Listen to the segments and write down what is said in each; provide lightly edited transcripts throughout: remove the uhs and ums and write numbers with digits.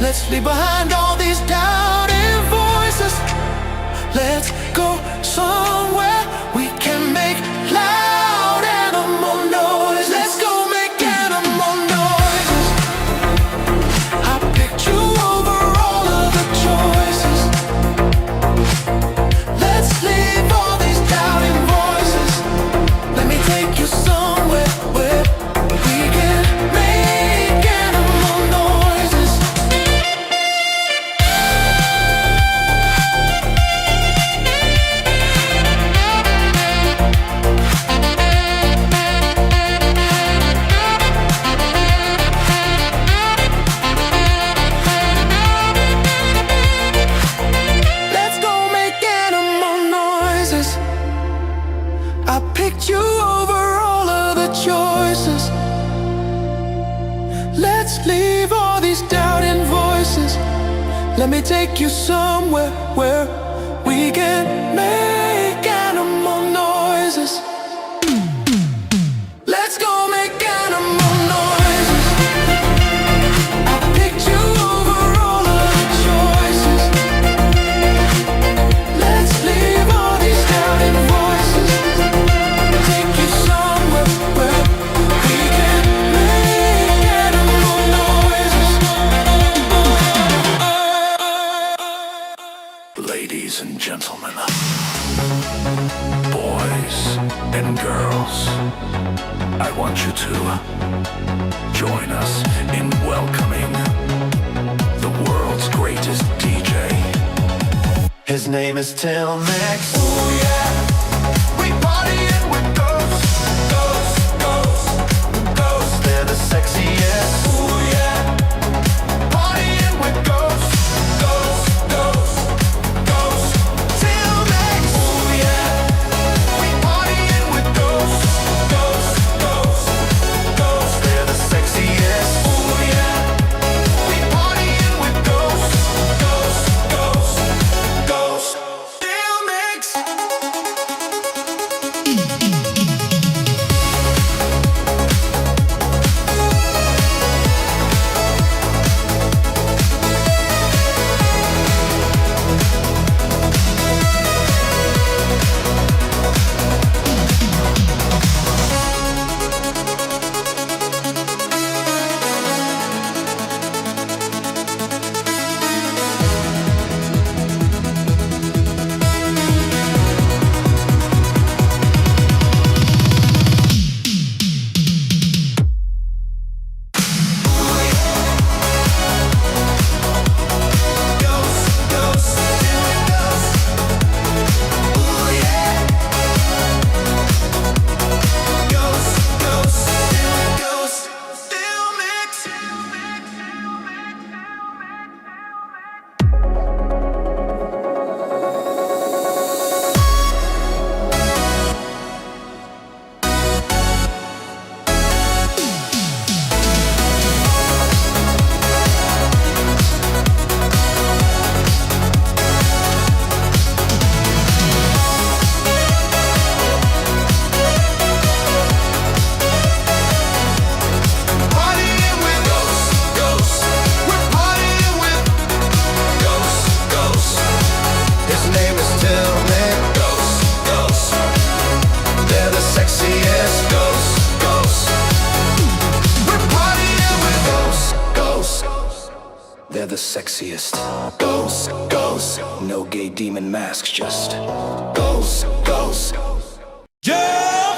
Let's leave behind all these doubting voices. Let's go somewhere we can make loud animal noise. Let's go make animal noises. I picked you over all of the choices. Let's leave all these doubting voices. Let me take you somewhere where we can make animal noises. Let's go make animal noises. I picked you over all of the choices. Let's leave all these doubting voices. Let me take you somewhere where we can make animal noises. Let's go make animal noises. I picked you over all of the choices. Let's leave all these doubting voices. Take you somewhere where we can make animal noises. Ladies and gentlemen, boys and girls, I want you to join us in welcoming the world's greatest DJ. His name is Till Max. Ooh yeah, we partying with ghosts, ghosts, ghosts, ghosts. They're the sexiest. Ooh yeah, partying with ghosts, ghosts, ghosts, ghosts. Till Max. Ooh yeah, we partying with ghosts, ghosts, ghosts, ghosts. They're the sexiest. Ooh yeah, we partying with ghosts, ghosts, ghosts, ghosts. Till Max. They're the sexiest. Ghosts, ghosts. No gay demon masks, just ghosts, ghosts. Yeah,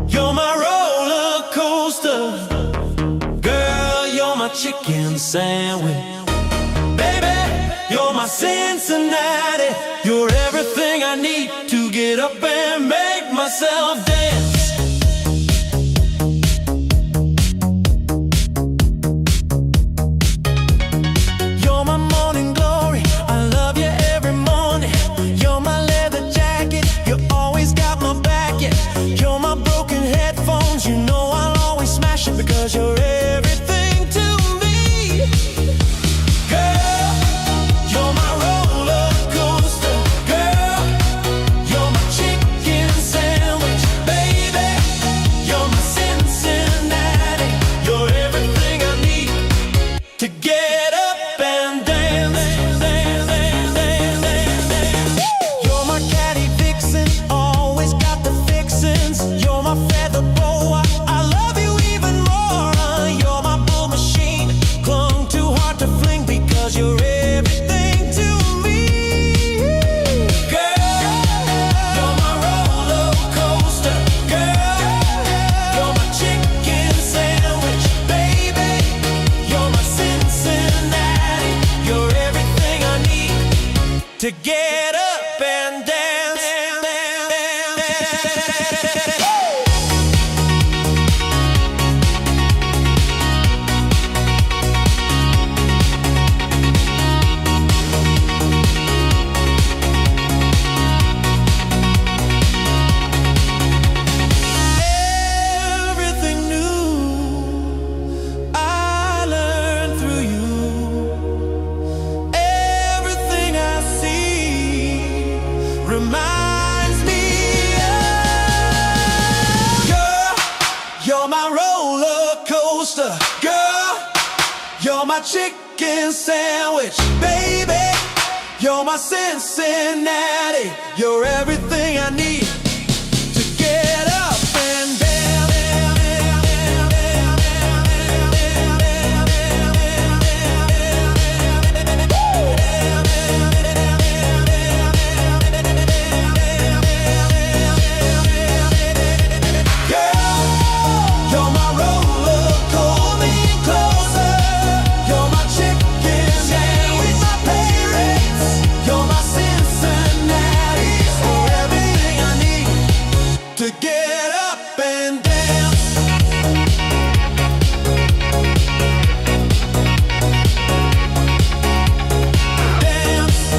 you're my roller coaster. Girl, you're my chicken sandwich. Baby, you're my Cincinnati. You're everything I need to get up and make myself dance. You're my morning glory. I love you every morning. You're my leather jacket. You always got my back. Yeah. You're my broken headphones. You know I'll always smash it because you're everything to me. Girl, you're my roller coaster. Girl, you're my chicken sandwich. Baby, You're my roller coaster, girl. You're my chicken sandwich, baby. You're my Cincinnati. You're everything I need to get up and down. To get up and dance. Dance.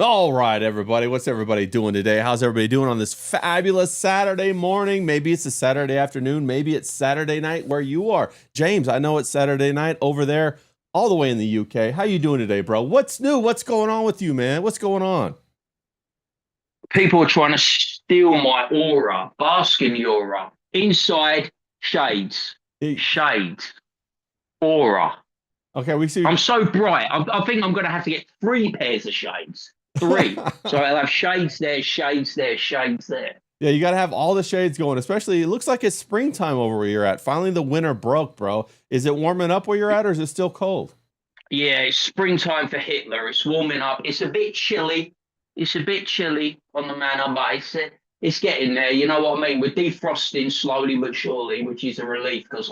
All right, everybody. What's everybody doing today? How's everybody doing on this fabulous Saturday morning? Maybe it's a Saturday afternoon. Maybe it's Saturday night where you are. James, I know it's Saturday night over there all the way in the UK. How you doing today, bro? What's new? What's going on with you, man? What's going on? People are trying to steal my aura, bask in the aura. Inside, shades. Shades. Aura. Okay, we see. I'm so bright. I think I'm going to have to get 3 pairs of shades. 3. So I'll have shades there, shades there, shades there. Yeah, you got to have all the shades going, especially it looks like it's springtime over where you're at. Finally, the winter broke, bro. Is it warming up where you're at or is it still cold? Yeah, it's springtime for Hitler. It's warming up. It's a bit chilly. It's a bit chilly on the manor, but it's getting there. You know what I mean? We're defrosting slowly but surely, which is a relief because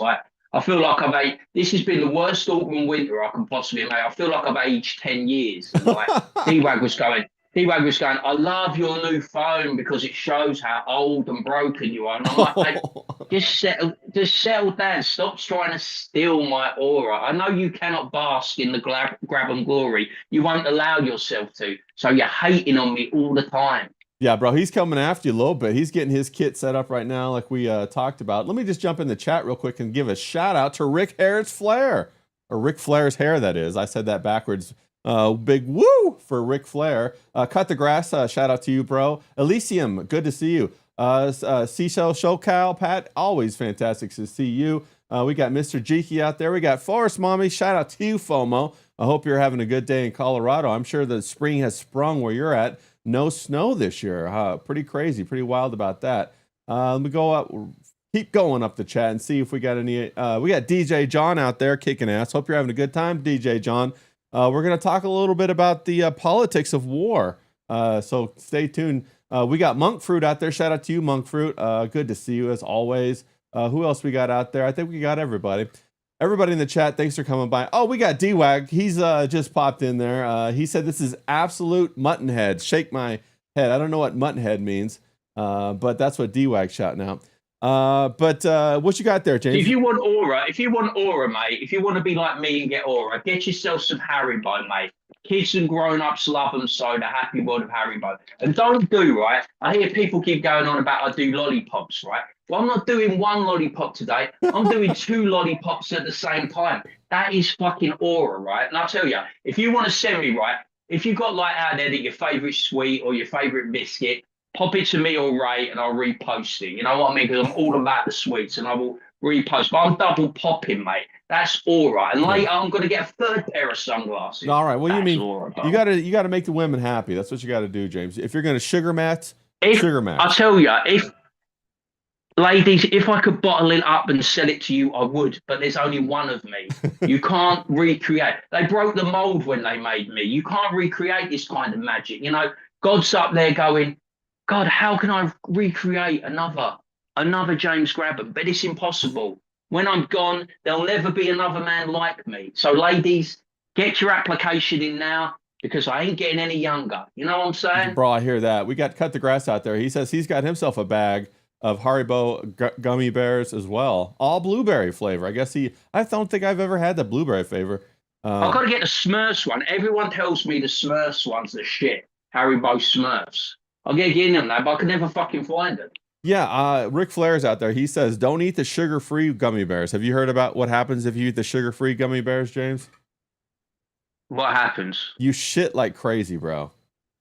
I feel like this has been the worst autumn and winter I can possibly make. I feel like I've aged 10 years. And D-Wag was going, I love your new phone because it shows how old and broken you are. And I'm like, mate, just settle down. Stop trying to steal my aura. I know you cannot bask in the grab and glory. You won't allow yourself to. So you're hating on me all the time. Yeah, bro, he's coming after you a little bit. He's getting his kit set up right now like we talked about. Let me just jump in the chat real quick and give a shout out to Rick Harris Flair. Or Ric Flair's hair, that is. I said that backwards. Big woo for Ric Flair. Cut the Grass, shout out to you, bro. Elysium, good to see you. Seashell Showcal, Pat, always fantastic to see you. We got Mr. Jeeky out there. We got Forest Mommy, shout out to you, FOMO. I hope you're having a good day in Colorado. I'm sure the spring has sprung where you're at. No snow this year. Pretty crazy, pretty wild about that. Let me go up, keep going up the chat and see if we got any. We got DJ John out there kicking ass. Hope you're having a good time, DJ John. We're going to talk a little bit about the politics of war. So stay tuned. We got Monk Fruit out there. Shout out to you, Monk Fruit. Good to see you as always. Who else we got out there? I think we got everybody. Everybody in the chat, thanks for coming by. Oh, we got D-Wag. He's just popped in there. He said this is absolute mutton head. Shake my head. I don't know what mutton head means, but that's what D-Wag's shouting out. But what you got there, James? If you want aura, mate, if you want to be like me and get aura, get yourself some Haribo, mate. Kids and grown-ups love them so, the happy world of Haribo. And don't do, right? I hear people keep going on about I do lollipops, right? Well, I'm not doing 1 lollipop today. I'm doing 2 lollipops at the same time. That is fucking aura, right? And I'll tell you, if you want to send me, right, if you got like out there that your favourite sweet or your favourite biscuit, pop it to me or Ray and I'll repost it. You know what I mean? Because I'm all about the sweets and I will repost. But I'm double popping, mate. That's all right. And later I'm gonna get a third pair of sunglasses. All right. Well, you That's mean all right, you gotta make the women happy. That's what you got to do, James. If you're gonna sugar match, if sugar I match. tell you, if ladies, if I could bottle it up and sell it to you, I would. But there's only one of me. You can't recreate. They broke the mold when they made me. You can't recreate this kind of magic. You know, God's up there going, God, how can I recreate another James Grabban? But it's impossible. When I'm gone, there'll never be another man like me. So, ladies, get your application in now because I ain't getting any younger. You know what I'm saying? Bro, I hear that. We got Cut the Grass out there. He says he's got himself a bag of Haribo gummy bears as well, all blueberry flavor. I guess I don't think I've ever had the blueberry flavor. I've got to get the Smurfs one. Everyone tells me the Smurfs one's the shit. Haribo Smurfs. I'll get in them now, but I can never fucking find them. Yeah, Ric Flair's out there. He says, don't eat the sugar-free gummy bears. Have you heard about what happens if you eat the sugar-free gummy bears, James? What happens? You shit like crazy, bro.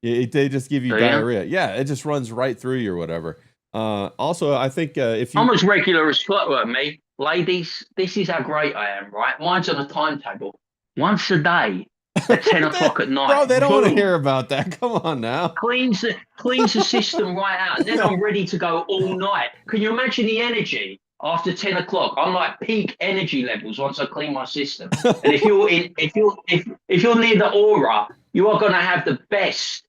They just give you diarrhea. Yeah, it just runs right through you or whatever. Also, I think if you... I'm as regular as fuck, me. Ladies, this is how great I am, right? Mine's on a timetable. Once a day at 10 o'clock at night. Bro, they don't want to hear about that. Come on now. Cleans the system right out. And then I'm ready to go all night. Can you imagine the energy after 10 o'clock? I'm like peak energy levels once I clean my system. And if you're near the aura, you are going to have the best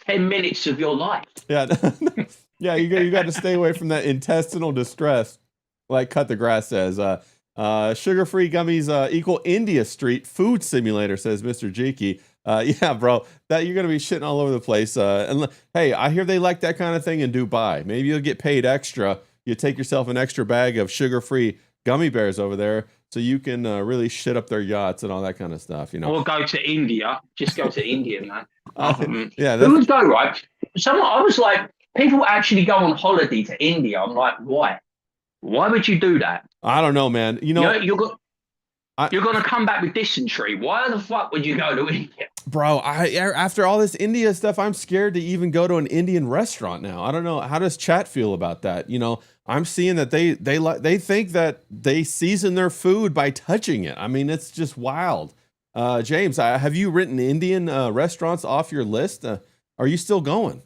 10 minutes of your life. Yeah. Yeah, you got to stay away from that intestinal distress, like Cut the Grass says. Sugar-free gummies equal India Street food simulator, says Mr. Jiki. Yeah, bro, that you're gonna be shitting all over the place. And hey, I hear they like that kind of thing in Dubai. Maybe you'll get paid extra. You take yourself an extra bag of sugar-free gummy bears over there, so you can really shit up their yachts and all that kind of stuff. You know, or go to India. Just go to India, man. Yeah, who would go, right? I was like, people actually go on holiday to India. I'm like, why? Why would you do that? I don't know, man. You know, you're going to come back with dysentery. Why the fuck would you go to India? Bro, after all this India stuff, I'm scared to even go to an Indian restaurant now. I don't know. How does chat feel about that? You know, I'm seeing that they think that they season their food by touching it. I mean, it's just wild. James, have you written Indian restaurants off your list? Are you still going?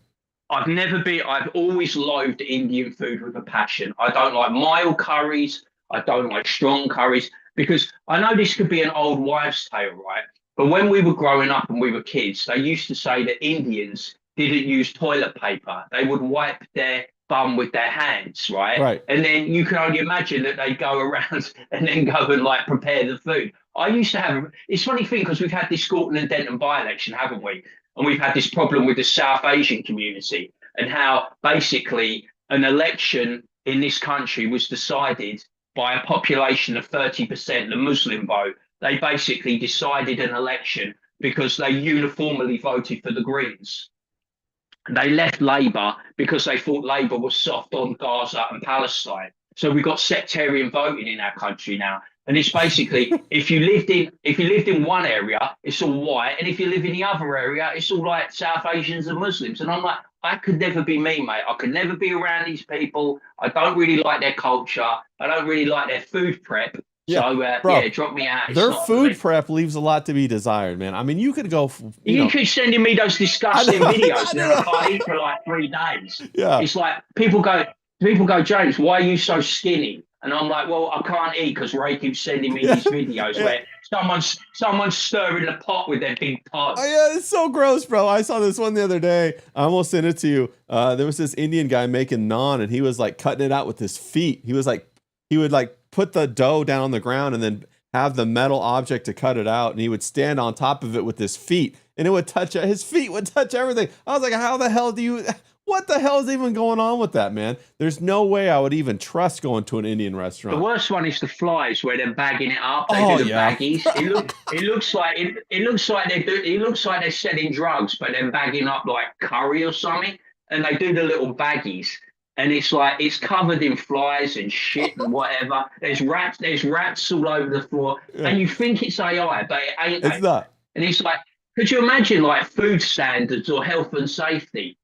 I've always loathed Indian food with a passion. I don't like mild curries. I don't like strong curries because I know this could be an old wives' tale, right? But when we were growing up and we were kids, they used to say that Indians didn't use toilet paper. They would wipe their bum with their hands, right? Right. And then you can only imagine that they go around and then go and like prepare the food. I used to have, it's a funny thing because we've had this Gorton and Denton by-election, haven't we? And we've had this problem with the South Asian community and how basically an election in this country was decided by a population of 30%, the Muslim vote. They basically decided an election because they uniformly voted for the Greens. They left Labour because they thought Labour was soft on Gaza and Palestine. So we've got sectarian voting in our country now. And it's basically if you lived in one area, it's all white, and if you live in the other area, it's all like South Asians and Muslims. And I'm like, that could never be me, mate. I could never be around these people. I don't really like their culture. I don't really like their food prep. Yeah, so bro, drop me out. Their food prep leaves a lot to be desired, man. I mean, you could go. You keep sending me those disgusting videos, and then I can't eat for like 3 days. Yeah, it's like people go, James, why are you so skinny? And I'm like, well, I can't eat because Ray keeps sending me these videos where someone's stirring the pot with their big pot. Oh yeah, it's so gross, bro. I saw this one the other day. I almost sent it to you. There was this Indian guy making naan, and he was like cutting it out with his feet. He would like put the dough down on the ground and then have the metal object to cut it out, and he would stand on top of it with his feet, and it would touch, his feet would touch everything. I was like, how the hell what the hell is even going on with that, man? There's no way I would even trust going to an Indian restaurant. The worst one is the flies where they're bagging it up. They do the baggies. It looks like they're selling drugs, but they're bagging up like curry or something, and they do the little baggies. And it's like it's covered in flies and shit and whatever. There's rats all over the floor, and you think it's AI, but it ain't. It's not. And it's like, could you imagine like food standards or health and safety?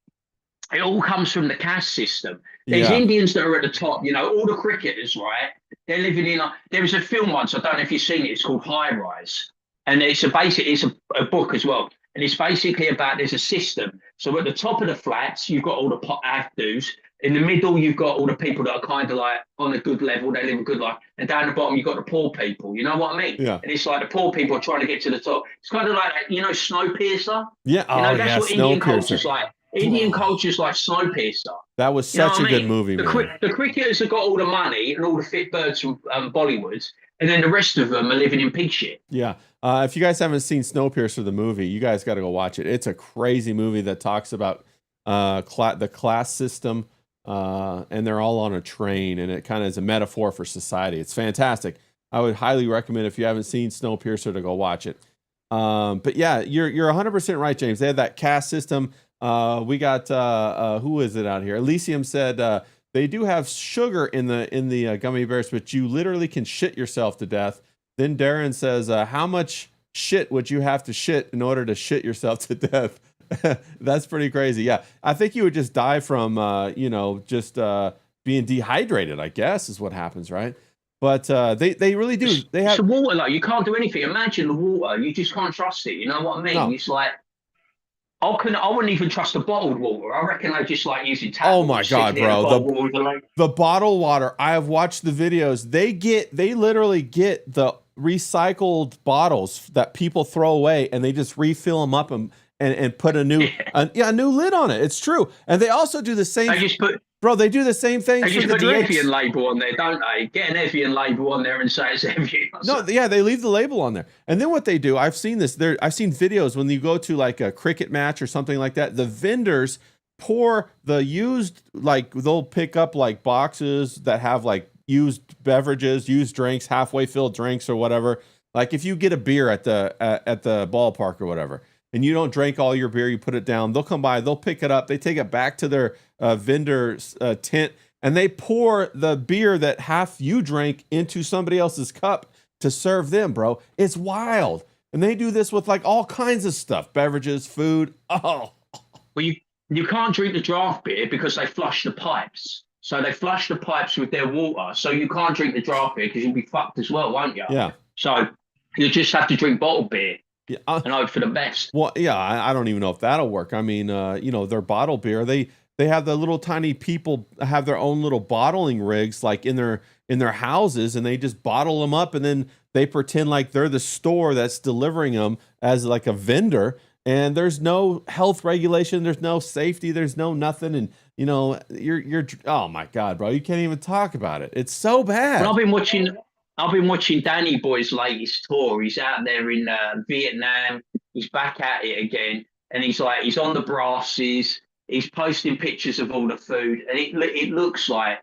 It all comes from the caste system. There's Yeah. Indians that are at the top, you know, all the cricketers, right? They're living in like there was a film once, I don't know if you've seen it, it's called High Rise. And it's a book as well. And it's basically about there's a system. So at the top of the flats, you've got all the avdus. In the middle, you've got all the people that are kind of like on a good level, they live a good life. And down the bottom, you've got the poor people. You know what I mean? Yeah. And it's like the poor people are trying to get to the top. It's kind of like, you know, Snowpiercer. Yeah. You know, Oh, that's yeah. what Indian culture's Snowpiercer. like. Indian culture's like Snowpiercer. That was You know such what a I good mean? movie, man. The cricketers have got all the money and all the fit birds from Bollywood, and then the rest of them are living in pig shit. Yeah. If you guys haven't seen Snowpiercer, the movie, you guys got to go watch it. It's a crazy movie that talks about the class system, and they're all on a train, and it kind of is a metaphor for society. It's fantastic. I would highly recommend, if you haven't seen Snowpiercer, to go watch it. But yeah, you're 100% right, James. They have that caste system. We got who is it out here? Elysium said they do have sugar in the gummy bears, but you literally can shit yourself to death. Then Darren says, how much shit would you have to shit in order to shit yourself to death? That's pretty crazy. Yeah, I think you would just die from just being dehydrated, I guess, is what happens, right? But they really do. They have the water, like you can't do anything. Imagine the water, you just can't trust it. You know what I mean? No. It's like I wouldn't even trust the bottled water. I reckon I just like using tap Oh water, my sitting God, there, bro. bottled water, The bottled water, I have watched the videos. They literally get the recycled bottles that people throw away, and they just refill them up and put a new new lid on it. It's true. And they also do the same. They do the same thing They for just the put the drinks. Evian label on there, don't they? Get an Evian label on there and say it's Evian. No, yeah, they leave the label on there. And then what they do, I've seen this. I've seen videos when you go to like a cricket match or something like that. The vendors pour the used, like they'll pick up like boxes that have like used beverages, used drinks, halfway filled drinks or whatever. Like if you get a beer at the ballpark or whatever, and you don't drink all your beer, you put it down. They'll come by, they'll pick it up, they take it back to their vendor tent, and they pour the beer that half you drank into somebody else's cup to serve them, bro. It's wild. And they do this with like all kinds of stuff, beverages, food. Oh. Well, you can't drink the draft beer because they flush the pipes. So they flush the pipes with their water. So you can't drink the draft beer because you'll be fucked as well, won't you? Yeah. So you just have to drink bottled beer. Yeah, and hope for the best. Well, yeah, I don't even know if that'll work. I mean, their bottle beer, they have the little tiny people have their own little bottling rigs like in their houses, and they just bottle them up, and then they pretend like they're the store that's delivering them as like a vendor. And there's no health regulation, there's no safety, there's no nothing, and you're oh my God, bro, you can't even talk about it. It's so bad. Well, I've been watching Danny Boy's latest tour. He's out there in Vietnam. He's back at it again, and he's on the brasses. He's posting pictures of all the food, and it looks like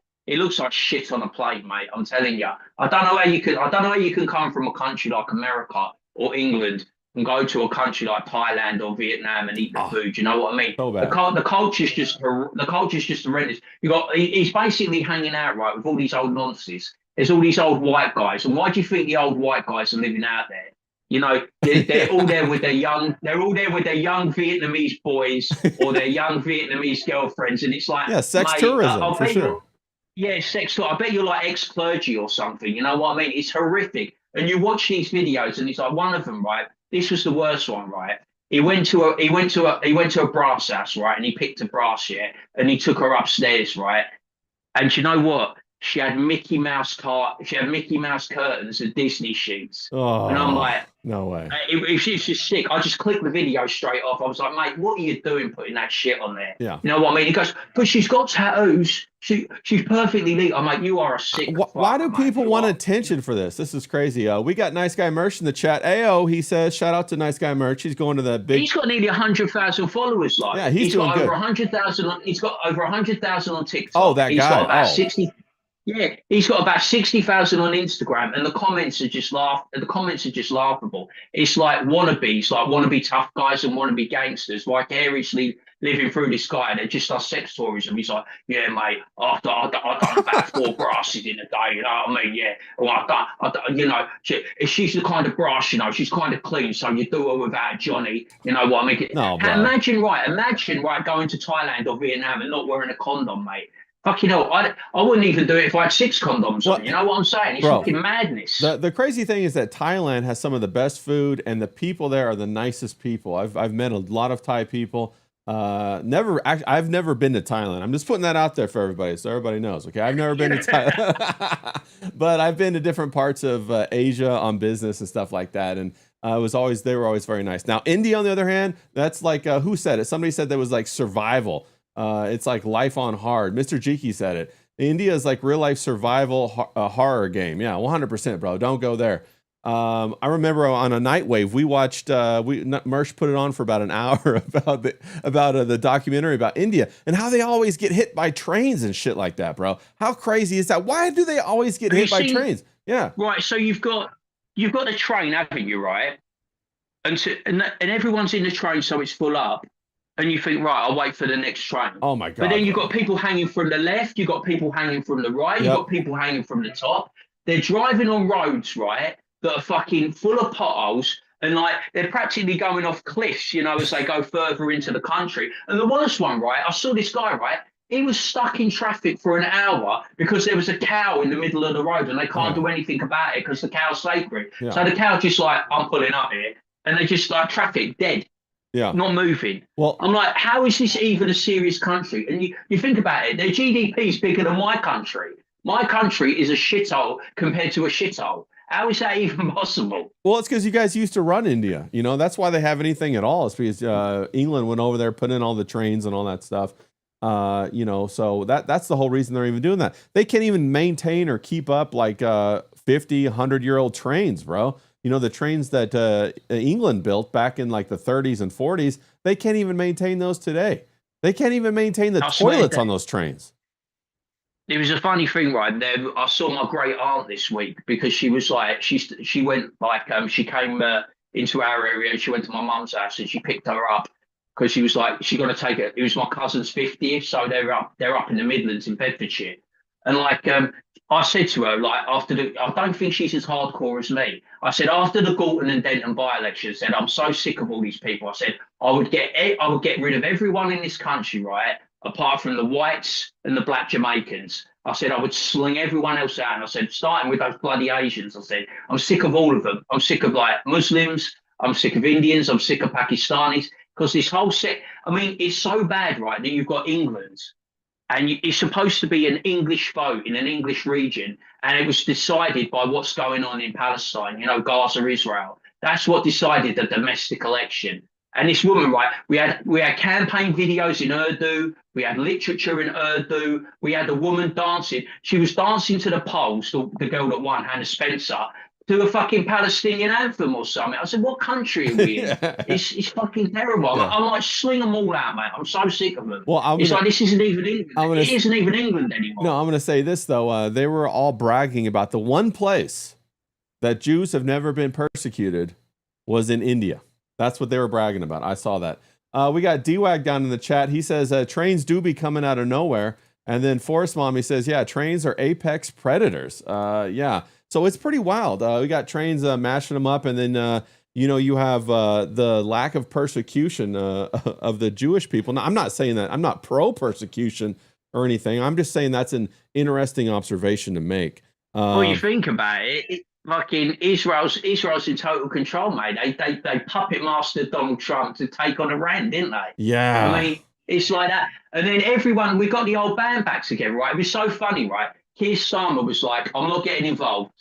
shit on a plate, mate. I'm telling you. I don't know how you can come from a country like America or England and go to a country like Thailand or Vietnam and eat the food. You know what I mean? So bad. The culture's just horrendous. He's basically hanging out right with all these old nonsense. There's all these old white guys, and why do you think the old white guys are living out there? You know, they're all there with their young Vietnamese boys or their young Vietnamese girlfriends, and it's like sex tourism for sure. Yeah, sex tourism. I bet you're like ex-clergy or something. You know what I mean? It's horrific. And you watch these videos, and it's like one of them, right? This was the worst one, right? He went to a brass house, right? And he picked a brass, and he took her upstairs, right? And you know what? She had Mickey Mouse curtains and Disney sheets. Oh, and I'm like, no way. It's just sick. I just clicked the video straight off. I was like, mate, what are you doing putting that shit on there? Yeah. You know what I mean? He goes, but she's got tattoos. She's perfectly legal. I'm like, you are a sick. Why do people want attention for this? This is crazy. We got Nice Guy Merch in the chat. Ayo, he says, shout out to Nice Guy Merch. He's going to the big. He's got nearly 100,000 followers. Like, yeah, he's doing got good. Over 100,000. He's got over 100,000 on TikTok. Oh, that he's guy. Got about 60. Yeah, he's got about 60,000 on Instagram, and the comments are just laughable. It's like wannabe tough guys and wannabe gangsters, vicariously living through this guy that just does sex stories, and he's like, yeah, mate, I've done about 4 brasses in a day, you know what I mean? Yeah, well, you know, she's the kind of brass, you know, she's kind of clean, so you do her without Johnny, you know what I mean? No, bro. Imagine, right, going to Thailand or Vietnam and not wearing a condom, mate. Fucking hell, I wouldn't even do it if I had 6 condoms on. You know what I'm saying? It's bro, fucking madness. The crazy thing is that Thailand has some of the best food, and the people there are the nicest people. I've met a lot of Thai people. I've never been to Thailand. I'm just putting that out there for everybody, so everybody knows. Okay, I've never been to Thailand, but I've been to different parts of Asia on business and stuff like that, and they were always very nice. Now, India, on the other hand, that's like who said it? Somebody said that was like survival. It's like life on hard. Mr. Jiki said it. India is like real life survival horror game. Yeah, 100%, bro. Don't go there. I remember on a Nightwave, we watched, Mersh put it on for about an hour about the documentary about India and how they always get hit by trains and shit like that, bro. How crazy is that? Why do they always get hit by trains? Yeah. Right. So you've got the train, haven't you? Right. And everyone's in the train, so it's full up. And you think, right, I'll wait for the next train. Oh my God. But then you've got people hanging from the left, you've got people hanging from the right, you've got people hanging from the top. They're driving on roads, right, that are fucking full of potholes, and like they're practically going off cliffs, you know, as they go further into the country. And the worst one, right, I saw this guy, right, he was stuck in traffic for an hour because there was a cow in the middle of the road and they can't do anything about it because the cow's sacred. Yeah. So the cow just like, I'm pulling up here, and they just like traffic dead. Yeah. Not moving. Well, I'm like, how is this even a serious country? And you think about it, their GDP is bigger than my country. My country is a shithole compared to a shithole. How is that even possible? Well, it's because you guys used to run India. You know, that's why they have anything at all. It's because England went over there, put in all the trains and all that stuff. You know, so that's the whole reason they're even doing that. They can't even maintain or keep up like 50, 100-year-old trains, bro. You know, the trains that England built back in like the 30s and 40s, they can't even maintain those today. They can't even maintain the toilets on those trains. It was a funny thing, right? There, I saw my great aunt this week because she was like, she went like, she came into our area and she went to my mum's house and she picked her up because she was like, she got to take it. It was my cousin's 50th, so they're up in the Midlands in Bedfordshire. And like, I said to her, like, I don't think she's as hardcore as me. I said, after the Galton and Denton by-election, I said, I'm so sick of all these people. I said, I would get rid of everyone in this country, right, apart from the whites and the black Jamaicans. I said, I would sling everyone else out. And I said, starting with those bloody Asians, I said, I'm sick of all of them. I'm sick of like Muslims. I'm sick of Indians. I'm sick of Pakistanis. Because this whole set, I mean, it's so bad, right, that you've got England. And it's supposed to be an English vote in an English region. And it was decided by what's going on in Palestine, you know, Gaza, Israel. That's what decided the domestic election. And this woman, right, we had campaign videos in Urdu. We had literature in Urdu. We had a woman dancing. She was dancing to the polls, the girl that won, Hannah Spencer, to a fucking Palestinian anthem or something. I said, what country are we in? It's fucking terrible. Yeah. I'm like, sling them all out, mate. I'm so sick of them. Well, it's like, this isn't even England. It isn't even England anymore. No, I'm going to say this, though. They were all bragging about the one place that Jews have never been persecuted was in India. That's what they were bragging about. I saw that. We got D-Wag down in the chat. He says, trains do be coming out of nowhere. And then Forest Mommy says, yeah, trains are apex predators. Yeah. So it's pretty wild. We got trains mashing them up, and then you know, you have the lack of persecution of the Jewish people. Now, I'm not saying that I'm not pro persecution or anything. I'm just saying that's an interesting observation to make. Well, you think about it, fucking Israel's in total control, mate. They puppet mastered Donald Trump to take on Iran, didn't they? Yeah. I mean, it's like that. And then everyone, we got the old band back together, right? It was so funny, right? Keir Starmer was like, I'm not getting involved.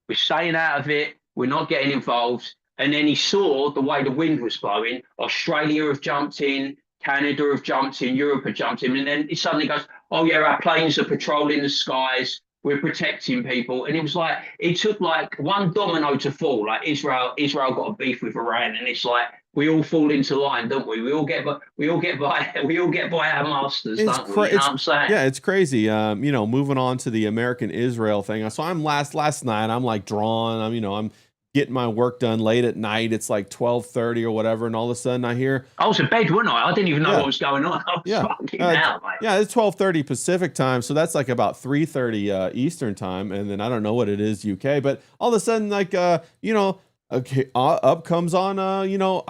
We're staying out of it. We're not getting involved. And then he saw the way the wind was blowing. Australia have jumped in. Canada have jumped in. Europe have jumped in. And then he suddenly goes, oh, yeah, our planes are patrolling the skies. We're protecting people. And it was like, it took like one domino to fall. Like Israel got a beef with Iran. And it's like, we all fall into line, don't we? We all get by our masters, don't we? You know what I'm saying? Yeah, it's crazy. You know, moving on to the American Israel thing. So I'm last night, I'm like drawn. I'm getting my work done late at night. It's like 12:30 or whatever, and all of a sudden I hear, I was in bed, wasn't I? I didn't even know yeah, what was going on. I was yeah, fucking out, mate. yeah, it's 12:30 Pacific time, so that's like about 3:30 Eastern time, and then I don't know what it is UK, but all of a sudden, like, you know, okay, up comes on, you know,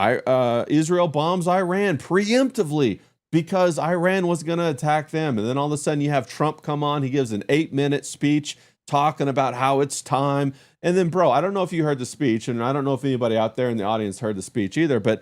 Israel bombs Iran preemptively because Iran was going to attack them, and then all of a sudden you have Trump come on, he gives an 8-minute speech talking about how it's time, and then, bro, I don't know if you heard the speech, and I don't know if anybody out there in the audience heard the speech either, but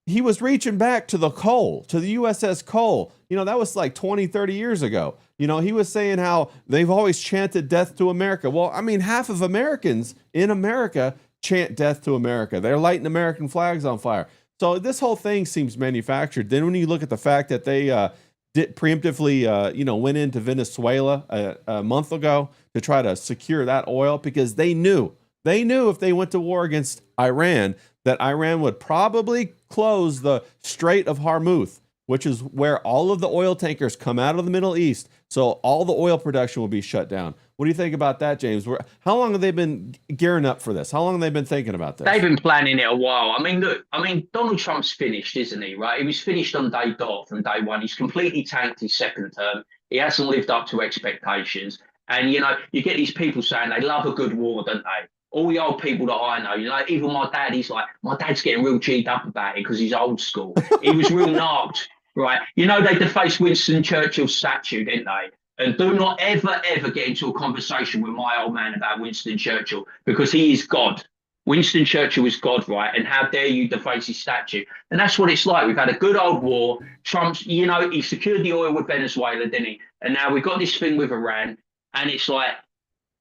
he was reaching back to the Cole, to the USS Cole. You know, that was like 20, 30 years ago. You know, he was saying how they've always chanted death to America. Well, I mean, half of Americans in America chant death to America. They're lighting American flags on fire. So this whole thing seems manufactured. Then when you look at the fact that they did preemptively, you know, went into Venezuela a month ago to try to secure that oil because they knew if they went to war against Iran, that Iran would probably close the Strait of Hormuz, which is where all of the oil tankers come out of the Middle East. So all the oil production will be shut down. What do you think about that, James? How long have they been gearing up for this? How long have they been thinking about this? They've been planning it a while. I mean, look, Donald Trump's finished, isn't he? Right? He was finished on day dot from day one. He's completely tanked his second term. He hasn't lived up to expectations. And, you know, you get these people saying they love a good war, don't they? All the old people that I know, you know, even my dad, he's like, my dad's getting real G'd up about it because he's old school. He was real narked, right? You know, they defaced Winston Churchill's statue, didn't they? And do not ever, ever get into a conversation with my old man about Winston Churchill because he is God. Winston Churchill is God, right? And how dare you deface his statue? And that's what it's like. We've had a good old war. Trump's, you know, he secured the oil with Venezuela, didn't he? And now we've got this thing with Iran. And it's like,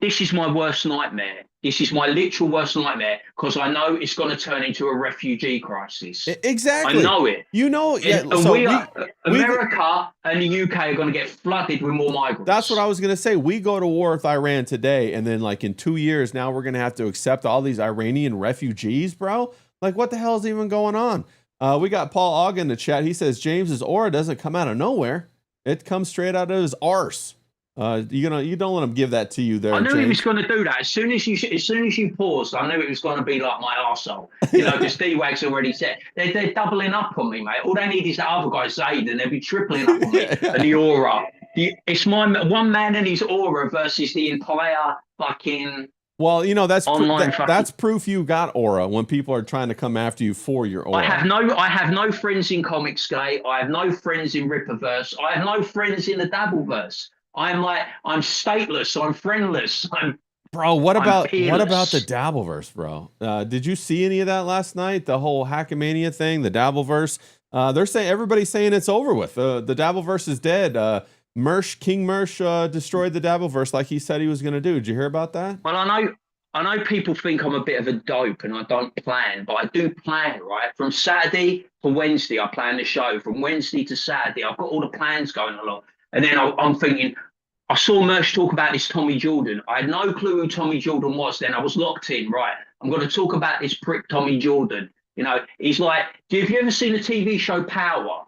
this is my worst nightmare. This is my literal worst nightmare because I know it's going to turn into a refugee crisis. Exactly. I know it. You know, yeah. And So America and the UK are going to get flooded with more migrants. That's what I was going to say. We go to war with Iran today, and then like in 2 years, now we're going to have to accept all these Iranian refugees, bro. Like, what the hell is even going on? We got Paul Ogg in the chat. He says James's aura doesn't come out of nowhere. It comes straight out of his arse. You don't let him give that to you there. I knew James. he was going to do that. As soon as you paused, I knew it was going to be like my arsehole. You know, because D-Wag's already said they're doubling up on me, mate. All they need is that other guy Zayd, and they'll be tripling up on me. And the aura. It's my one man and his aura versus the entire fucking. Well, you know, that's that's proof you got aura when people are trying to come after you for your aura. I have no friends in Comicsgate. I have no friends in Rippaverse. I have no friends in the Dabbleverse. I'm stateless. I'm friendless. Bro, what about the peerless. Dabbleverse, bro? Did you see any of that last night? The whole Hackmania thing, the Dabbleverse. Everybody's saying it's over with. The Dabbleverse is dead. King Mersh destroyed the Dabbleverse like he said he was going to do. Did you hear about that? Well, I know people think I'm a bit of a dope and I don't plan, but I do plan, right? From Saturday to Wednesday, I plan the show. From Wednesday to Saturday, I've got all the plans going along. And then I'm thinking, I saw Mersh talk about this Tommy Jordan. I had no clue who Tommy Jordan was then. I was locked in, right? I'm going to talk about this prick Tommy Jordan. You know, he's like, have you ever seen the TV show Power?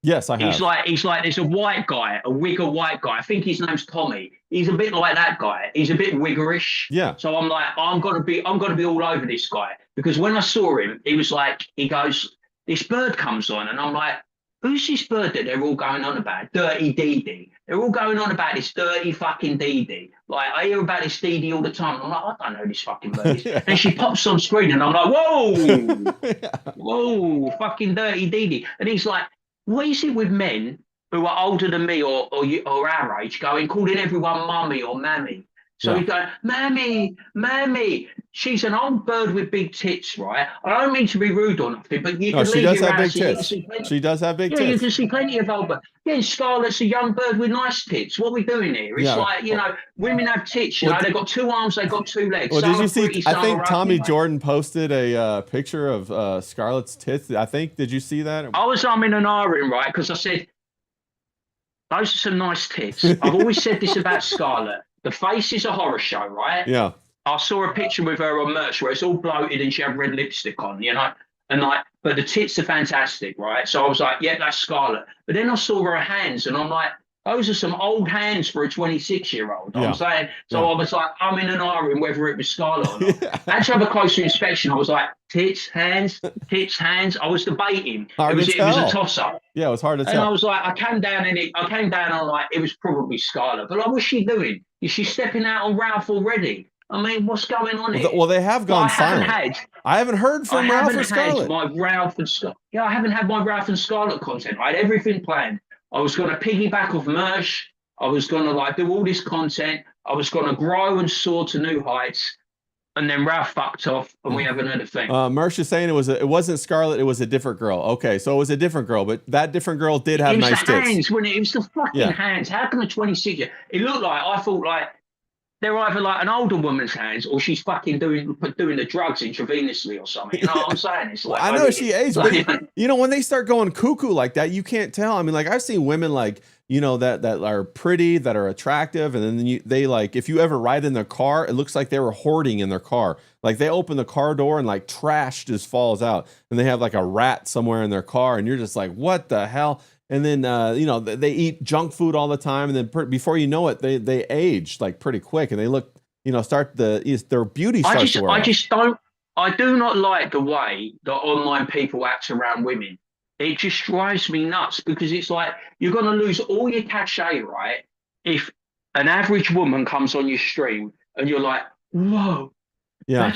Yes, I have. He's like, there's a white guy, a wigger white guy. I think his name's Tommy. He's a bit like that guy. He's a bit wiggerish. Yeah. So I'm like, I'm gonna be all over this guy because when I saw him, he goes, this bird comes on, and I'm like, who's this bird that they're all going on about? Dirty Dee. They're all going on about this dirty fucking Dee. Like, I hear about this Dee all the time. I'm like, I don't know who this fucking bird is. And she pops on screen, and I'm like, whoa, whoa, fucking dirty Dee. And he's like, what is it with men who are older than me or our age calling everyone mummy or mammy? So he's going, mammy. She's an old bird with big tits, right? I don't mean to be rude or nothing, but you can she leave does your have big house. tits. She does have big tits. Yeah, you can see plenty of old birds. Yeah, Scarlett's a young bird with nice tits. What are we doing here? It's like, you know, women have tits, you know, they've got 2 arms, they've got 2 legs. Well, Some did you are see, pretty, I some think are Tommy ugly, Jordan posted a picture of Scarlett's tits. Did you see that? I was umming and ahhing, right? Because I said, those are some nice tits. I've always said this about Scarlett. The face is a horror show, right? Yeah. I saw a picture with her on merch where it's all bloated and she had red lipstick on, you know? And like, but the tits are fantastic, right? So I was like, yeah, that's Scarlett. But then I saw her hands and I'm like, Those are some old hands for a 26-year-old. Yeah. I'm saying. So Yeah. I was like, I'm in an ahhing whether it was Scarlett or not. Yeah. I had to have a closer inspection. I was like, tits, hands, tits, hands. I was debating. Hard to It was a tell. toss-up. Yeah, it was hard to And I tell. was like, I came down on like, it was probably Scarlett. But like, what's she doing? Is she stepping out on Ralph already? I mean, what's going on here? Well, they have But gone silent. I haven't heard from Ralph or I haven't Scarlett. had my Ralph and Scarlett. Yeah, I haven't had my Ralph and Scarlett content. I had everything planned. I was going to piggyback off Mersh. I was going to like do all this content. I was going to grow and soar to new heights. And then Ralph fucked off, and we haven't heard a thing. Mersh is saying it wasn't Scarlett, it was a different girl. Okay, so it was a different girl, but that different girl did have nice tits. It was the hands, wasn't it? It was the fucking hands. How can a 26-year? It looked like I thought like they're either like an older woman's hands or she's fucking doing the drugs intravenously or something. You know what I'm saying? It's like I know she aged, but you know when they start going cuckoo like that, you can't tell. I mean, like I've seen women like that are pretty, that are attractive, and then they like if you ever ride in their car, it looks like they were hoarding in their car. Like they open the car door and like trash just falls out, and they have like a rat somewhere in their car, and you're just like, what the hell? And then they eat junk food all the time, and then before you know it, they age like pretty quick, and they look their beauty starts to wear off. I do not like the way that online people act around women. It just drives me nuts because it's like you're going to lose all your cachet, right? If an average woman comes on your stream and you're like, whoa, yeah,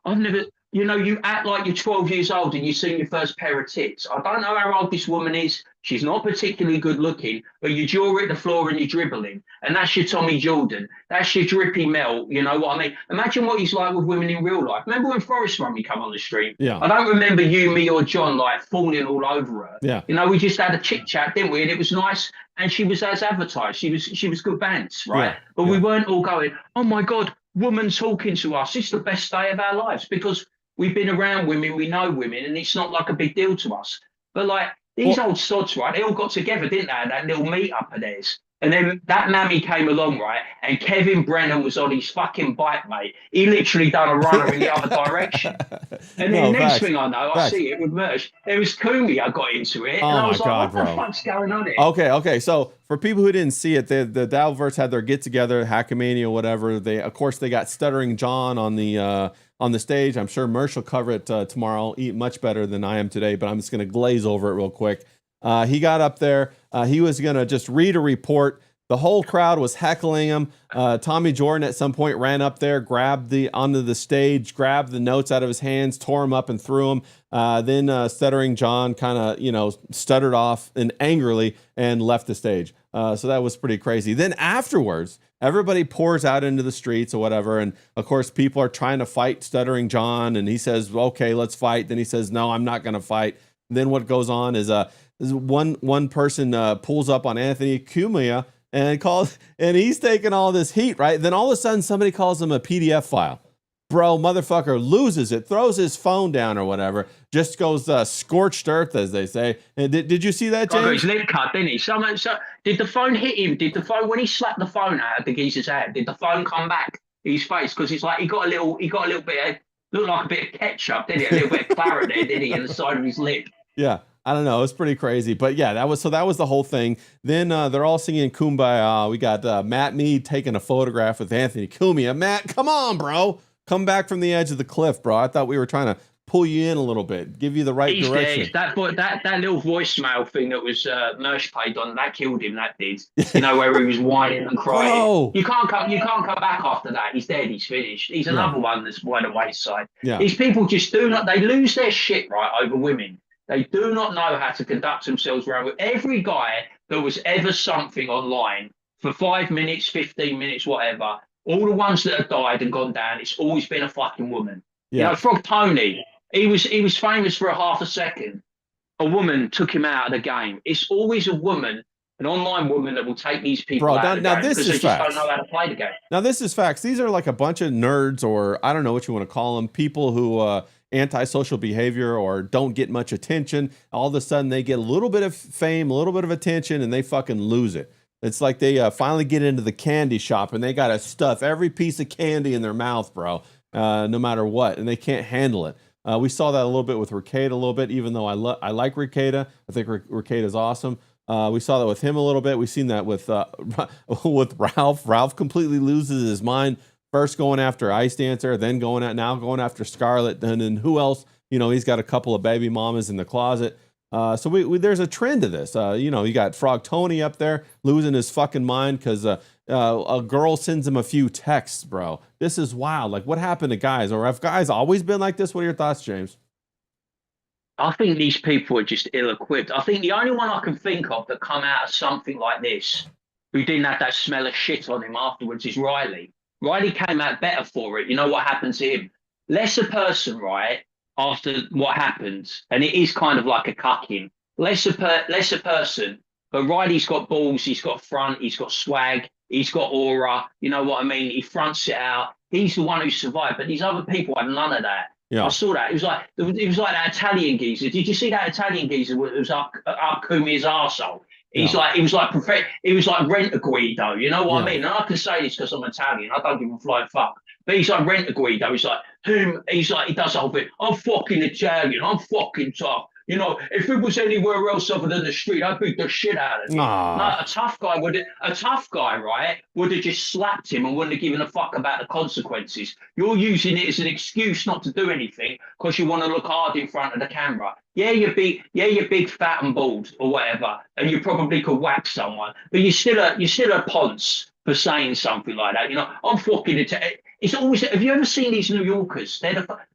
I've never, you act like you're 12 years old and you've seen your first pair of tits. I don't know how old this woman is. She's not particularly good looking, but you jaw at the floor and you're dribbling. And that's your Tommy Jordan. That's your Drippy Mel. You know what I mean? Imagine what he's like with women in real life. Remember when Forrest Rummy come on the stream? Yeah. I don't remember you, me, or John like falling all over her. Yeah. We just had a chit chat, didn't we? And it was nice. And she was as advertised. She was good bands, right? Yeah. But we weren't all going, oh my God, woman talking to us. It's the best day of our lives because we've been around women, we know women, and it's not like a big deal to us. But like these old sods, right? They all got together, didn't they? That little meet up of theirs. And then that mammy came along, right? And Kevin Brennan was on his fucking bike, mate. He literally done a runner in the other direction. And then next thing I know, I see it with Mersh. There was Kumi, I got into it. Oh and I was my God, what the fuck's going on here? Okay. So for people who didn't see it, the dabbleverse had their get together, Hackamania, whatever. Of course they got Stuttering John on the stage. I'm sure Mersh will cover it tomorrow. Eat much better than I am today, but I'm just going to glaze over it real quick. He got up there. He was going to just read a report. The whole crowd was heckling him. Tommy Jordan at some point ran up there, grabbed onto the stage, grabbed the notes out of his hands, tore them up and threw them. Then Stuttering John kind of, stuttered off and angrily and left the stage. So that was pretty crazy. Then afterwards, everybody pours out into the streets or whatever. And of course, people are trying to fight Stuttering John. And he says, okay, let's fight. Then he says, no, I'm not going to fight. Then what goes on is one person pulls up on Anthony Cumia and he's taking all this heat, right? Then all of a sudden somebody calls him a PDF file. Bro, motherfucker loses it, throws his phone down or whatever, just goes scorched earth, as they say. And did you see that, James? Oh, his lip cut, didn't he? Did the phone hit him? Did the phone, when he slapped the phone out of the geezer's hand, did the phone come back in his face? Because it's like he got a little bit of, looked like a bit of ketchup, didn't he? A little bit of claret there, didn't he, in the side of his lip? Yeah. I don't know. It was pretty crazy. But yeah, that was the whole thing. Then they're all singing Kumbaya. We got Matt Mead taking a photograph with Anthony Cumia. Matt, come on, bro. Come back from the edge of the cliff, bro. I thought we were trying to pull you in a little bit, give you the right direction. That little voicemail thing that was Mersh played on, that killed him, that did. Where he was whining and crying. Bro. You can't come back after that. He's dead, he's finished. He's another one that's by the wayside. Yeah. These people just they lose their shit, right, over women. They do not know how to conduct themselves around with every guy that was ever something online for 5 minutes, 15 minutes, whatever. All the ones that have died and gone down, it's always been a fucking woman. Yeah. Frog Tony, he was famous for a half a second. A woman took him out of the game. It's always a woman, an online woman, that will take these people out of the game this because is they facts. just don't know how to play the game. Now this is facts. These are like a bunch of nerds, or I don't know what you want to call them, people who antisocial behavior or don't get much attention. All of a sudden they get a little bit of fame, a little bit of attention, and they fucking lose it. It's like they finally get into the candy shop and they got to stuff every piece of candy in their mouth, bro, no matter what, and they can't handle it. We saw that a little bit with Ricada a little bit, even though I like Ricada. I think Ricada's awesome. We saw that with him a little bit. We've seen that with with Ralph. Ralph completely loses his mind. First going after Ice Dancer, then going after Scarlet, and then who else? You know, he's got a couple of baby mamas in the closet. So there's a trend to this. You know, you got Frog Tony up there losing his fucking mind because a girl sends him a few texts, bro. This is wild. Like, what happened to guys? Or have guys always been like this? What are your thoughts, James? I think these people are just ill-equipped. I think the only one I can think of that come out of something like this, who didn't have that smell of shit on him afterwards, is Riley. Riley came out better for it. You know what happened to him? Less a person, right, after what happened, and it is kind of like a cucking. Less a person, but Riley's got balls, he's got front, he's got swag, he's got aura. You know what I mean? He fronts it out. He's the one who survived, but these other people had none of that. Yeah. I saw that. It was like that Italian geezer. Did you see that Italian geezer? It was up Kumi's arsehole. He's like, it was like Rent a Guido. You know what I mean? And I can say this because I'm Italian. I don't give a flying fuck. But he's like Rent a Guido. He's like, he's like, he does the whole thing. I'm fucking Italian. I'm fucking tough. You know, if it was anywhere else other than the street, I'd beat the shit out of him. No, a tough guy, right, would have just slapped him and wouldn't have given a fuck about the consequences. You're using it as an excuse not to do anything because you want to look hard in front of the camera. Yeah, you're big, fat and bald or whatever, and you probably could whack someone, but you're still a ponce for saying something like that. You know, I'm fucking Italian. It's always. Have you ever seen these New Yorkers?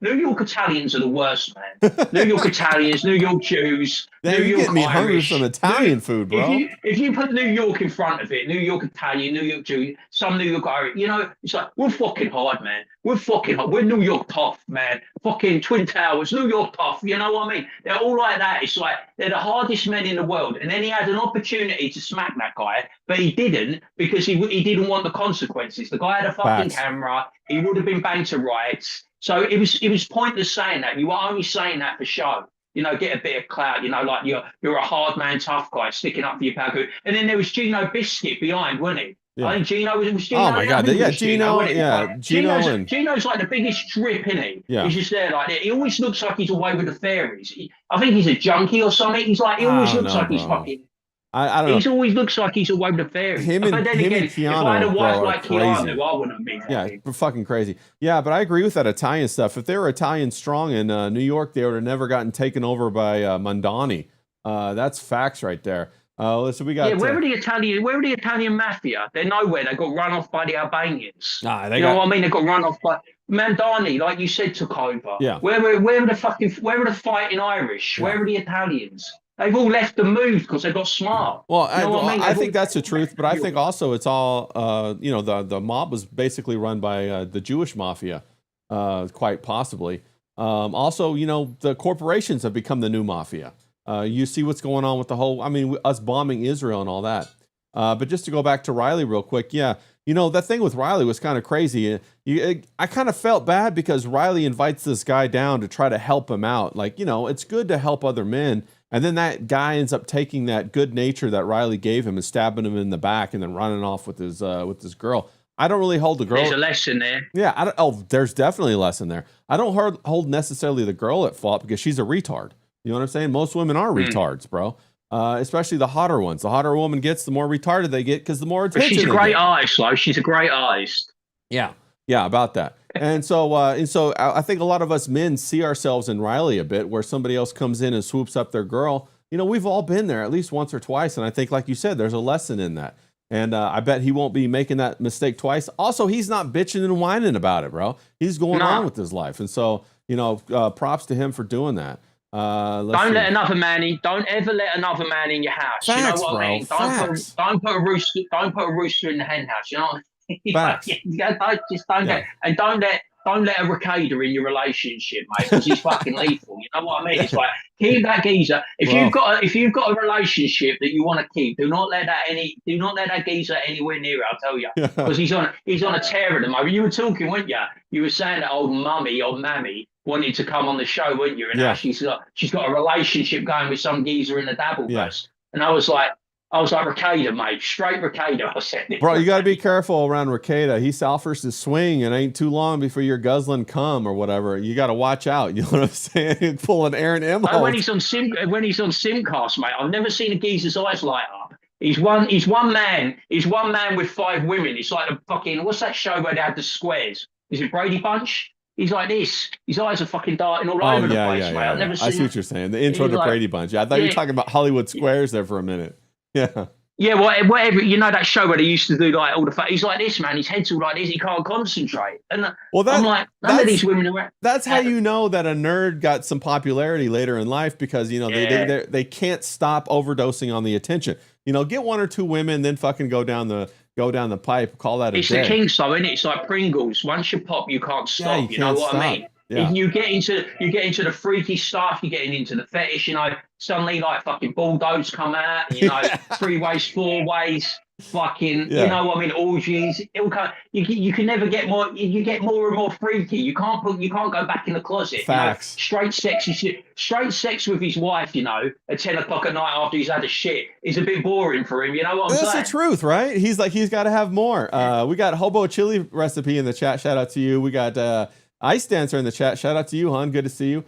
New York Italians are the worst, man. New York Italians, New York Jews, New York getting me hungry Irish. from Italian food, bro. If you put New York in front of it, New York Italian, New York Jew, some New York Irish, you know, it's like, we're fucking hard, man. We're fucking hard. We're New York tough, man. Fucking Twin Towers, New York tough. You know what I mean? They're all like that. It's like they're the hardest men in the world. And then he had an opportunity to smack that guy, but he didn't because he didn't want the consequences. The guy had a fucking camera. He would have been banged to rights. So it was pointless saying that. You were only saying that for show. You know, get a bit of clout. You know, like you're a hard man, tough guy, sticking up for your pal. And then there was Gino Biscuit behind, wasn't he? Yeah. I think Gino was Gino. Oh my god, yeah, Gino, Gino's like the biggest drip, isn't he? Yeah. He's just there like that. He always looks like he's away with the fairies. I think he's a junkie or something. He's like, he always looks like he's fucking. I don't know. He always looks like he's away with the fairies. Him and Keanu, if I had a wife like crazy. Keanu, I wouldn't have been happy. Yeah, fucking crazy. Yeah, but I agree with that Italian stuff. If they were Italian strong in New York, they would have never gotten taken over by Mondani. That's facts right there. So we got. Yeah, where are the Italian mafia? They're nowhere. They got run off by the Albanians. You know what I mean? They got run off by Mandani, like you said, took over. Yeah. Where are the fighting Irish? Yeah. Where are the Italians? They've all left and moved because they got smart. Well, I think that's the truth, but I think also it's all, you know, the mob was basically run by the Jewish mafia, quite possibly. Also, you know, the corporations have become the new mafia. You see what's going on with the whole, I mean, us bombing Israel and all that. But just to go back to Riley real quick, yeah, you know, that thing with Riley was kind of crazy. I kind of felt bad because Riley invites this guy down to try to help him out. Like, you know, it's good to help other men. And then that guy ends up taking that good nature that Riley gave him and stabbing him in the back and then running off with his girl. I don't really hold the girl. There's a lesson there. Yeah, there's definitely a lesson there. I don't hold necessarily the girl at fault because she's a retard. You know what I'm saying? Most women are retards, bro. Especially the hotter ones. The hotter a woman gets, the more retarded they get because the more attention. But she's a great artist, though. She's a great artist. Yeah, about that. And so I think a lot of us men see ourselves in Riley a bit, where somebody else comes in and swoops up their girl. You know, we've all been there at least once or twice, and I think, like you said, there's a lesson in that. And I bet he won't be making that mistake twice. Also, he's not bitching and whining about it, bro. He's going on with his life, and so you know, props to him for doing that. Don't let another man in. Don't ever let another man in your house. Facts, you know what I mean? Don't put a rooster. Don't put a rooster in the hen house. You know. Facts. Don't let a Ricada in your relationship, mate, because he's fucking lethal. You know what I mean? It's like, keep that geezer. If you've got a relationship that you want to keep, do not let that geezer anywhere near it. I'll tell you, because he's on a tear at the moment. You were talking, weren't you? You were saying that old mammy wanted to come on the show, weren't you? And now she's got a relationship going with some geezer in the dabbleverse. And I was like, I was like, Ricada, mate, straight Ricada. I said, Bro, you got to be careful around Ricada. He offers to swing and ain't too long before you're guzzling cum or whatever. You got to watch out. You know what I'm saying? Pulling Aaron M. Oh, when he's on Simcast, mate, I've never seen a geezer's eyes light up. He's one man. He's one man with 5 women. It's like the fucking, what's that show where they had the squares? Is it Brady Bunch? He's like this. His eyes are fucking darting all over the place, mate. I've never seen. I see what you're saying. The intro to Brady Bunch. Yeah, I thought you were talking about Hollywood Squares there for a minute. Yeah. Yeah, whatever. You know that show where they used to do like all the. He's like this, man. His head's all like this. He can't concentrate. And I'm like, none of these women are. That's how you know that a nerd got some popularity later in life, because you know they can't stop overdosing on the attention. You know, get 1 or 2 women, then fucking go down the pipe. Call that a day. It's the king, so isn't it? It's like Pringles. Once you pop, you can't stop. Yeah, you know what I mean? Yeah. You get into the freaky stuff. You're getting into the fetish. You know, suddenly like fucking bulldogs come out. You know, 3 ways, 4 ways. Fucking, you know what I mean? Orgies. It'll come. You can never get more. You get more and more freaky. You can't go back in the closet. Facts. You know? Straight sex with his wife. You know, at 10 o'clock at night after he's had a shit is a bit boring for him. You know what I'm saying? That's the truth, right? He's like, he's got to have more. We got hobo chili recipe in the chat. Shout out to you. We got Ice Dancer in the chat. Shout out to you, hon. Good to see you.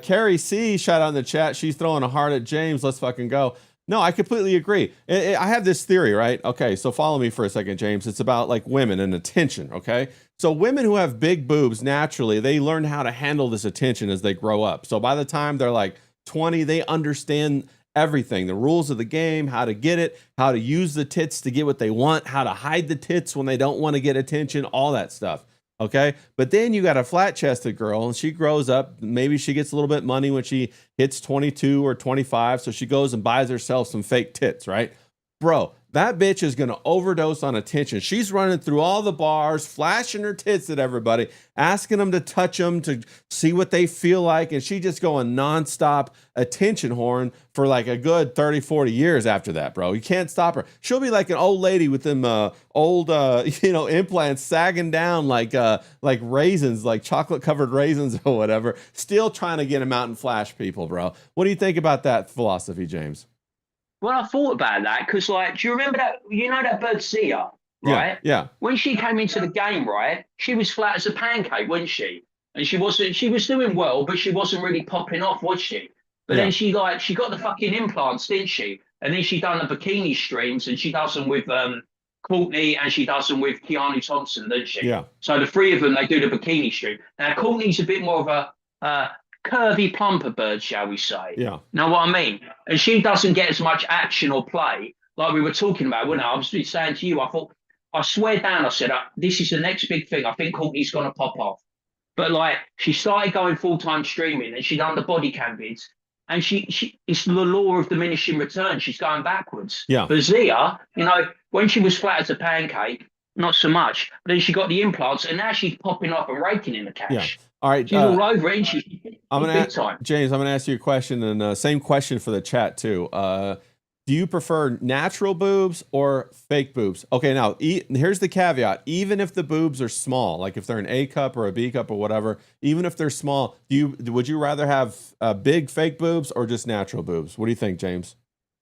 Carrie C, shout out in the chat. She's throwing a heart at James. Let's fucking go. No, I completely agree. I have this theory, right? Okay, so follow me for a second, James. It's about like women and attention, okay? So women who have big boobs, naturally, they learn how to handle this attention as they grow up. So by the time they're like 20, they understand everything, the rules of the game, how to get it, how to use the tits to get what they want, how to hide the tits when they don't want to get attention, all that stuff. Okay. But then you got a flat chested girl and she grows up. Maybe she gets a little bit of money when she hits 22 or 25. So she goes and buys herself some fake tits, right? Bro, that bitch is going to overdose on attention. She's running through all the bars, flashing her tits at everybody, asking them to touch them to see what they feel like. And she just going nonstop attention horn for like a good 30, 40 years after that, bro. You can't stop her. She'll be like an old lady with them old, implants sagging down like raisins, like chocolate covered raisins or whatever, still trying to get them out and flash people, bro. What do you think about that philosophy, James? Well, I thought about that because, like, do you remember that? You know that bird Sia, right? Yeah. When she came into the game, right, she was flat as a pancake, wasn't she? And she was doing well, but she wasn't really popping off, was she? But then she got the fucking implants, didn't she? And then she done the bikini streams, and she does them with Courtney, and she does them with Keanu Thompson, doesn't she? Yeah. So the 3 of them, they do the bikini stream. Now Courtney's a bit more of a curvy, plumper bird, shall we say? Yeah. Know what I mean? And she doesn't get as much action or play like we were talking about, wasn't I? I was saying to you, I swear down, I said, this is the next big thing. I think Courtney's going to pop off. But like, she started going full-time streaming and she done the body cam vids. And she it's the law of diminishing return. She's going backwards. Yeah. But Zia, when she was flat as a pancake, not so much. But then she got the implants and now she's popping up and raking in the cash. Yeah. All right. She's all over it, isn't she? James, I'm going to ask you a question, and same question for the chat too. Do you prefer natural boobs or fake boobs? Okay, now here's the caveat. Even if the boobs are small, like if they're an A cup or a B cup or whatever, even if they're small, would you rather have big fake boobs or just natural boobs? What do you think, James?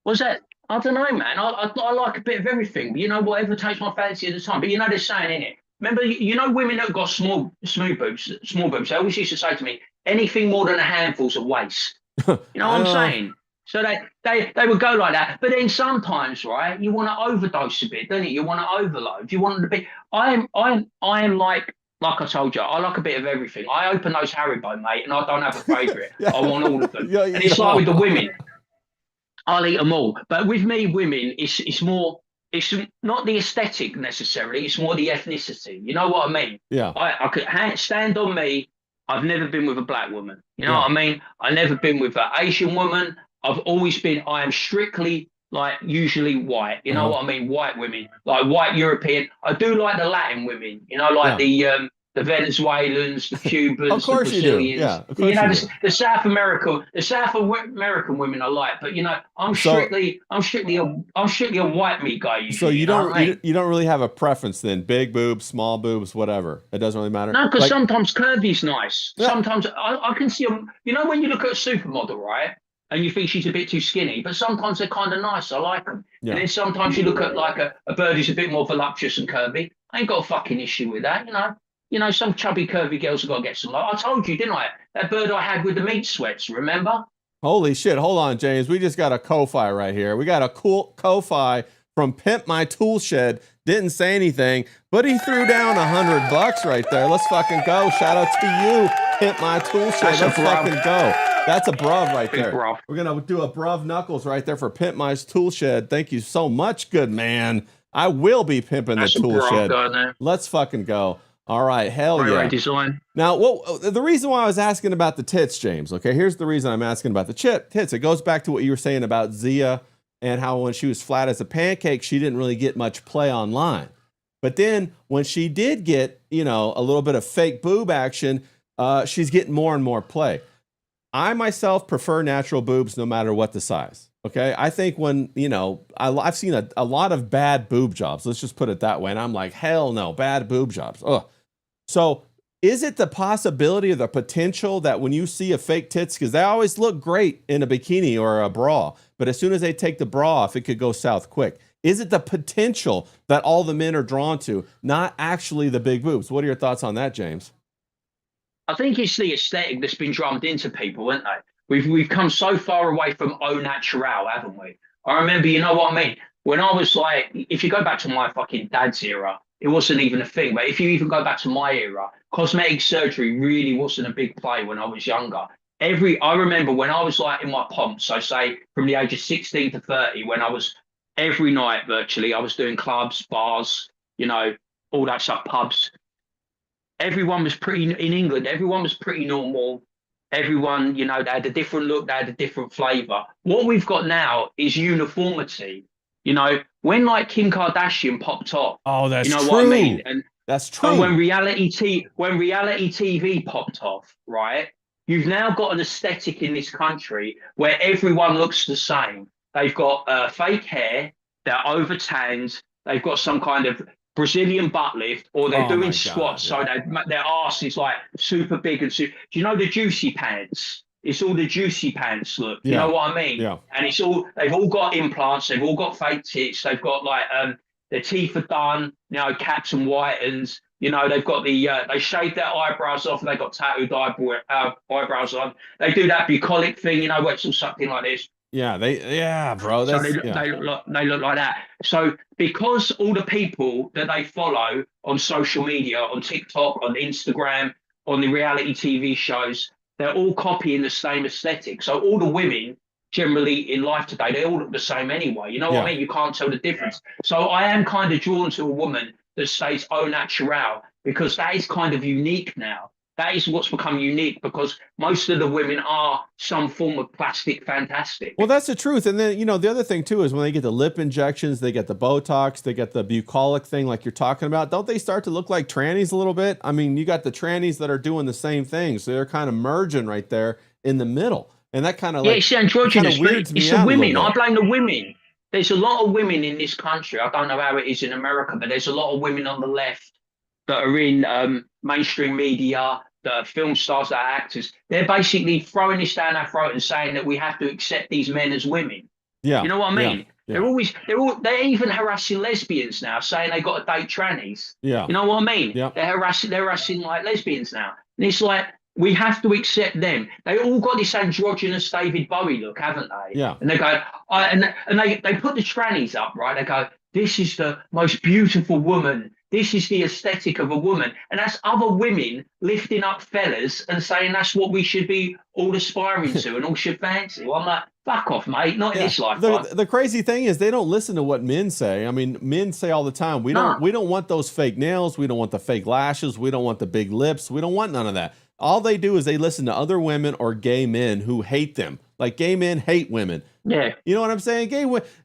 Was that? I don't know, man. I like a bit of everything. Whatever takes my fancy at the time. But they're saying, innit? Remember, women that have got small boobs, they always used to say to me, anything more than a handful's a waste. You know what I'm saying? So they would go like that. But then sometimes, right, you want to overdose a bit, don't you? You want to overload. You want to be. I am like I told you, I like a bit of everything. I open those Haribo, mate, and I don't have a favourite. I want all of them. And it's like with the women. I'll eat them all. But with me, women, it's more. It's not the aesthetic necessarily. It's more the ethnicity. You know what I mean? Yeah. I could stand on me. I've never been with a black woman. You know what I mean? I've never been with an Asian woman. I've always been. I am strictly like usually white. You know what I mean? White women, like white European. I do like the Latin women. The Venezuelans, the Cubans, of course the Brazilians. You do. Yeah, of course the South American women I like, but I'm strictly a white meat guy. Usually, so you don't really have a preference then? Big boobs, small boobs, whatever. It doesn't really matter. No, because sometimes curvy's nice. Yeah. Sometimes I can see them. When you look at a supermodel, right, and you think she's a bit too skinny. But sometimes they're kind of nice. I like them. Yeah. And then sometimes you look at like a bird who's a bit more voluptuous and curvy. I ain't got a fucking issue with that, you know. You know, some chubby, curvy girls have got to get some love. I told you, didn't I? That bird I had with the meat sweats, remember? Holy shit. Hold on, James. We just got a Ko-Fi right here. We got a cool Ko-Fi from Pimp My Tool Shed. Didn't say anything, but he threw down $100 right there. Let's fucking go. Shout out to you, Pimp My Tool Shed. Let's fucking go. That's a bruv right there. Bruv. We're going to do a bruv knuckles right there for Pimp My Tool Shed. Thank you so much, good man. I will be pimping the tool shed. Let's fucking go. All right, hell yeah. Design. Now, the reason why I was asking about the tits, James, okay, here's the reason I'm asking about the tits. It goes back to what you were saying about Zia and how when she was flat as a pancake, she didn't really get much play online. But then when she did get, you know, a little bit of fake boob action, she's getting more and more play. I myself prefer natural boobs no matter what the size. Okay, I think when, you know, I've seen a lot of bad boob jobs. Let's just put it that way. And I'm like, hell no, bad boob jobs. Ugh. So is it the possibility or the potential that when you see a fake tits, because they always look great in a bikini or a bra, but as soon as they take the bra off, it could go south quick. Is it the potential that all the men are drawn to, not actually the big boobs? What are your thoughts on that, James? I think it's the aesthetic that's been drummed into people, isn't it? We've come so far away from au natural, haven't we? I remember, you know what I mean? When I was like, if you go back to my fucking dad's era, it wasn't even a thing. But if you even go back to my era, cosmetic surgery really wasn't a big play when I was younger. I remember when I was like in my pomps, so say from the age of 16 to 30, when I was every night virtually, I was doing clubs, bars, you know, all that stuff, pubs. Everyone was pretty, in England, everyone was pretty normal. Everyone, you know, they had a different look, they had a different flavor. What we've got now is uniformity. You know, when like Kim Kardashian popped off. Oh, that's you know true. what I mean? And that's true. and when reality TV popped off, right? You've now got an aesthetic in this country where everyone looks the same. They've got fake hair, they're over tanned, they've got some kind of Brazilian butt lift, or they're doing squats, so their arse is like super big and super. Do you know the juicy pants? It's all the juicy pants look. You know what I mean? Yeah. And they've all got implants, they've all got fake tits, they've got like their teeth are done, you know, caps and whitens. You know, they've got they shave their eyebrows off and they've got tattooed eyebrows on. They do that bucolic thing, you know, where it's all something like this. Yeah, bro. So they look like that. So because all the people that they follow on social media, on TikTok, on Instagram, on the reality TV shows, they're all copying the same aesthetic. So all the women generally in life today, they all look the same anyway. You know what I mean? You can't tell the difference. So I am kind of drawn to a woman that stays au natural because that is kind of unique now. That is what's become unique because most of the women are some form of plastic fantastic. Well, that's the truth. And then, you know, the other thing too is when they get the lip injections, they get the Botox, they get the bucolic thing like you're talking about. Don't they start to look like trannies a little bit? I mean, you got the trannies that are doing the same thing. So they're kind of merging right there in the middle. And that kind of it's androgynous. It's the women. I blame the women. There's a lot of women in this country. I don't know how it is in America, but there's a lot of women on the left that are in mainstream media, the film stars, that are actors. They're basically throwing this down our throat and saying that we have to accept these men as women. Yeah. You know what I mean? Yeah. They're even harassing lesbians now, saying they got to date trannies. Yeah. You know what I mean? Yeah. They're harassing like lesbians now. And it's like, we have to accept them. They all got this androgynous David Bowie look, haven't they? Yeah. And they go, and they put the trannies up, right? They go, this is the most beautiful woman. This is the aesthetic of a woman. And that's other women lifting up fellas and saying that's what we should be all aspiring to and all should fancy. Well, I'm like, fuck off, mate. Not in this life. The crazy thing is they don't listen to what men say. I mean, men say all the time, we don't want those fake nails. We don't want the fake lashes. We don't want the big lips. We don't want none of that. All they do is they listen to other women or gay men who hate them. Like gay men hate women. Yeah. You know what I'm saying?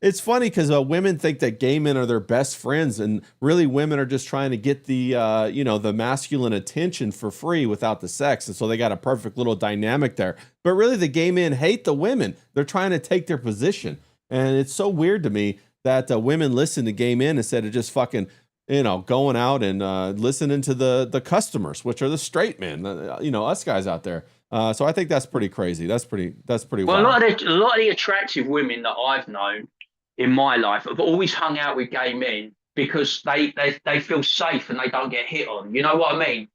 It's funny because women think that gay men are their best friends, and really women are just trying to get the the masculine attention for free without the sex, and so they got a perfect little dynamic there. But really, the gay men hate the women. They're trying to take their position, and it's so weird to me that women listen to gay men instead of just fucking going out and listening to the customers, which are the straight men, us guys out there. So I think that's pretty crazy. That's pretty Well, wild. a lot of the attractive women that I've known in my life have always hung out with gay men because they feel safe and they don't get hit on. You know what I mean?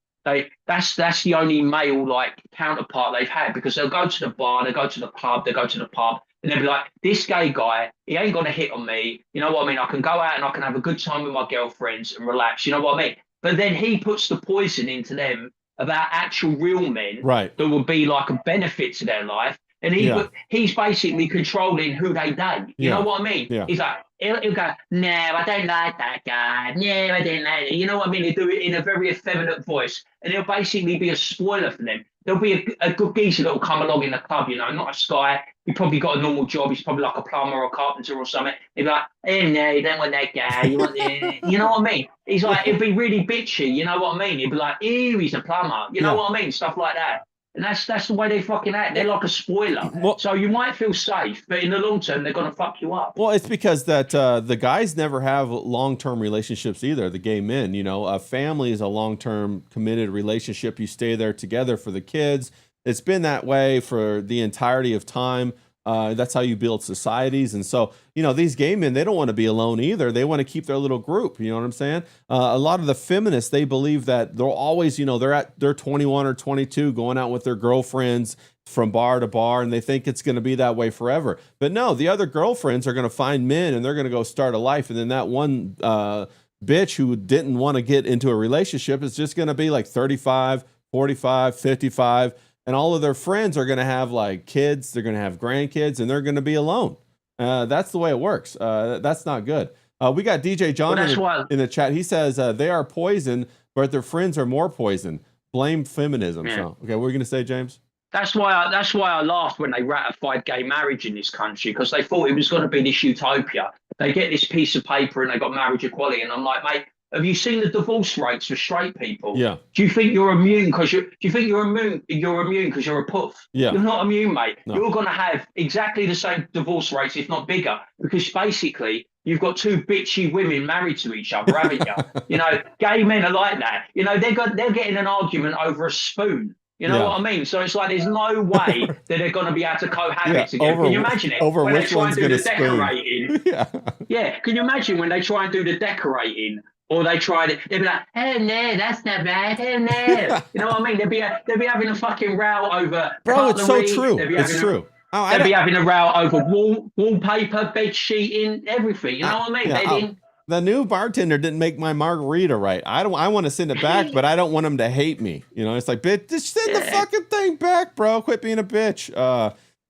That's the only male like counterpart they've had because they'll go to the bar, they go to the pub, they go to the pub, and they'll be like, this gay guy, he ain't gonna hit on me. You know what I mean? I can go out and I can have a good time with my girlfriends and relax. You know what I mean? But then he puts the poison into them about actual real men Right. that would be like a benefit to their life. And Yeah. he's basically controlling who they date. You know Yeah. what I mean? Yeah. He's like, he'll go, no, I don't like that guy. No, I don't like it. You know what I mean? He'll do it in a very effeminate voice. And he'll basically be a spoiler for them. There'll be a good geezer that will come along in the club, you know, not a guy. He probably got a normal job. He's probably like a plumber or a carpenter or something. He'll be like, oh, no, you don't want that guy. You want the... You know what I mean? He's like, he'll be really bitchy. You know what I mean? He'll be like, ew, he's a plumber. You know Yeah. what I mean? Stuff like that. And that's the way they fucking act. They're like a spoiler. Well- So you might feel safe, but in the long term, they're going to fuck you up. Well, it's because that the guys never have long-term relationships either. The gay men, you know, a family is a long-term committed relationship. You stay there together for the kids. It's been that way for the entirety of time. That's how you build societies. And so, you know, these gay men, they don't want to be alone either. They want to keep their little group. You know what I'm saying? A lot of the feminists, they believe that they'll always, you know, they're 21 or 22 going out with their girlfriends from bar to bar, and they think it's going to be that way forever. But no, the other girlfriends are going to find men and they're going to go start a life. And then that one bitch who didn't want to get into a relationship is just going to be like 35, 45, 55. And all of their friends are going to have like kids, they're going to have grandkids, and they're going to be alone. That's the way it works. That's not good. We got DJ John in the chat. He says they are poison, but their friends are more poison. Blame feminism. Yeah. So, okay, what are you going to say, James? That's why I laughed when they ratified gay marriage in this country because they thought it was going to be this utopia. They get this piece of paper and they got marriage equality, and I'm like, mate, have you seen the divorce rates for straight people? Yeah. Do you think you're immune because you're immune because you're a puff? Yeah. You're not immune, mate. No. You're going to have exactly the same divorce rates, if not bigger, because basically you've got two bitchy women married to each other, haven't you? You know, gay men are like that. You know, they're getting an argument over a spoon. You know what I mean? So it's like there's no way that they're going to be able to cohabit together. Can you imagine it? Over when which they try one's and do going the to spoon? decorating. Yeah. Yeah, can you imagine when they try and do the decorating? Or they tried it, they'd be like, oh no, that's not bad, oh no. You know what I mean? They'd be having a fucking row over Bro, it's so cutlery. true. They'd be It's having true. They'd be having a row over wallpaper, bed sheeting, everything. You know what I mean? Yeah, the new bartender didn't make my margarita right. I want to send it back, but I don't want him to hate me. You know, it's like, bitch, just send the fucking thing back, bro. Quit being a bitch.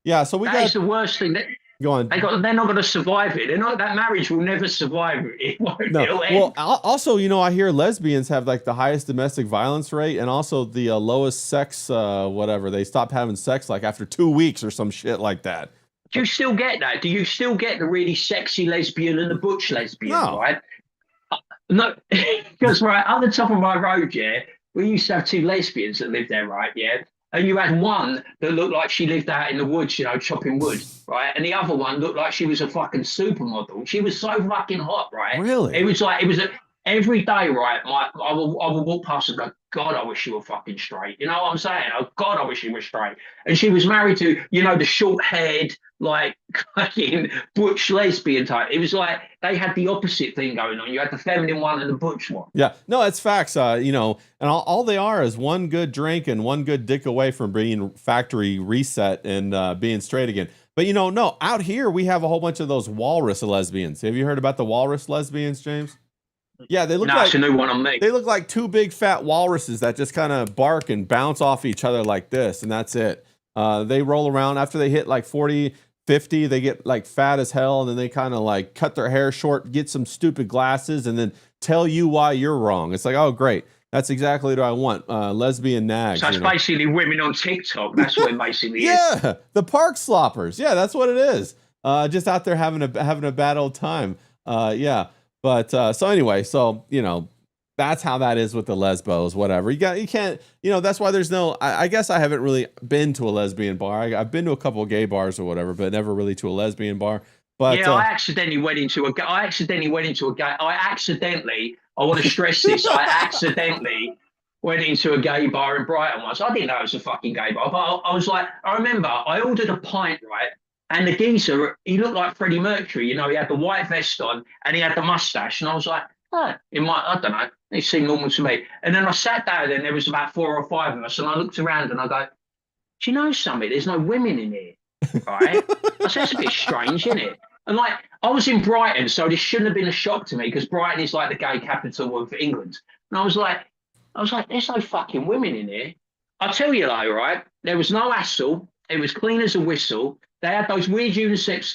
Yeah, so That's the worst thing. Go on. They're not going to survive it. That marriage will never survive it. It won't. No. Well, also, you know, I hear lesbians have like the highest domestic violence rate and also the lowest sex, whatever. They stop having sex like after 2 weeks or some shit like that. Do you still get that? Do you still get the really sexy lesbian and the butch lesbian, right? No, because right on the top of my road, yeah, we used to have two lesbians that lived there, right? Yeah. And you had one that looked like she lived out in the woods, you know, chopping wood, right? And the other one looked like she was a fucking supermodel. She was so fucking hot, right? Really? It was every day, right? I would walk past and go, God, I wish you were fucking straight. You know what I'm saying? Oh, God, I wish you were straight. And she was married to, you know, the short-haired, like, fucking butch lesbian type. It was like they had the opposite thing going on. You had the feminine one and the butch one. Yeah. No, it's facts. You know, and all they are is one good drink and one good dick away from being factory reset and being straight again. But, you know, no, out here we have a whole bunch of those walrus lesbians. Have you heard about the walrus lesbians, James? Yeah, they look like it's a new one on me. They look like two big fat walruses that just kind of bark and bounce off each other like this, and that's it. They roll around after they hit like 40, 50, they get like fat as hell, and then they kind of like cut their hair short, get some stupid glasses, and then tell you why you're wrong. It's like, oh, great. That's exactly what I want. Lesbian nags. So that's basically women on TikTok. That's what it basically is. Yeah, the park sloppers. Yeah, that's what it is. Just out there having a bad old time. Yeah. But so anyway, so you know, that's how that is with the lesbos, whatever. You can't, you know, that's why there's no. I guess I haven't really been to a lesbian bar. I've been to a couple of gay bars or whatever, but never really to a lesbian bar. But yeah, I accidentally went into a gay. I want to stress this. I accidentally went into a gay bar in Brighton once. I didn't know it was a fucking gay bar, but I was like, I remember I ordered a pint, right? And the geezer, he looked like Freddie Mercury. You know, he had the white vest on and he had the mustache. And I was like, oh, I don't know. It seemed normal to me. And then I sat down and there was about 4 or 5 of us. And I looked around and I go, do you know something? There's no women in here, right? I said, that's a bit strange, isn't it? And like, I was in Brighton, so this shouldn't have been a shock to me because Brighton is like the gay capital of England. And I was like, there's no fucking women in here. I'll tell you though, right? There was no hassle. It was clean as a whistle. They had those weird unisex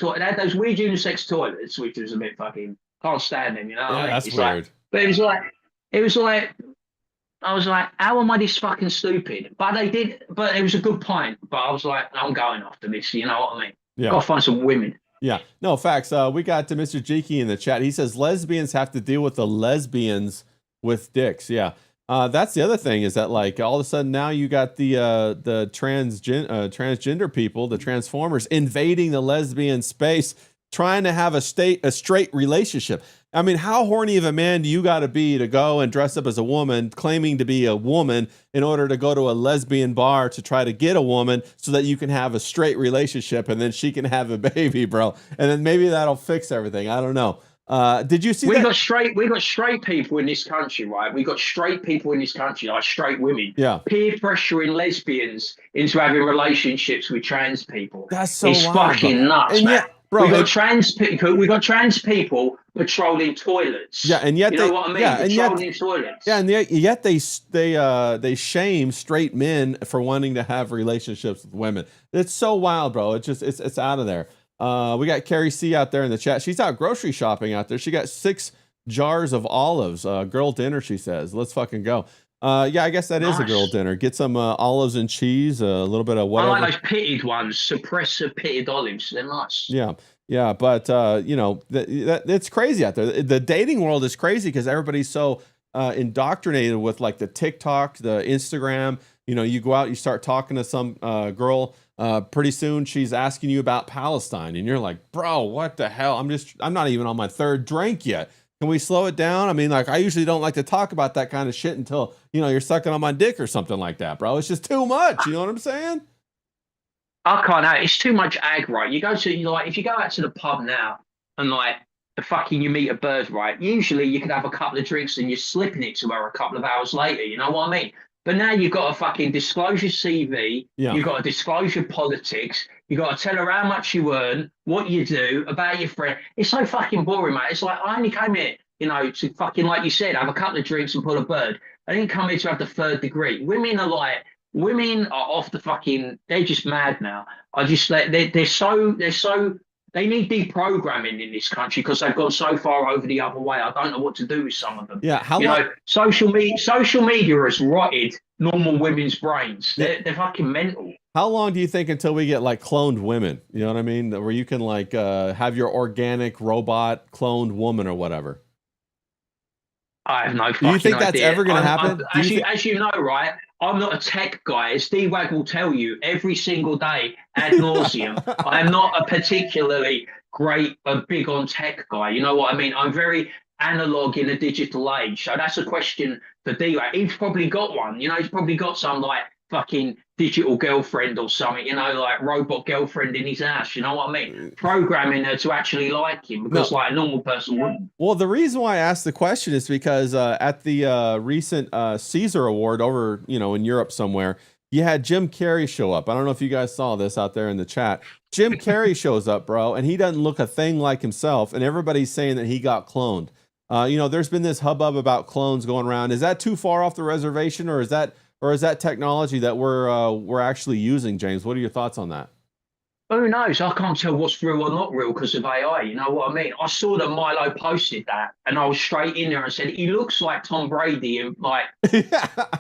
toilets, which was a bit fucking, can't stand them, you know? Yeah, that's it's weird. Like, but it was like, I was like, how am I this fucking stupid? But it was a good point. But I was like, I'm going after this, you know what I mean? Yeah. Gotta find some women. Yeah, no, facts. We got to Mr. Jiki in the chat. He says lesbians have to deal with the lesbians with dicks. Yeah, that's the other thing is that like all of a sudden now you got the transgender people, the transformers invading the lesbian space, trying to have a straight relationship. I mean, how horny of a man do you got to be to go and dress up as a woman, claiming to be a woman in order to go to a lesbian bar to try to get a woman so that you can have a straight relationship and then she can have a baby, bro. And then maybe that'll fix everything. I don't know. Did you see we that? got straight people in this country, right? We got straight people in this country, like straight women. Yeah. Peer pressuring lesbians into having relationships with trans people. That's so it's wild, fucking bro. nuts, And man. yet, bro, we got trans people patrolling toilets. Yeah, and yet you know what I mean? Yeah, and patrolling toilets. Yeah, and yet they shame straight men for wanting to have relationships with women. It's so wild, bro. It's out of there. We got Carrie C out there in the chat. She's out grocery shopping out there. She got 6 jars of olives. Girl dinner, she says. Let's fucking go. Yeah, I guess that is a girl dinner. Get some olives and cheese, a little bit of whatever. I like those pitted ones, suppressor pitted olives. They're nice. Yeah, but you know, it's crazy out there. The dating world is crazy because everybody's so indoctrinated with like the TikTok, the Instagram. You know, you go out, you start talking to some girl. Pretty soon she's asking you about Palestine, and you're like, bro, what the hell? I'm not even on my 3rd drink yet. Can we slow it down? I mean, like, I usually don't like to talk about that kind of shit until, you know, you're sucking on my dick or something like that, bro. It's just too much. You know what I'm saying? I can't. It's too much ag, right? You go to like if you go out to the pub now and like you meet a bird, right? Usually you could have a couple of drinks and you're slipping it to her a couple of hours later. You know what I mean? But now you've got to fucking disclose your CV. Yeah. You've got to disclose your politics. You've got to tell her how much you earn, what you do, about your friend. It's so fucking boring, mate. It's like, I only came here, you know, to fucking, like you said, have a couple of drinks and pull a bird. I didn't come here to have the 3rd degree. Women are off the fucking, they're just mad now. They need deprogramming in this country because they've gone so far over the other way. I don't know what to do with some of them. Yeah, social media has rotted normal women's brains. They're fucking mental. How long do you think until we get like cloned women? You know what I mean? Where you can like have your organic robot cloned woman or whatever. I have no fucking Do you think that's idea. ever going to happen? As you know, right? I'm not a tech guy. As D-Wag will tell you every single day ad nauseum. I am not a particularly big on tech guy. You know what I mean? I'm very analog in a digital age. So that's a question for D-Wag. He's probably got one. You know, he's probably got some like fucking digital girlfriend or something, you know, like robot girlfriend in his house, you know what I mean? Programming her to actually like him because like a normal person wouldn't. Well, the reason why I asked the question is because at the recent Caesar Award over, you know, in Europe somewhere, you had Jim Carrey show up. I don't know if you guys saw this out there in the chat. Jim Carrey shows up, bro, and he doesn't look a thing like himself, and everybody's saying that he got cloned. You know, there's been this hubbub about clones going around. Is that too far off the reservation, or is that technology that we're actually using, James? What are your thoughts on that? Who knows? I can't tell what's real or not real because of AI. You know what I mean? I saw that Milo posted that, and I was straight in there and said, he looks like Tom Brady in like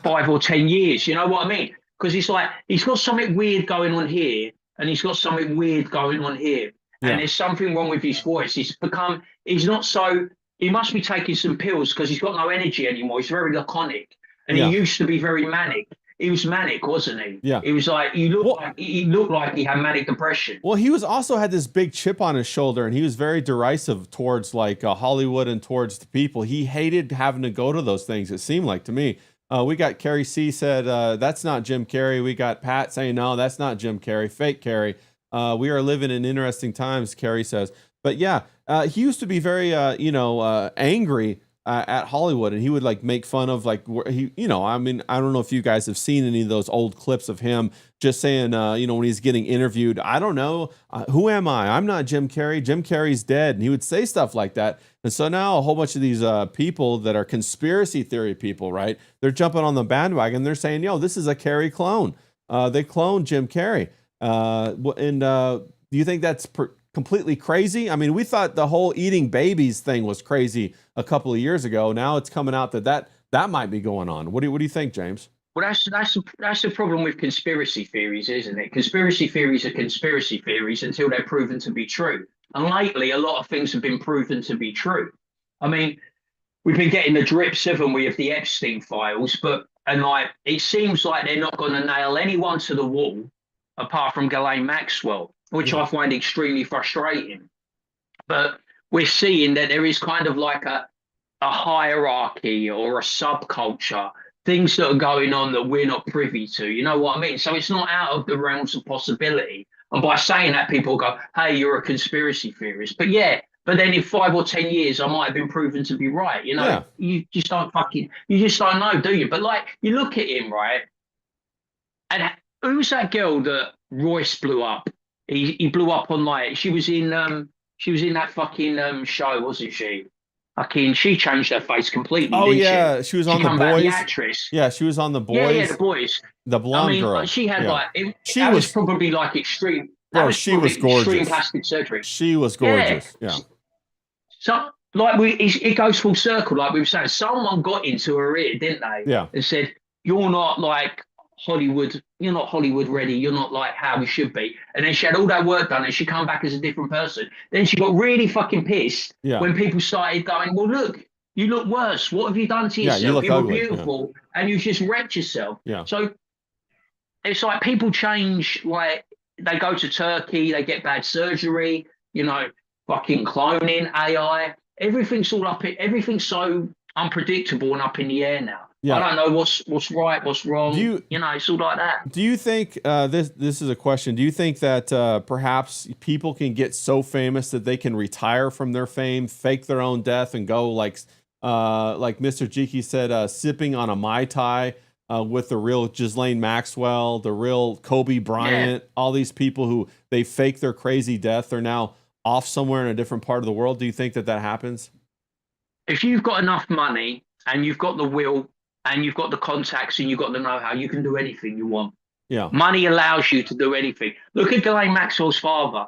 5 or 10 years. You know what I mean? Because he's like, he's got something weird going on here, and he's got something weird going on here. Yeah. And there's something wrong with his voice. He must be taking some pills because he's got no energy anymore. He's very laconic. And he used to be very manic. He was manic, wasn't he? Yeah. He was like he looked like he had manic depression. Well, he was also had this big chip on his shoulder, and he was very derisive towards like Hollywood and towards the people. He hated having to go to those things. It seemed like to me. We got Carrie C said, that's not Jim Carrey. We got Pat saying, no, that's not Jim Carrey. Fake Carrey. We are living in interesting times, Carrie says. But yeah, he used to be very, angry at Hollywood, and he would like make fun of like he, I mean, I don't know if you guys have seen any of those old clips of him just saying, when he's getting interviewed, I don't know, who am I? I'm not Jim Carrey. Jim Carrey's dead, and he would say stuff like that. And so now a whole bunch of these people that are conspiracy theory people, right? They're jumping on the bandwagon. They're saying, yo, this is a Carrey clone. They cloned Jim Carrey. Do you think that's completely crazy? I mean, we thought the whole eating babies thing was crazy a couple of years ago. Now it's coming out that might be going on. What do you think, James? Well, that's the problem with conspiracy theories, isn't it? Conspiracy theories are conspiracy theories until they're proven to be true. And lately, a lot of things have been proven to be true. I mean, we've been getting the drips, haven't we, of the Epstein files? And it seems like they're not going to nail anyone to the wall apart from Ghislaine Maxwell, which I find extremely frustrating. But we're seeing that there is kind of like a hierarchy or a subculture, things that are going on that we're not privy to. You know what I mean? So it's not out of the realms of possibility. And by saying that, people go, hey, you're a conspiracy theorist. But yeah, but then in 5 or 10 years, I might have been proven to be right. You just don't know, do you? But like, you look at him, right? And who's that girl that Royce blew up? He blew up on like, she was in that fucking show, wasn't she? Fucking, she changed her face completely. Oh yeah, she was on The Boys. The actress. Yeah, she was on The Boys. Yeah, The Boys. The blonde girl. She had she was probably like extreme. Bro, she was gorgeous. Extreme plastic surgery. She was gorgeous. Yeah. So like it goes full circle. Like we were saying, someone got into her ear, didn't they? Yeah. And said, "You're not like Hollywood. You're not Hollywood ready. You're not like how we should be." And then she had all that work done, and she come back as a different person. Then she got really fucking pissed when people started going, "Well, look, you look worse. What have you done to yourself? You look ugly. Were beautiful, and you just wrecked yourself." Yeah. So it's like people change. Like they go to Turkey, they get bad surgery. Fucking cloning, AI. Everything's all up. Everything's so unpredictable and up in the air now. Yeah. I don't know what's right, what's wrong. It's all like that. Do you think this is a question? Do you think that perhaps people can get so famous that they can retire from their fame, fake their own death, and go like Mr. Jiki said, sipping on a Mai Tai with the real Ghislaine Maxwell, the real Kobe Bryant, all these people who they fake their crazy death are now off somewhere in a different part of the world? Do you think that happens? If you've got enough money and you've got the will and you've got the contacts and you've got the know-how, you can do anything you want. Yeah. Money allows you to do anything. Look at Ghislaine Maxwell's father,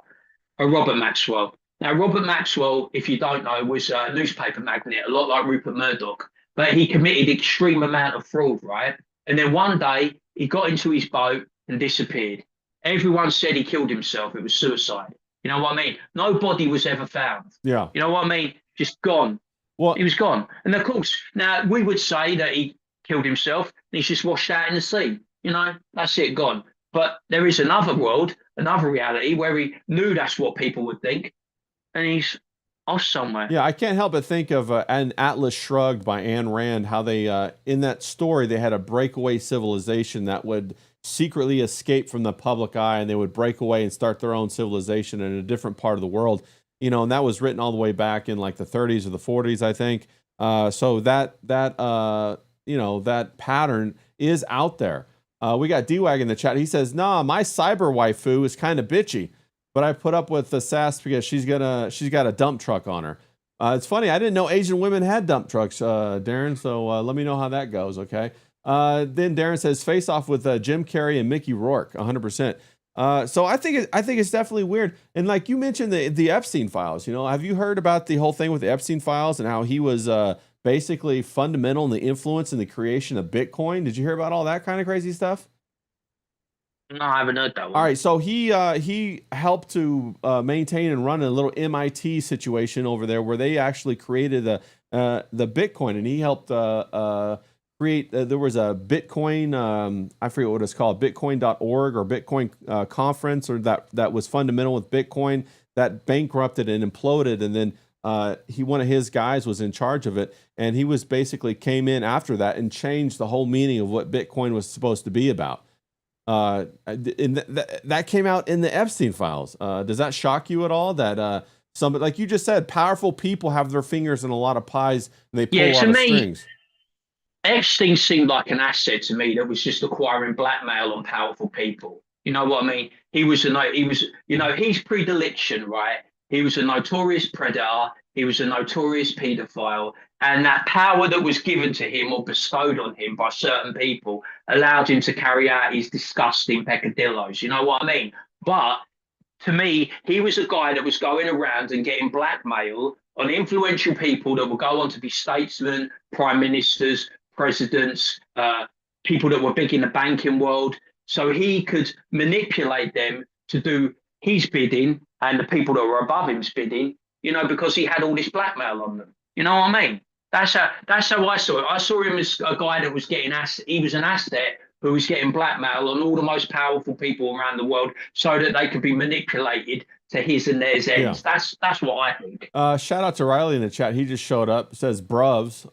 Robert Maxwell. Now, Robert Maxwell, if you don't know, was a newspaper magnate, a lot like Rupert Murdoch, but he committed extreme amount of fraud, right? And then one day he got into his boat and disappeared. Everyone said he killed himself. It was suicide. You know what I mean? No body was ever found. Yeah. You know what I mean? Just gone. Well, he was gone. And of course, now we would say that he killed himself and he's just washed out in the sea. That's it, gone. But there is another world, another reality where he knew that's what people would think. And he's off somewhere. Yeah, I can't help but think of an Atlas Shrugged by Ayn Rand, how they, in that story, they had a breakaway civilization that would secretly escape from the public eye, and they would break away and start their own civilization in a different part of the world. And that was written all the way back in like the 30s or the 40s, I think. So that pattern is out there. We got D-Wag in the chat. He says, nah, my cyber waifu is kind of bitchy, but I put up with the sass because she's got a dump truck on her. It's funny, I didn't know Asian women had dump trucks, Darren, so let me know how that goes, okay? Then Darren says, face off with Jim Carrey and Mickey Rourke, 100%. So I think it's definitely weird. And like you mentioned the Epstein files, have you heard about the whole thing with the Epstein files and how he was basically fundamental in the influence in the creation of Bitcoin? Did you hear about all that kind of crazy stuff? No, I haven't heard that one. All right, so he helped to maintain and run a little MIT situation over there where they actually created the Bitcoin, and he helped create. There was a Bitcoin, I forget what it's called, Bitcoin.org or Bitcoin conference, or that was fundamental with Bitcoin that bankrupted and imploded, and then one of his guys was in charge of it, and he was basically came in after that and changed the whole meaning of what Bitcoin was supposed to be about. That came out in the Epstein files. Does that shock you at all? That somebody, like you just said, powerful people have their fingers in a lot of pies and they pull a lot of strings. Epstein seemed like an asset to me that was just acquiring blackmail on powerful people. You know what I mean? His predilection, right? He was a notorious predator. He was a notorious paedophile. And that power that was given to him or bestowed on him by certain people allowed him to carry out his disgusting peccadillos. You know what I mean? But to me, he was a guy that was going around and getting blackmail on influential people that would go on to be statesmen, prime ministers, presidents, people that were big in the banking world. So he could manipulate them to do his bidding and the people that were above him's bidding, because he had all this blackmail on them. You know what I mean? That's how I saw it. I saw him as a guy that was he was an asset who was getting blackmail on all the most powerful people around the world so that they could be manipulated to his and theirs ends. Yeah. That's what I think. Shout out to Riley in the chat. He just showed up. Says bruvs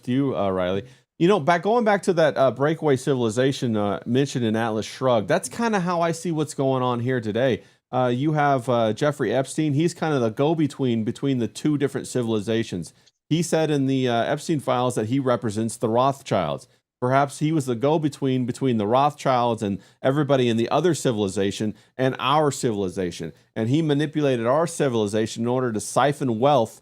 to you, Riley. Going back to that breakaway civilization mentioned in Atlas Shrugged, that's kind of how I see what's going on here today. You have Jeffrey Epstein. He's kind of the go-between between the two different civilizations. He said in the Epstein files that he represents the Rothschilds. Perhaps he was the go-between between the Rothschilds and everybody in the other civilization and our civilization. And he manipulated our civilization in order to siphon wealth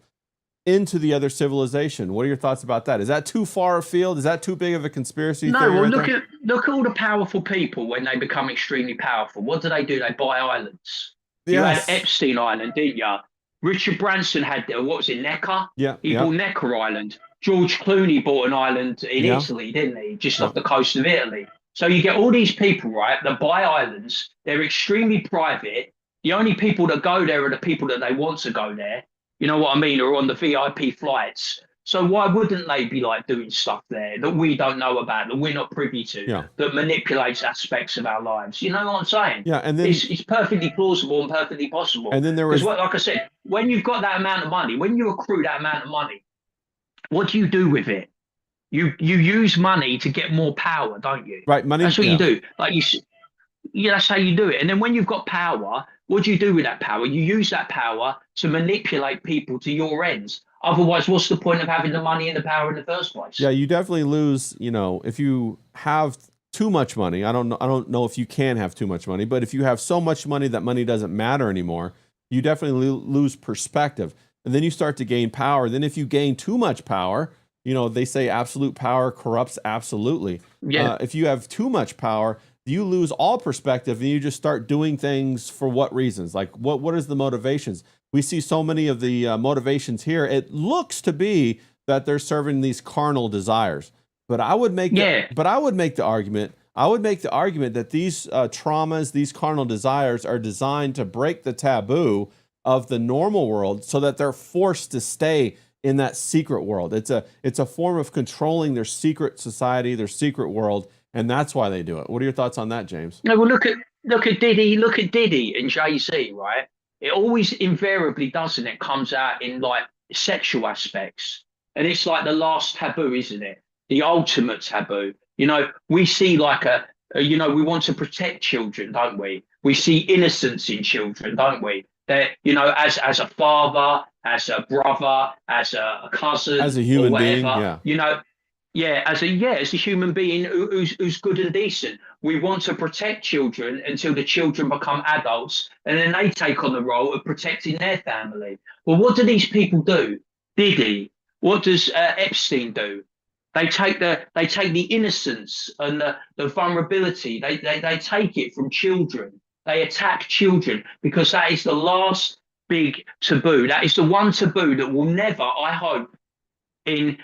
into the other civilization. What are your thoughts about that? Is that too far afield? Is that too big of a conspiracy theory? No, well, look at all the powerful people when they become extremely powerful. What do? They buy islands. Yes. You had Epstein Island, didn't you? Richard Branson had, what was it, Necker? Yeah. He bought Necker Island. George Clooney bought an island in Italy, didn't he? Just off the coast of Italy. So you get all these people, right, that buy islands. They're extremely private. The only people that go there are the people that they want to go there. You know what I mean? Or on the VIP flights. So why wouldn't they be doing stuff there that we don't know about, that we're not privy to, that manipulates aspects of our lives? You know what I'm saying? Yeah, and then it's perfectly plausible and perfectly possible. And then there was, like I said, when you've got that amount of money, when you accrue that amount of money, what do you do with it? You use money to get more power, don't you? Right, money. That's what you do. That's how you do it. And then when you've got power, what do you do with that power? You use that power to manipulate people to your ends. Otherwise, what's the point of having the money and the power in the first place? Yeah, you definitely lose. If you have too much money, I don't know if you can have too much money, but if you have so much money that money doesn't matter anymore, you definitely lose perspective. And then you start to gain power. Then if you gain too much power, they say absolute power corrupts absolutely. Yeah. If you have too much power, you lose all perspective and you just start doing things for what reasons? Like what is the motivations? We see so many of the motivations here. It looks to be that they're serving these carnal desires. But I would make the argument that these traumas, these carnal desires are designed to break the taboo of the normal world so that they're forced to stay in that secret world. It's a form of controlling their secret society, their secret world, and that's why they do it. What are your thoughts on that, James? No, well, look at Diddy and Jay-Z, right? It always invariably doesn't it? Comes out in sexual aspects. And it's like the last taboo, isn't it? The ultimate taboo. We see we want to protect children, don't we? We see innocence in children, don't we? That, as a father, as a brother, as a cousin, as a human being, as a human being who's good and decent. We want to protect children until the children become adults, and then they take on the role of protecting their family. Well, what do these people do? Diddy, what does Epstein do? They take the innocence and the vulnerability. They take it from children. They attack children because that is the last big taboo. That is the one taboo that will never, I hope, in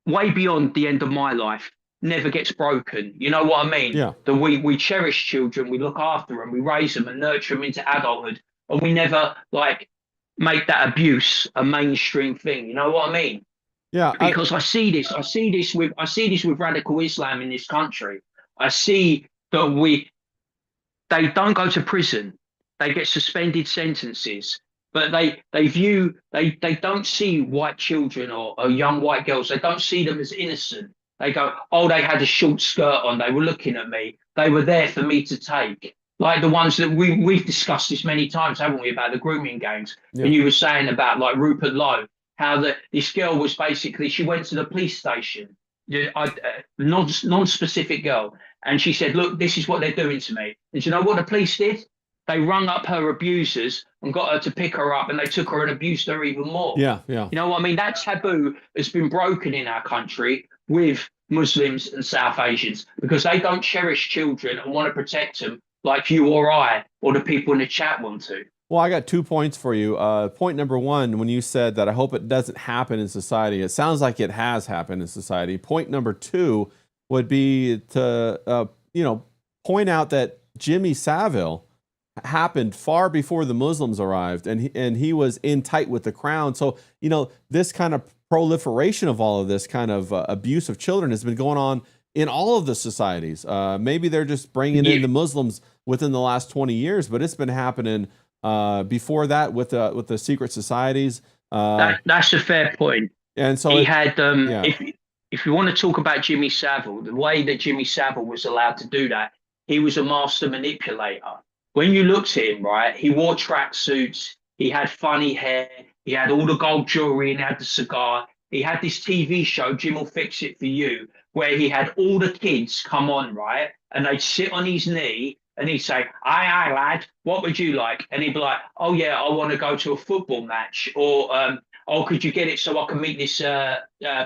way beyond the end of my life, never gets broken. You know what I mean? Yeah. That we cherish children, we look after them, we raise them and nurture them into adulthood, and we never make that abuse a mainstream thing. You know what I mean? Yeah. Because I see this with radical Islam in this country. I see that they don't go to prison. They get suspended sentences. but they don't see white children or young white girls. They don't see them as innocent. They go, oh, they had a short skirt on. They were looking at me. They were there for me to take. Like the ones that we've discussed this many times, haven't we, about the grooming gangs? Yeah. And you were saying about like Rupert Lowe, how this girl was basically she went to the police station, non-specific girl, and she said, "Look, this is what they're doing to me." And you know what the police did? They rung up her abusers and got her to pick her up, and they took her and abused her even more. Yeah, yeah. You know what I mean? That taboo has been broken in our country with Muslims and South Asians because they don't cherish children and want to protect them like you or I or the people in the chat want to. Well, I got 2 points for you. Point number one, when you said that I hope it doesn't happen in society, it sounds like it has happened in society. Point number two would be to, point out that Jimmy Savile happened far before the Muslims arrived, and he was in tight with the crown. So, this kind of proliferation of all of this kind of abuse of children has been going on in all of the societies. Maybe they're just bringing in the Muslims within the last 20 years, but it's been happening before that with the secret societies. That's a fair point. And so he had, if you want to talk about Jimmy Savile, the way that Jimmy Savile was allowed to do that, he was a master manipulator. When you looked at him, right, he wore tracksuits, he had funny hair, he had all the gold jewelry and had the cigar. He had this TV show, Jim Will Fix It For You, where he had all the kids come on, right, and they'd sit on his knee and he'd say, aye, lad, what would you like? And he'd be like, oh, yeah, I want to go to a football match. Or, oh, could you get it so I can meet this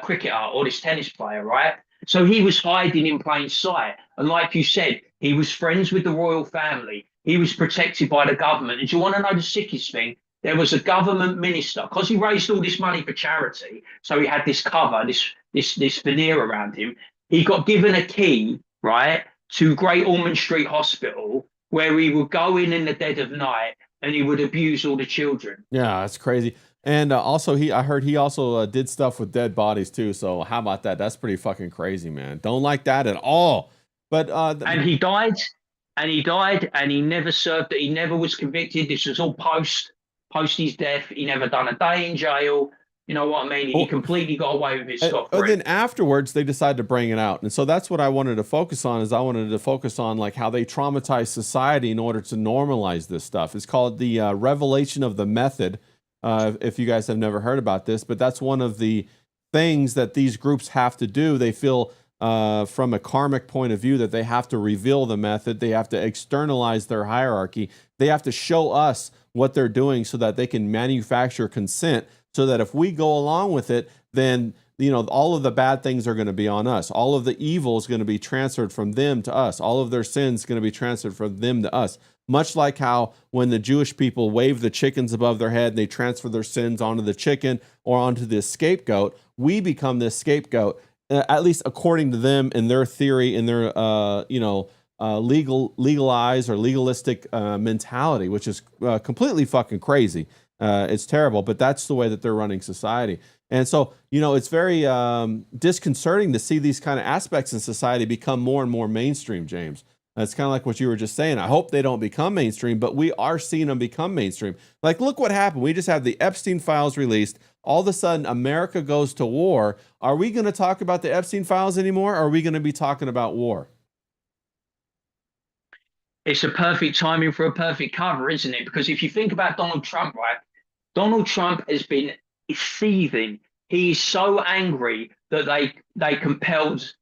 cricketer or this tennis player, right? So he was hiding in plain sight. And like you said, he was friends with the royal family. He was protected by the government. And do you want to know the sickest thing? There was a government minister, because he raised all this money for charity. So he had this cover, this veneer around him. He got given a key, right, to Great Ormond Street Hospital, where he would go in the dead of night and he would abuse all the children. Yeah, that's crazy. And also, I heard he also did stuff with dead bodies too. So how about that? That's pretty fucking crazy, man. Don't like that at all. But and he died, and he never served it. He never was convicted. This was all post his death. He never done a day in jail. You know what I mean? He completely got away with his stuff. And then afterwards, they decided to bring it out. And so that's what I wanted to focus on, is I wanted to focus on like how they traumatize society in order to normalize this stuff. It's called the revelation of the method. If you guys have never heard about this, but that's one of the things that these groups have to do. They feel from a karmic point of view that they have to reveal the method. They have to externalize their hierarchy. They have to show us what they're doing so that they can manufacture consent, so that if we go along with it, then all of the bad things are going to be on us. All of the evil is going to be transferred from them to us. All of their sins is going to be transferred from them to us. Much like how when the Jewish people wave the chickens above their head, they transfer their sins onto the chicken or onto the scapegoat. We become this scapegoat, at least according to them in their theory, in their legalized or legalistic mentality, which is completely fucking crazy. It's terrible, but that's the way that they're running society. And so, it's very disconcerting to see these kind of aspects in society become more and more mainstream, James. It's kind of like what you were just saying. I hope they don't become mainstream, but we are seeing them become mainstream. Like, look what happened. We just have the Epstein files released. All of a sudden, America goes to war. Are we going to talk about the Epstein files anymore? Or are we going to be talking about war? It's a perfect timing for a perfect cover, isn't it? Because if you think about Donald Trump, right? Donald Trump has been seething. He is so angry that they compelled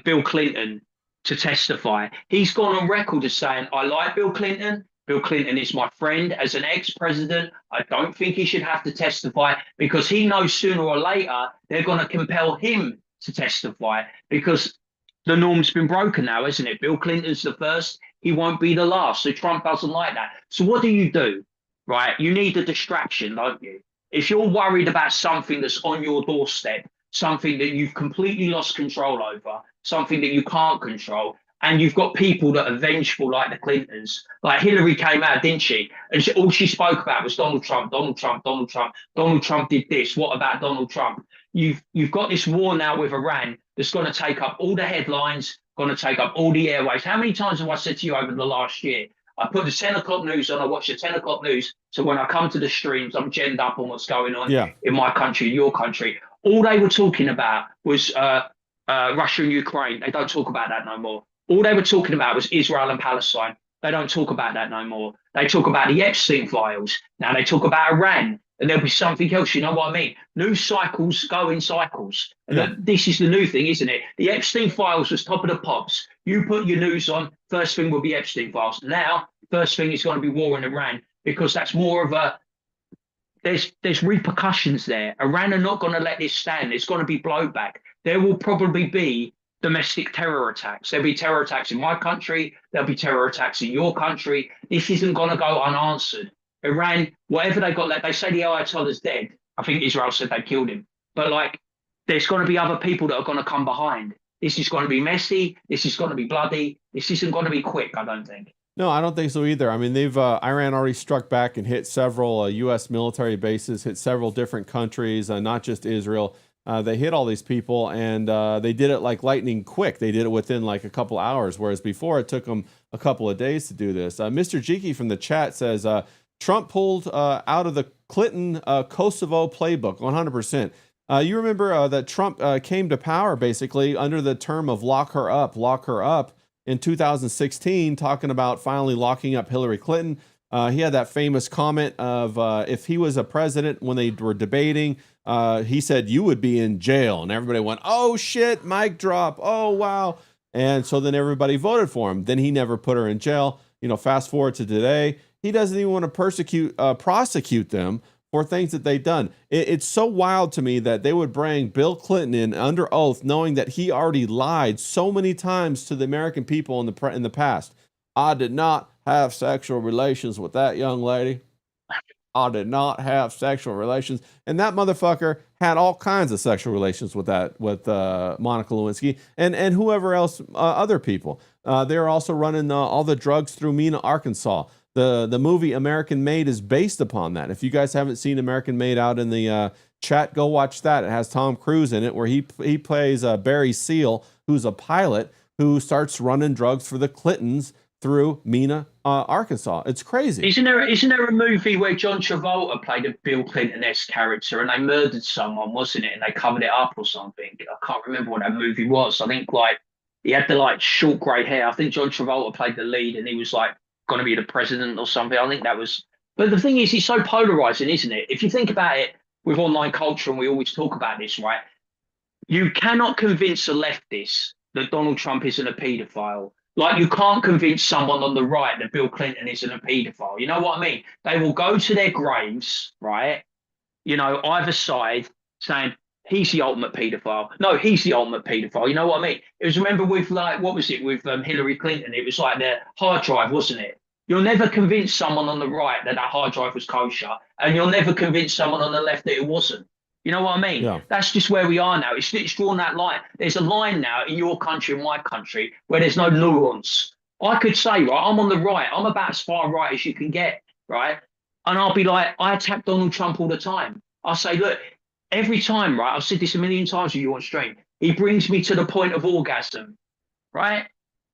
Bill Clinton to testify. He's gone on record as saying, I like Bill Clinton. Bill Clinton is my friend. As an ex-president, I don't think he should have to testify, because he knows sooner or later they're going to compel him to testify, because the norm's been broken now, isn't it? Bill Clinton's the first. He won't be the last. So Trump doesn't like that. So what do? Right? You need a distraction, don't you? If you're worried about something that's on your doorstep, something that you've completely lost control over, something that you can't control, and you've got people that are vengeful like the Clintons, like Hillary came out, didn't she? And all she spoke about was Donald Trump, Donald Trump, Donald Trump. Donald Trump did this. What about Donald Trump? You've got this war now with Iran that's going to take up all the headlines, going to take up all the airways. How many times have I said to you over the last year, I put the 10 o'clock news on. I watch the 10 o'clock news. So when I come to the streams, I'm genned up on what's going on Yeah. in my country, your country. All they were talking about was Russia and Ukraine. They don't talk about that no more. All they were talking about was Israel and Palestine. They don't talk about that no more. They talk about the Epstein files. Now they talk about Iran. And there'll be something else, you know what I mean? News cycles go in cycles. And Yeah. this is the new thing, isn't it? The Epstein files was top of the pops. You put your news on, first thing will be Epstein files. Now, first thing is going to be war in Iran, because that's more of a, there's repercussions there. Iran are not going to let this stand. There's going to be blowback. There will probably be domestic terror attacks. There'll be terror attacks in my country. There'll be terror attacks in your country. This isn't going to go unanswered. Iran, whatever they got, like they say the Ayatollah's dead. I think Israel said they killed him. But like, there's going to be other people that are going to come behind. This is going to be messy. This is going to be bloody. This isn't going to be quick, I don't think. No, I don't think so either. I mean, Iran already struck back and hit several U.S. military bases, hit several different countries, not just Israel. They hit all these people, and they did it like lightning quick. They did it within like a couple hours, whereas before it took them a couple of days to do this. Mr. Jiki from the chat says, Trump pulled out of the Clinton Kosovo playbook, 100%. You remember that Trump came to power basically under the term of lock her up in 2016, talking about finally locking up Hillary Clinton. He had that famous comment of if he was a president when they were debating, he said, you would be in jail. And everybody went, oh shit, mic drop. Oh, wow. And so then everybody voted for him. Then he never put her in jail. You know, fast forward to today. He doesn't even want to prosecute them for things that they've done. It's so wild to me that they would bring Bill Clinton in under oath, knowing that he already lied so many times to the American people in the past. I did not have sexual relations with that young lady. I did not have sexual relations. And that motherfucker had all kinds of sexual relations with Monica Lewinsky and whoever else, other people. They're also running all the drugs through Mena, Arkansas. The movie American Made is based upon that. If you guys haven't seen American Made out in the chat, go watch that. It has Tom Cruise in it, where he plays Barry Seal, who's a pilot who starts running drugs for the Clintons through Mena, Arkansas. It's crazy. Isn't there a movie where John Travolta played a Bill Clinton-esque character and they murdered someone, wasn't it? And they covered it up or something. I can't remember what that movie was. I think like he had the like short grey hair. I think John Travolta played the lead and he was like going to be the president or something. I think that was. But the thing is, it's so polarizing, isn't it? If you think about it with online culture, and we always talk about this, right? You cannot convince a leftist that Donald Trump isn't a paedophile. Like you can't convince someone on the right that Bill Clinton isn't a paedophile. You know what I mean? They will go to their graves, right? You know, either side saying he's the ultimate paedophile. No, he's the ultimate paedophile. You know what I mean? It was, remember with like, what was it with Hillary Clinton? It was like their hard drive, wasn't it? You'll never convince someone on the right that hard drive was kosher, and you'll never convince someone on the left that it wasn't. You know what I mean? Yeah. That's just where we are now. It's drawn that line. There's a line now in your country and my country where there's no nuance. I could say, right, I'm on the right. I'm about as far right as you can get, right? And I'll be like, I attack Donald Trump all the time. I'll say, look, every time, right, I've said this a million times with you on stream, he brings me to the point of orgasm, right?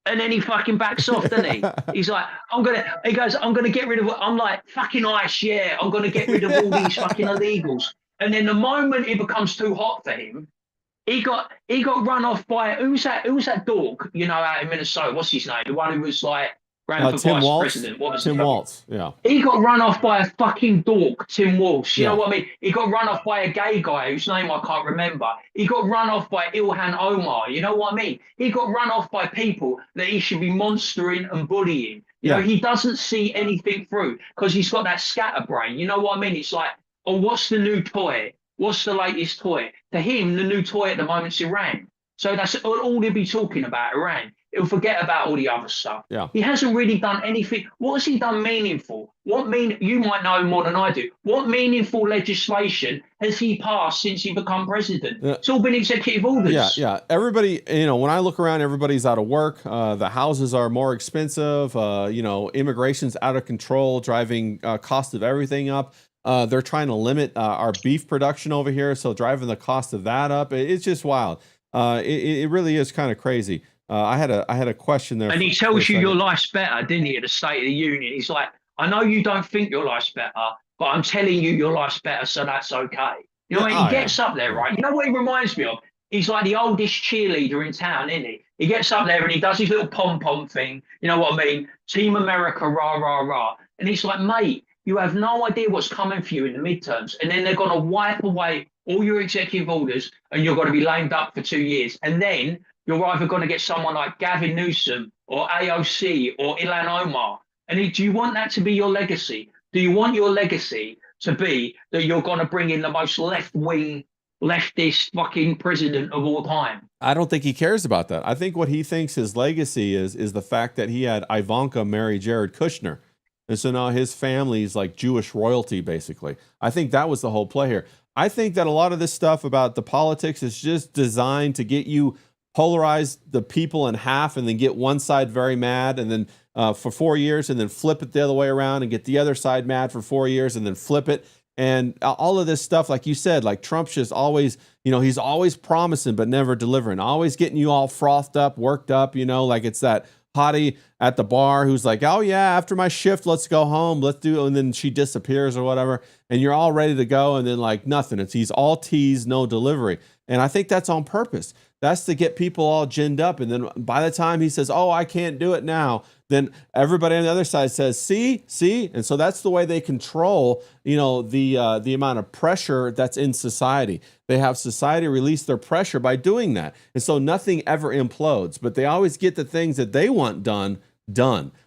And then he fucking backs off, doesn't he? He's like, I'm going to get rid of it. I'm like, fucking ice, yeah. I'm going to get rid of all these fucking illegals. And then the moment it becomes too hot for him, he got run off by, who's that dog, you know, out in Minnesota? What's his name? The one who was like, ran for Tim vice Walz? president. What was Tim it? Walz, yeah. He got run off by a fucking dog, Tim Walz. You Yeah. know what I mean? He got run off by a gay guy whose name I can't remember. He got run off by Ilhan Omar. You know what I mean? He got run off by people that he should be monstering and bullying. You know, he doesn't see anything through because he's got that scatterbrain. You know what I mean? It's like, oh, what's the new toy? What's the latest toy? To him, the new toy at the moment's Iran. So that's all he'll be talking about, Iran. He'll forget about all the other stuff. Yeah. He hasn't really done anything. What has he done meaningful? You might know more than I do. What meaningful legislation has he passed since he become president? Yeah. It's all been executive orders. Yeah. Everybody, you know, when I look around, everybody's out of work. The houses are more expensive. You know, immigration's out of control, driving cost of everything up. They're trying to limit our beef production over here, so driving the cost of that up. It's just wild. It really is kind of crazy. I had a question there And he for a tells you your second. life's better, didn't he, at the State of the Union? He's like, I know you don't think your life's better, but I'm telling you your life's better, so that's okay. You know, Yeah, what I mean? oh He yeah, gets up there, yeah. right? You know what he reminds me of? He's like the oldest cheerleader in town, isn't he? He gets up there and he does his little pom pom thing. You know what I mean? Team America, rah, rah, rah. And he's like, mate, you have no idea what's coming for you in the midterms. And then they're going to wipe away all your executive orders and you're going to be lamed up for 2 years. And then you're either going to get someone like Gavin Newsom or AOC or Ilhan Omar. And do you want that to be your legacy? Do you want your legacy to be that you're going to bring in the most left wing, leftist fucking president of all time? I don't think he cares about that. I think what he thinks his legacy is the fact that he had Ivanka marry Jared Kushner. And so now his family's like Jewish royalty, basically. I think that was the whole play here. I think that a lot of this stuff about the politics is just designed to get you polarize the people in half and then get one side very mad and then for 4 years and then flip it the other way around and get the other side mad for 4 years and then flip it. And all of this stuff, like you said, like Trump's just always, he's always promising but never delivering, always getting you all frothed up, worked up, like it's that hottie at the bar who's like, oh yeah, after my shift, let's go home, let's do it. And then she disappears or whatever. And you're all ready to go. And then like nothing, he's all tease, no delivery. And I think that's on purpose. That's to get people all ginned up. And then by the time he says, oh, I can't do it now, then everybody on the other side says, see. And so that's the way they control, the amount of pressure that's in society. They have society release their pressure by doing that. And so nothing ever implodes, but they always get the things that they want done.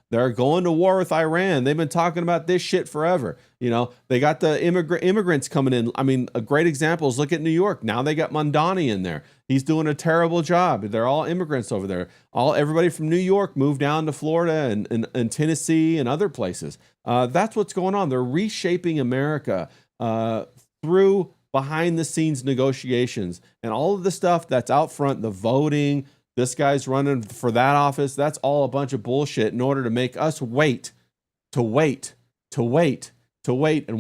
They're going to war with Iran. They've been talking about this shit forever. They got the immigrants coming in. I mean, a great example is look at New York. Now they got Mondani in there. He's doing a terrible job. They're all immigrants over there. Everybody from New York moved down to Florida and Tennessee and other places. That's what's going on. They're reshaping America through behind the scenes negotiations and all of the stuff that's out front, the voting. This guy's running for that office. That's all a bunch of bullshit in order to make us wait. And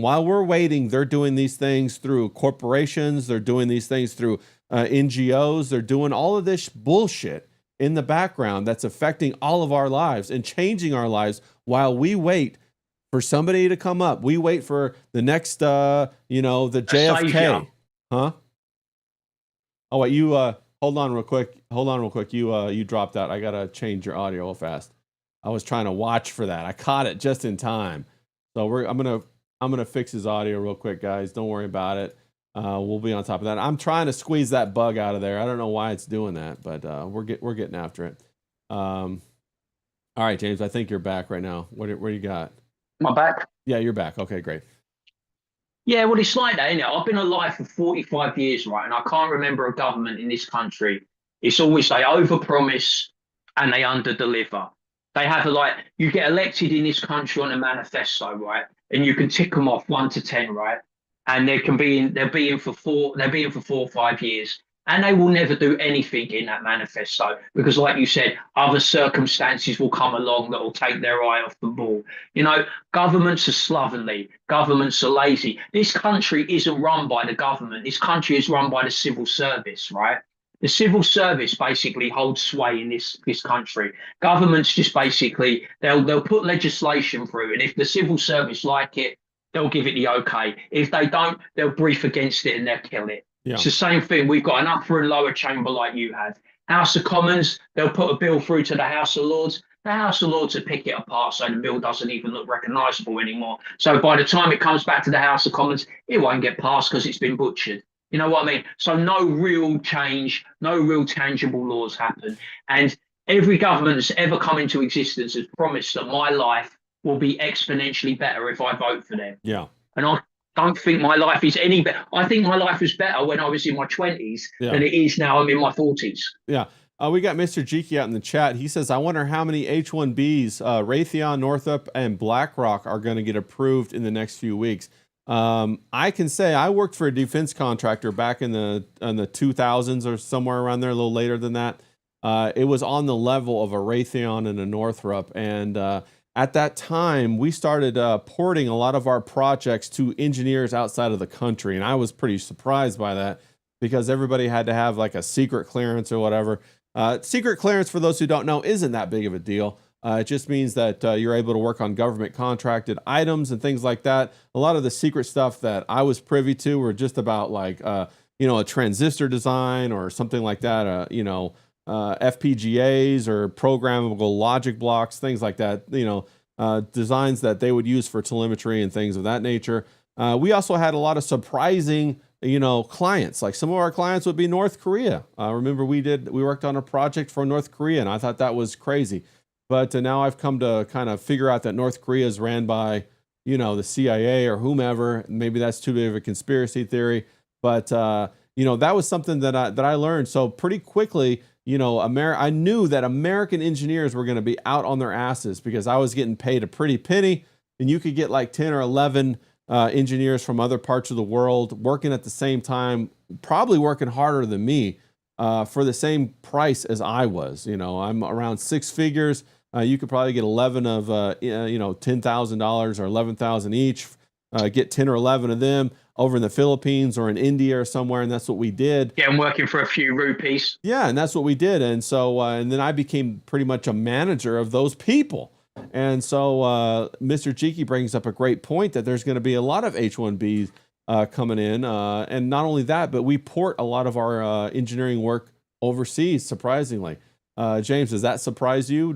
while we're waiting, they're doing these things through corporations. They're doing these things through NGOs. They're doing all of this bullshit in the background that's affecting all of our lives and changing our lives while we wait for somebody to come up. We wait for the next, the JFK. Huh? Oh, wait, you, hold on real quick. You dropped out. I got to change your audio real fast. I was trying to watch for that. I caught it just in time. So I'm going to fix his audio real quick, guys. Don't worry about it. We'll be on top of that. I'm trying to squeeze that bug out of there. I don't know why it's doing that, but we're getting after it. All right, James, I think you're back right now. What you got? Am I back? Yeah, you're back. Okay, great. Yeah, well, it's like that, isn't it? I've been alive for 45 years, right? And I can't remember a government in this country. It's always they overpromise and they underdeliver. They have you get elected in this country on a manifesto, right? And you can tick them off 1 to 10, right? And they'll be in for 4 or 5 years. And they will never do anything in that manifesto because, like you said, other circumstances will come along that will take their eye off the ball. Governments are slovenly. Governments are lazy. This country isn't run by the government. This country is run by the civil service, right? The civil service basically holds sway in this country. Governments just basically, they'll put legislation through, and if the civil service like it, they'll give it the okay. If they don't, they'll brief against it and they'll kill it. Yeah. It's the same thing. We've got an upper and lower chamber like you had. House of Commons, they'll put a bill through to the House of Lords. The House of Lords will pick it apart so the bill doesn't even look recognisable anymore. So by the time it comes back to the House of Commons, it won't get passed because it's been butchered. You know what I mean? So no real change, no real tangible laws happen. And every government that's ever come into existence has promised that my life will be exponentially better if I vote for them. Yeah. And I don't think my life is any better. I think my life was better when I was in my 20s than it is now I'm in my 40s. Yeah. We got Mr. Geeky out in the chat. He says, I wonder how many H-1Bs Raytheon, Northrop, and BlackRock are going to get approved in the next few weeks. I can say I worked for a defense contractor back in the 2000s or somewhere around there, a little later than that. It was on the level of a Raytheon and a Northrop. And at that time, we started porting a lot of our projects to engineers outside of the country. And I was pretty surprised by that because everybody had to have like a secret clearance or whatever. Secret clearance, for those who don't know, isn't that big of a deal. It just means that you're able to work on government contracted items and things like that. A lot of the secret stuff that I was privy to were just about like, a transistor design or something like that, FPGAs or programmable logic blocks, things like that, designs that they would use for telemetry and things of that nature. We also had a lot of surprising, clients. Like some of our clients would be North Korea. Remember we worked on a project for North Korea, and I thought that was crazy. But now I've come to kind of figure out that North Korea is ran by, the CIA or whomever. Maybe that's too big of a conspiracy theory. But, that was something that I learned. So pretty quickly, I knew that American engineers were going to be out on their asses because I was getting paid a pretty penny, and you could get like 10 or 11 engineers from other parts of the world working at the same time, probably working harder than me for the same price as I was. I'm around six figures. You could probably get 11 of, $10,000 or 11,000 each, get 10 or 11 of them over in the Philippines or in India or somewhere. And that's what we did. Yeah, I'm working for a few rupees. Yeah. And that's what we did. And so, and then I became pretty much a manager of those people. And so Mr. Cheeky brings up a great point that there's going to be a lot of H-1Bs coming in. And not only that, but we port a lot of our engineering work overseas, surprisingly. James, does that surprise you?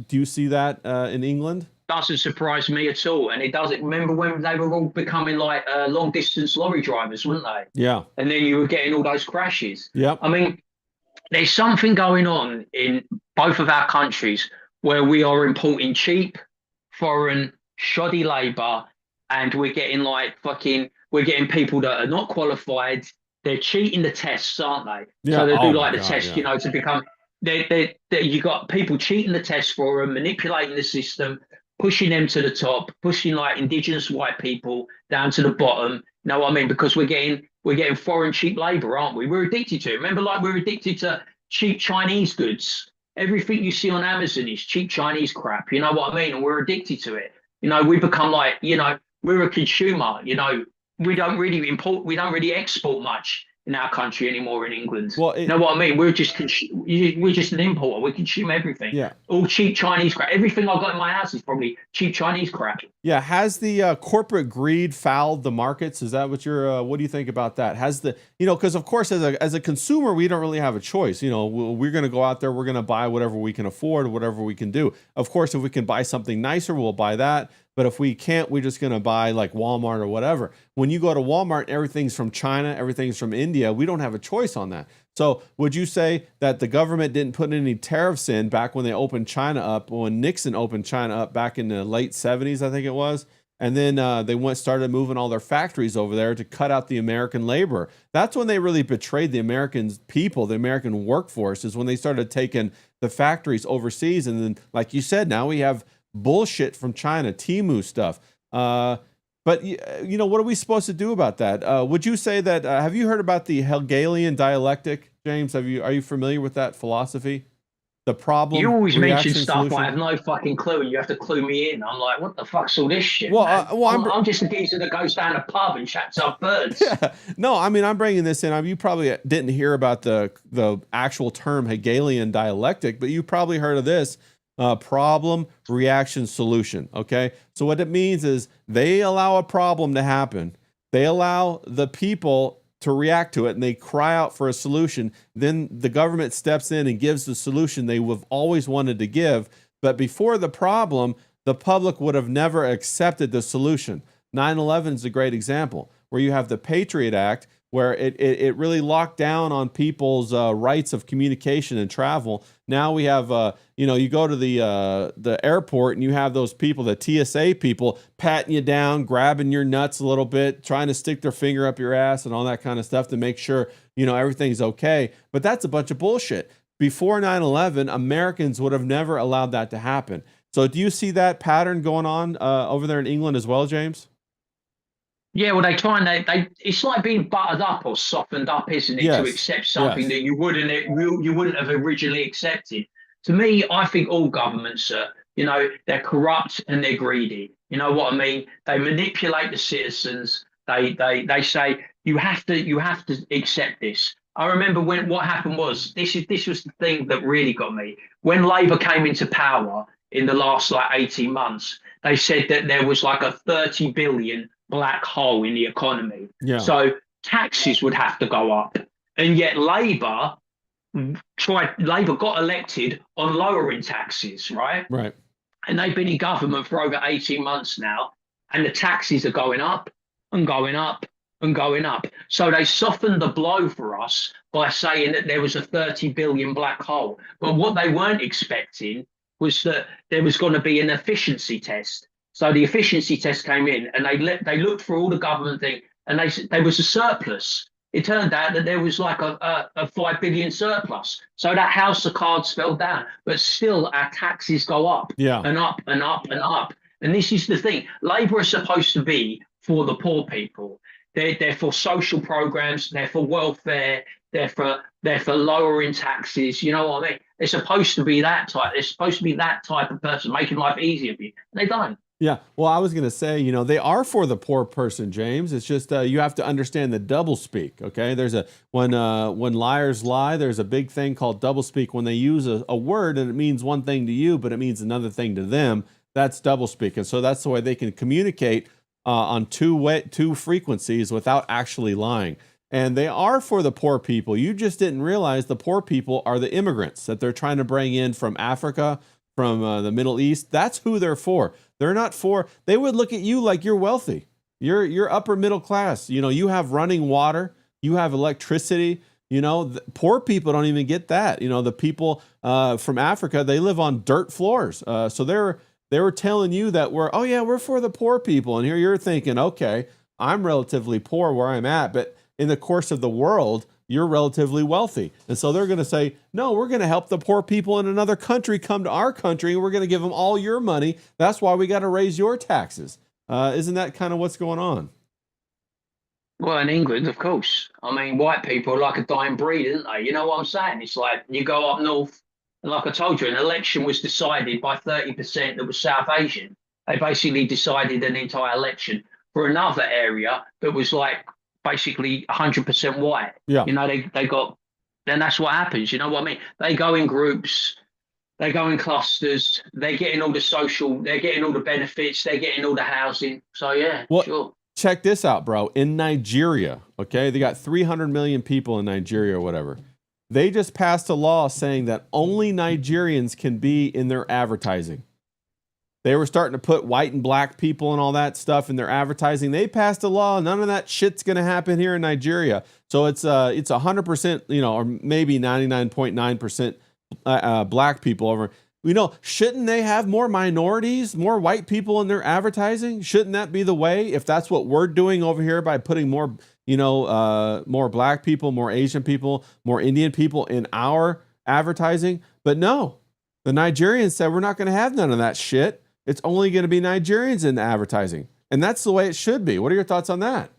Do you see that in England? Doesn't surprise me at all. And it doesn't. Remember when they were all becoming like long distance lorry drivers, weren't they? Yeah. And then you were getting all those crashes. Yep. I mean, there's something going on in both of our countries where we are importing cheap, foreign, shoddy labor, and we're getting we're getting people that are not qualified. They're cheating the tests, aren't they? Yeah. So they Oh do my the God, test, yeah. to become. You got people cheating the test for them, manipulating the system, pushing them to the top, pushing like indigenous white people down to the bottom. You know what I mean? Because we're getting foreign cheap labor, aren't we? We're addicted to it. Remember, like we're addicted to cheap Chinese goods. Everything you see on Amazon is cheap Chinese crap. You know what I mean? And we're addicted to it. We become like, we're a consumer. We don't really export much in our country anymore in England. Well, you know what I mean? We're just an importer. We consume everything. Yeah. All cheap Chinese crap. Everything I've got in my house is probably cheap Chinese crap. Yeah. Has the corporate greed fouled the markets? Is that what what do you think about that? Has because of course, as a consumer, we don't really have a choice. We're going to go out there, we're going to buy whatever we can afford, whatever we can do. Of course, if we can buy something nicer, we'll buy that. But if we can't, we're just going to buy like Walmart or whatever. When you go to Walmart, everything's from China, everything's from India. We don't have a choice on that. So would you say that the government didn't put any tariffs in back when they opened China up, when Nixon opened China up back in the late 70s, I think it was? And then they started moving all their factories over there to cut out the American labor. That's when they really betrayed the American people, the American workforce, is when they started taking the factories overseas. And then, like you said, now we have bullshit from China, Temu stuff. But what are we supposed to do about that? Would you say that? Have you heard about the Hegelian dialectic, James? Are you familiar with that philosophy? The problem. You always mention stuff solution? I have no fucking clue, and you have to clue me in. I'm like, what the fuck's all this shit? Well, I'm just a geezer that goes down a pub and chats up birds. Yeah. No, I mean, I'm bringing this in. You probably didn't hear about the actual term Hegelian dialectic, but you probably heard of this. Problem, reaction, solution. Okay. So what it means is they allow a problem to happen. They allow the people to react to it and they cry out for a solution. Then the government steps in and gives the solution they have always wanted to give. But before the problem, the public would have never accepted the solution. 9/11 is a great example where you have the Patriot Act, where it really locked down on people's rights of communication and travel. Now we have, you go to the airport and you have those people, the TSA people, patting you down, grabbing your nuts a little bit, trying to stick their finger up your ass and all that kind of stuff to make sure, everything's okay. But that's a bunch of bullshit. Before 9/11, Americans would have never allowed that to happen. So do you see that pattern going on over there in England as well, James? Yeah, well, they try and it's like being buttered up or softened up, isn't it, Yes. to accept something Yes. that you wouldn't have originally accepted. To me, I think all governments are, they're corrupt and they're greedy. You know what I mean? They manipulate the citizens. They say you have to accept this. I remember when what happened was this was the thing that really got me. When Labour came into power in the last like 18 months, they said that there was like a 30 billion black hole in the economy. Yeah. So taxes would have to go up. And yet Labour got elected on lowering taxes, right? Right. And they've been in government for over 18 months now, and the taxes are going up and going up and going up. So they softened the blow for us by saying that there was a 30 billion black hole. But what they weren't expecting was that there was going to be an efficiency test. So the efficiency test came in, and they looked through all the government thing, and there was a surplus. It turned out that there was like a 5 billion surplus. So that house of cards fell down, but still our taxes go up Yeah. and up and up and up. And this is the thing. Labour is supposed to be for the poor people. They're for social programs, they're for welfare, they're for lowering taxes. You know what I mean? They're supposed to be that type. They're supposed to be that type of person, making life easier for you. And they don't. Yeah, well, I was going to say, you know, they are for the poor person, James. It's just you have to understand the double speak. Okay, there's when liars lie, there's a big thing called double speak. When they use a word and it means one thing to you, but it means another thing to them, that's double speak. And so that's the way they can communicate on two frequencies without actually lying. And they are for the poor people. You just didn't realize the poor people are the immigrants that they're trying to bring in from Africa, from the Middle East. That's who they're for. They're not for, they would look at you like you're wealthy. You're upper middle class. You know, you have running water, you have electricity. You know, poor people don't even get that. You know, the people from Africa, they live on dirt floors. So they were telling you that we're for the poor people. And here you're thinking, okay, I'm relatively poor where I'm at, but in the course of the world, you're relatively wealthy. And so they're going to say, no, we're going to help the poor people in another country come to our country, and we're going to give them all your money. That's why we got to raise your taxes. Isn't that kind of what's going on? Well, in England, of course. I mean, white people are like a dying breed, isn't they? You know what I'm saying? It's like you go up north, and like I told you, an election was decided by 30% that was South Asian. They basically decided an entire election for another area that was like basically 100% white. Yeah. You know, they got, then that's what happens. You know what I mean? They go in groups, they go in clusters, they're getting all the benefits, they're getting all the housing. So yeah, well, sure. Check this out, bro. In Nigeria, okay, they got 300 million people in Nigeria or whatever. They just passed a law saying that only Nigerians can be in their advertising. They were starting to put white and black people and all that stuff in their advertising. They passed a law. None of that shit's going to happen here in Nigeria. So it's 100%, you know, or maybe 99.9% black people over. You know, shouldn't they have more minorities, more white people in their advertising? Shouldn't that be the way? If that's what we're doing over here by putting more, you know, more black people, more Asian people, more Indian people in our advertising. But no, the Nigerians said we're not going to have none of that shit. It's only going to be Nigerians in the advertising. And that's the way it should be. What are your thoughts on that?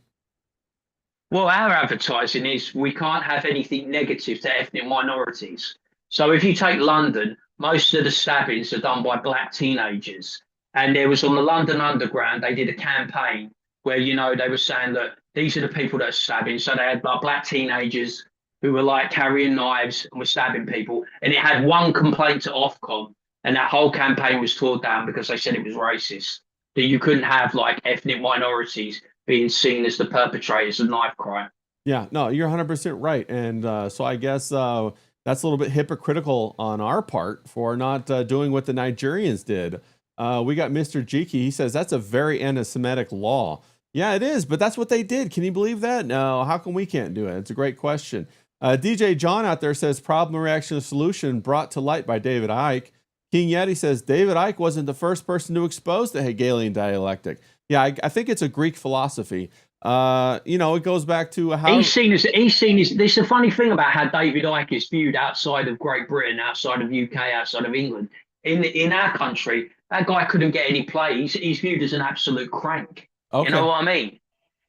Well, our advertising is we can't have anything negative to ethnic minorities. So if you take London, most of the stabbings are done by black teenagers. And there was on the London Underground, they did a campaign where, you know, they were saying that these are the people that are stabbing. So they had like black teenagers who were like carrying knives and were stabbing people. And it had one complaint to Ofcom. And that whole campaign was torn down because they said it was racist, that you couldn't have like ethnic minorities being seen as the perpetrators of knife crime. Yeah, no, you're 100% right. And so I guess that's a little bit hypocritical on our part for not doing what the Nigerians did. We got Mr. Jiki. He says that's a very anti-Semitic law. Yeah, it is, but that's what they did. Can you believe that? No, how come we can't do it? It's a great question. DJ John out there says problem, reaction, solution brought to light by David Icke. King Yeti says David Icke wasn't the first person to expose the Hegelian dialectic. Yeah, I think it's a Greek philosophy. You know, it goes back to how he's seen as this is a funny thing about how David Icke is viewed outside of Great Britain, outside of UK, outside of England. In our country, that guy couldn't get any play. He's viewed as an absolute crank. Okay. You know what I mean?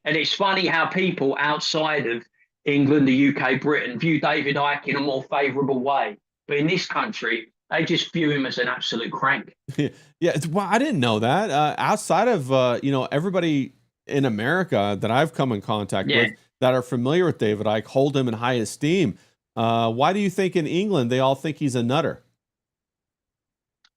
And it's funny how people outside of England, the UK, Britain view David Icke in a more favourable way. But in this country, they just view him as an absolute crank. Yeah, well, I didn't know that. Outside of you know, everybody in America that I've come in contact with, that are familiar with David Icke hold him in high esteem. Why do you think in England they all think he's a nutter?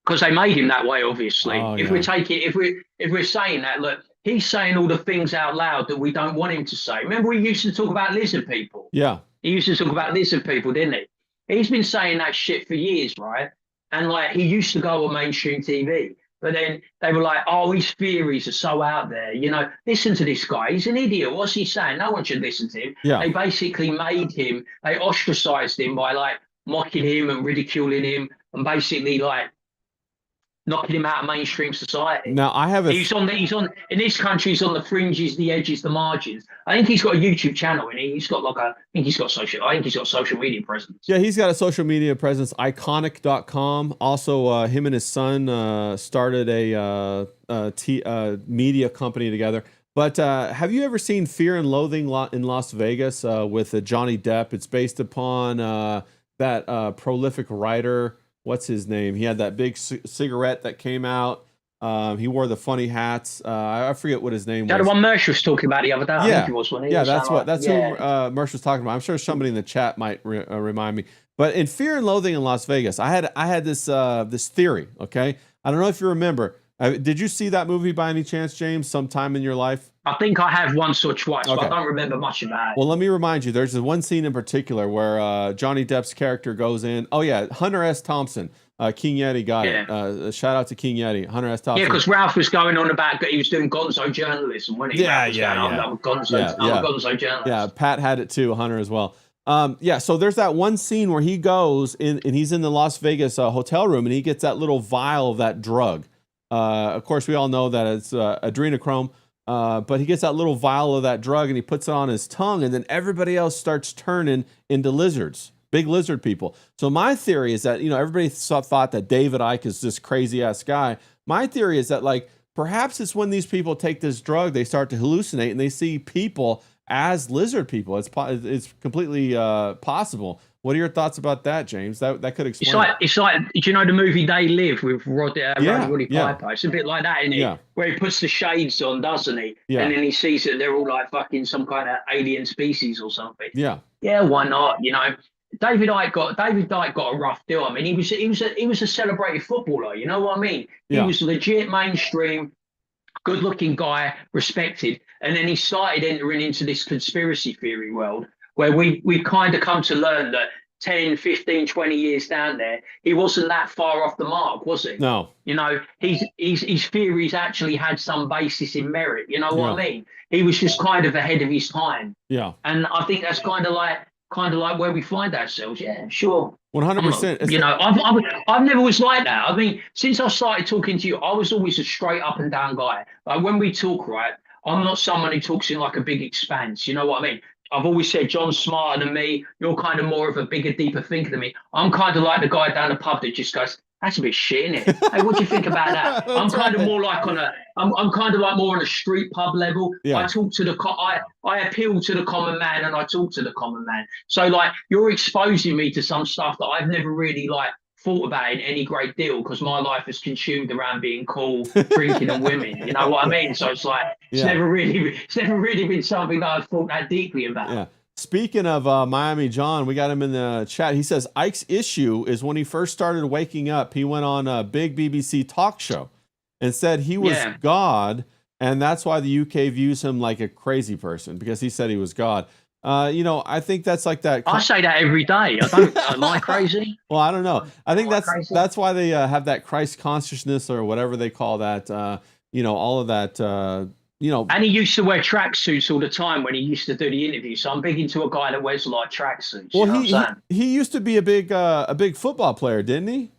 Because they made him that way, obviously. Oh, If yeah. we're saying that, look, he's saying all the things out loud that we don't want him to say. Remember, we used to talk about lizard people. Yeah. He used to talk about lizard people, didn't he? He's been saying that shit for years, right? And like he used to go on mainstream TV, but then they were like, "Oh, his theories are so out there." Listen to this guy. He's an idiot. What's he saying? No one should listen to him. Yeah. They basically made him. They ostracized him by like mocking him and ridiculing him, and basically like knocking him out of mainstream society. Now I have He's on in this country. He's on the fringes, the edges, the margins. I think he's got a YouTube channel, and he's got like I think he's got social media presence. Yeah, he's got a social media presence, iconic.com. Also, him and his son started a media company together. But have you ever seen Fear and Loathing in Las Vegas with Johnny Depp? It's based upon that prolific writer. What's his name? He had that big cigarette that came out. He wore the funny hats. I forget what his name was. The one Mersh was talking about the other day. I think it was one. Yeah, that's who Mersh was talking about. I'm sure somebody in the chat might remind me. But in Fear and Loathing in Las Vegas, I had this this theory. Okay, I don't know if you remember. Did you see that movie by any chance, James, sometime in your life? I think I have once or twice, but I don't remember much about it. Well, let me remind you, there's this one scene in particular where Johnny Depp's character goes in. Oh, yeah, Hunter S. Thompson. King Yeti got it. Shout out to King Yeti, Hunter S. Thompson. Yeah, because Ralph was going on about he was doing gonzo journalism, wasn't he? Gonzo journalism. Yeah, Pat had it too, Hunter as well. So there's that one scene where he goes in and he's in the Las Vegas hotel room and he gets that little vial of that drug. Of course, we all know that it's adrenochrome. But he gets that little vial of that drug and he puts it on his tongue, and then everybody else starts turning into lizards, big lizard people. So my theory is that, everybody thought that David Icke is this crazy ass guy. My theory is that like perhaps it's when these people take this drug, they start to hallucinate and they see people as lizard people. It's completely possible. What are your thoughts about that, James? That could explain. It's like, do you know the movie They Live with Roddy Piper? It's a bit like that, isn't it? Yeah. Where he puts the shades on, doesn't he? Yeah. And then he sees that they're all like fucking some kind of alien species or something. Yeah. Yeah, why not? David Icke got a rough deal. I mean, he was a celebrated footballer. You know what I mean? He was legit mainstream, good-looking guy, respected, and then he started entering into this conspiracy theory world where we kind of come to learn that 10, 15, 20 years down there, he wasn't that far off the mark, was he? No. His theories actually had some basis in merit. You know what I mean? He was just kind of ahead of his time. Yeah. And I think that's kind of like where we find ourselves. Yeah, sure. 100%. I've never was like that. I mean, since I started talking to you, I was always a straight up and down guy. Like when we talk, right, I'm not someone who talks in like a big expanse. You know what I mean? I've always said John's smarter than me. You're kind of more of a bigger, deeper thinker than me. I'm kind of like the guy down the pub that just goes, "That's a bit shit, isn't it? Hey, what do you think about that?" I'm kind of more like I'm kind of like more on a street pub level. Yeah. I talk to I appeal to the common man and I talk to the common man. So like you're exposing me to some stuff that I've never really like thought about in any great deal because my life is consumed around being cool, drinking and women. You know what I mean? So it's like it's never really been something that I've thought that deeply about. Yeah. Speaking of Miami John, we got him in the chat. He says Ike's issue is when he first started waking up, he went on a big BBC talk show and said he was God, and that's why the UK views him like a crazy person because he said he was God. I think that's like that. I say that every day. Am I crazy? Well, I don't know. I think that's why they have that Christ consciousness or whatever they call that. All of that. And he used to wear tracksuits all the time when he used to do the interview. So I'm big into a guy that wears like tracksuits. Well, he used to be a big football player, didn't he?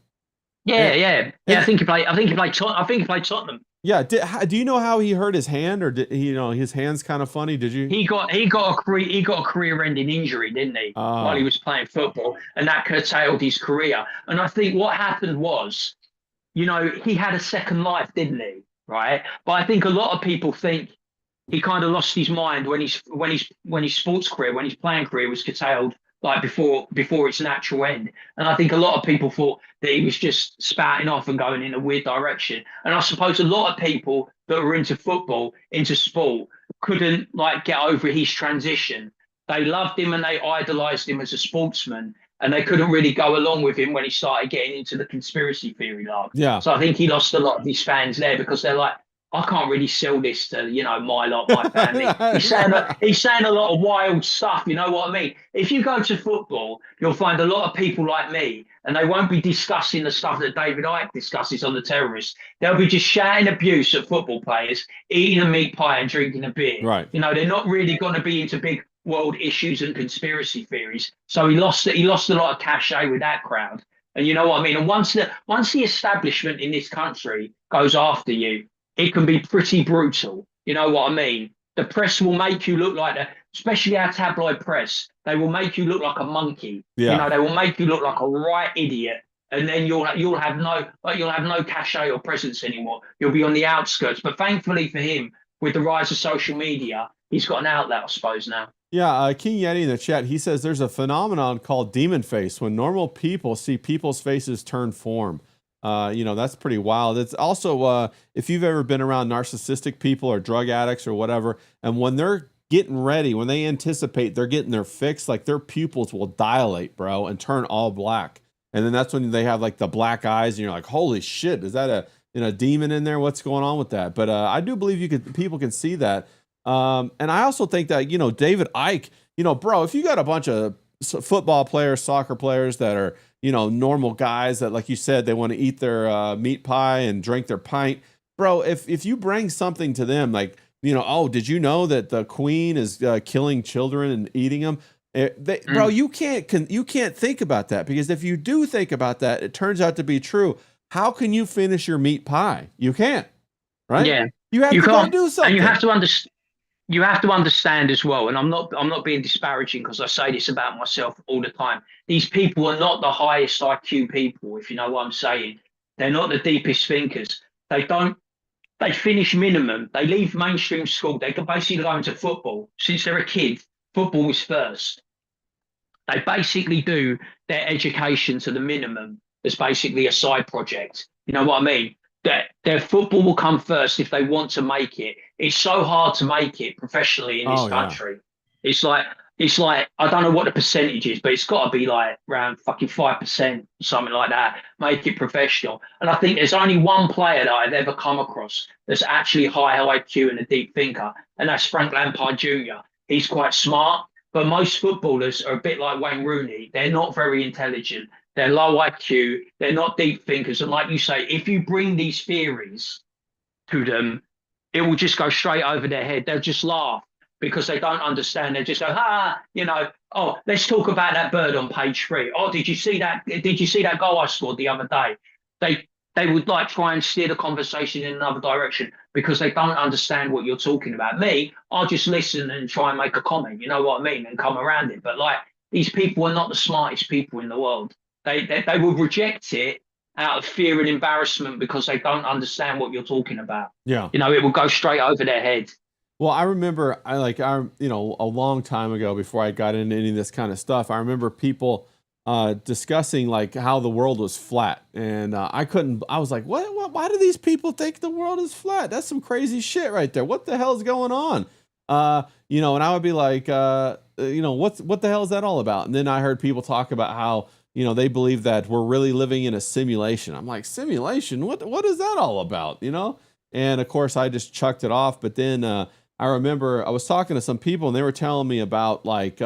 Yeah. I think he played Tottenham. Yeah. Do you know how he hurt his hand, or did his hand's kind of funny? Did you? He got a career-ending injury, didn't he, while he was playing football, and that curtailed his career. And I think what happened was, he had a second life, didn't he? Right. But I think a lot of people think he kind of lost his mind when his sports career, when his playing career was curtailed, like before its natural end. And I think a lot of people thought that he was just spouting off and going in a weird direction. And I suppose a lot of people that were into football, into sport, couldn't like get over his transition. They loved him and they idolized him as a sportsman, and they couldn't really go along with him when he started getting into the conspiracy theory lark. Yeah. So I think he lost a lot of his fans there because they're like, I can't really sell this to, my lot, my family. He's saying a lot of wild stuff, you know what I mean? If you go to football, you'll find a lot of people like me, and they won't be discussing the stuff that David Icke discusses on the terrorists. They'll be just shouting abuse at football players, eating a meat pie and drinking a beer. Right. They're not really going to be into big world issues and conspiracy theories. So he lost a lot of cachet with that crowd. And you know what I mean? And once the establishment in this country goes after you, it can be pretty brutal. You know what I mean? The press will make you look like especially our tabloid press. They will make you look like a monkey. Yeah. They will make you look like a right idiot. And then you'll have no cachet or presence anymore. You'll be on the outskirts. But thankfully for him, with the rise of social media, he's got an outlet, I suppose, now. Yeah, King Yeti in the chat, he says there's a phenomenon called demon face when normal people see people's faces turn form. That's pretty wild. It's also, if you've ever been around narcissistic people or drug addicts or whatever, and when they're getting ready, when they anticipate they're getting their fix, like their pupils will dilate, bro, and turn all black. And then that's when they have like the black eyes and you're like, holy shit, is that a demon in there? What's going on with that? But I do believe people can see that. And I also think that, David Icke, bro, if you got a bunch of football players, soccer players that are, normal guys that, like you said, they want to eat their meat pie and drink their pint, bro, if you bring something to them, like, oh, did you know that the queen is killing children and eating them? Bro, you can't think about that, because if you do think about that, it turns out to be true. How can you finish your meat pie? You can't, right? Yeah. You have to go do something. And you have to understand. You have to understand as well, and I'm not being disparaging, because I say this about myself all the time. These people are not the highest IQ people, if you know what I'm saying. They're not the deepest thinkers. They finish minimum. They leave mainstream school. They can basically go into football. Since they're a kid, football is first. They basically do their education to the minimum as basically a side project. You know what I mean? Their football will come first if they want to make it. It's so hard to make it professionally in this country. Yeah. It's like I don't know what the percentage is, but it's got to be like around fucking 5%, something like that. Make it professional. And I think there's only one player that I've ever come across that's actually high IQ and a deep thinker, and that's Frank Lampard Jr. He's quite smart, but most footballers are a bit like Wayne Rooney. They're not very intelligent. They're low IQ. They're not deep thinkers. And like you say, if you bring these theories to them, it will just go straight over their head. They'll just laugh because they don't understand. They'll just go, oh, let's talk about that bird on page 3. Oh, did you see that? Did you see that goal I scored the other day? They would like try and steer the conversation in another direction because they don't understand what you're talking about. Me, I'll just listen and try and make a comment, you know what I mean, and come around it. But like, these people are not the smartest people in the world. They will reject it out of fear and embarrassment because they don't understand what you're talking about. Yeah. It will go straight over their head. Well, I remember a long time ago, before I got into any of this kind of stuff, I remember people discussing like how the world was flat. And I was like, what, why do these people think the world is flat? That's some crazy shit right there. What the hell is going on? And I would be like, what the hell is that all about? And then I heard people talk about how, they believe that we're really living in a simulation. I'm like, simulation? What is that all about? And of course I just chucked it off. But then I remember I was talking to some people and they were telling me about like,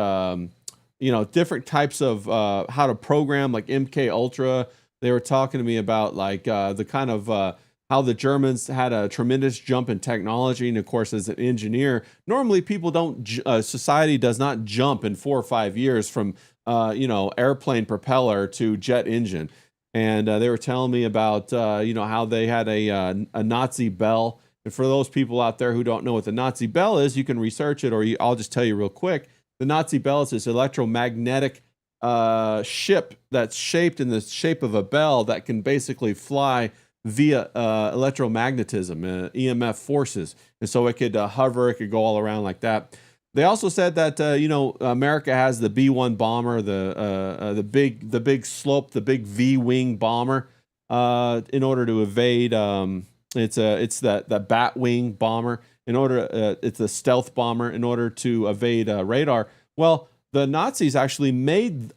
different types of how to program, like MK Ultra. They were talking to me about like the kind of how the Germans had a tremendous jump in technology. And of course, as an engineer, normally people society does not jump in 4 or 5 years from airplane propeller to jet engine. And they were telling me about, how they had a Nazi bell. And for those people out there who don't know what the Nazi bell is, you can research it, or I'll just tell you real quick. The Nazi bell is this electromagnetic ship that's shaped in the shape of a bell that can basically fly via electromagnetism, EMF forces. And so it could hover, it could go all around like that. They also said that America has the B-1 bomber, the big slope, the big V-wing bomber, in order to evade. It's that Batwing bomber. in order. It's a stealth bomber in order to evade radar. Well, the Nazis actually made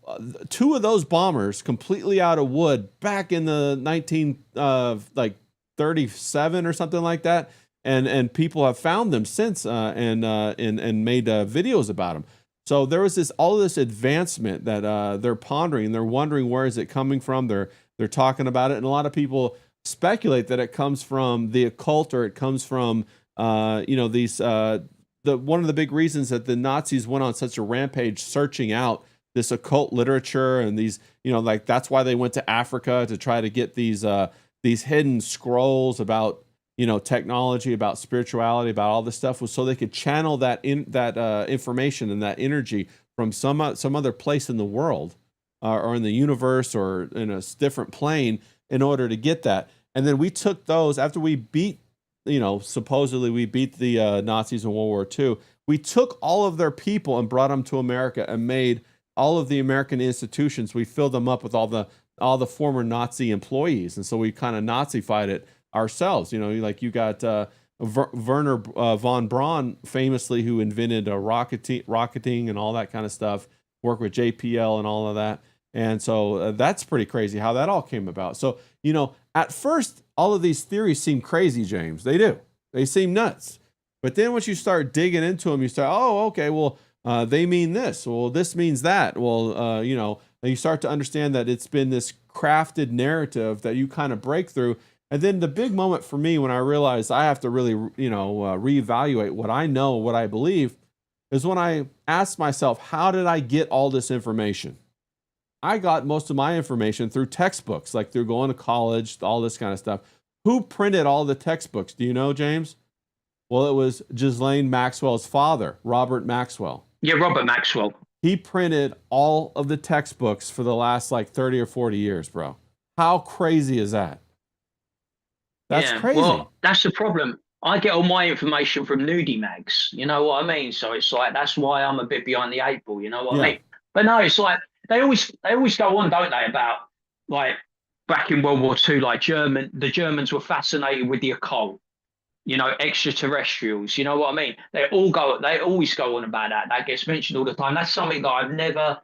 two of those bombers completely out of wood back in the 1937 or something like that, and people have found them since and made videos about them. So there was all this advancement that they're pondering. They're wondering, where is it coming from? They're talking about it, and a lot of people speculate that it comes from the occult, or it comes from these. One of the big reasons that the Nazis went on such a rampage searching out this occult literature and these, that's why they went to Africa to try to get these hidden scrolls about, technology, about spirituality, about all this stuff, was so they could channel that information and that energy from some other place in the world or in the universe or in a different plane in order to get that. And then we took those after we beat, supposedly we beat the Nazis in World War II. We took all of their people and brought them to America and made all of the American institutions. We filled them up with all the former Nazi employees, and so we kind of Nazified it ourselves. Like you got Werner von Braun, famously, who invented rocketing and all that kind of stuff. Worked with JPL and all of that. And so that's pretty crazy how that all came about. So, at first, all of these theories seem crazy, James. They do. They seem nuts. But then once you start digging into them, you start, oh, okay, well, they mean this. Well, this means that. Well, and you start to understand that it's been this crafted narrative that you kind of break through. And then the big moment for me when I realized I have to really, reevaluate what I know, what I believe, is when I asked myself, how did I get all this information? I got most of my information through textbooks, like through going to college, all this kind of stuff. Who printed all the textbooks? Do you know, James? Well, it was Ghislaine Maxwell's father, Robert Maxwell. Yeah, Robert Maxwell. He printed all of the textbooks for the last 30 or 40 years, bro. How crazy is that? That's crazy. Well, that's the problem. I get all my information from nudie mags. You know what I mean? So it's that's why I'm a bit behind the eight ball. You know what I mean? But no, it's they always go on, don't they, about back in World War II, the Germans were fascinated with the occult, extraterrestrials. You know what I mean? They always go on about that. That gets mentioned all the time. That's something that I've never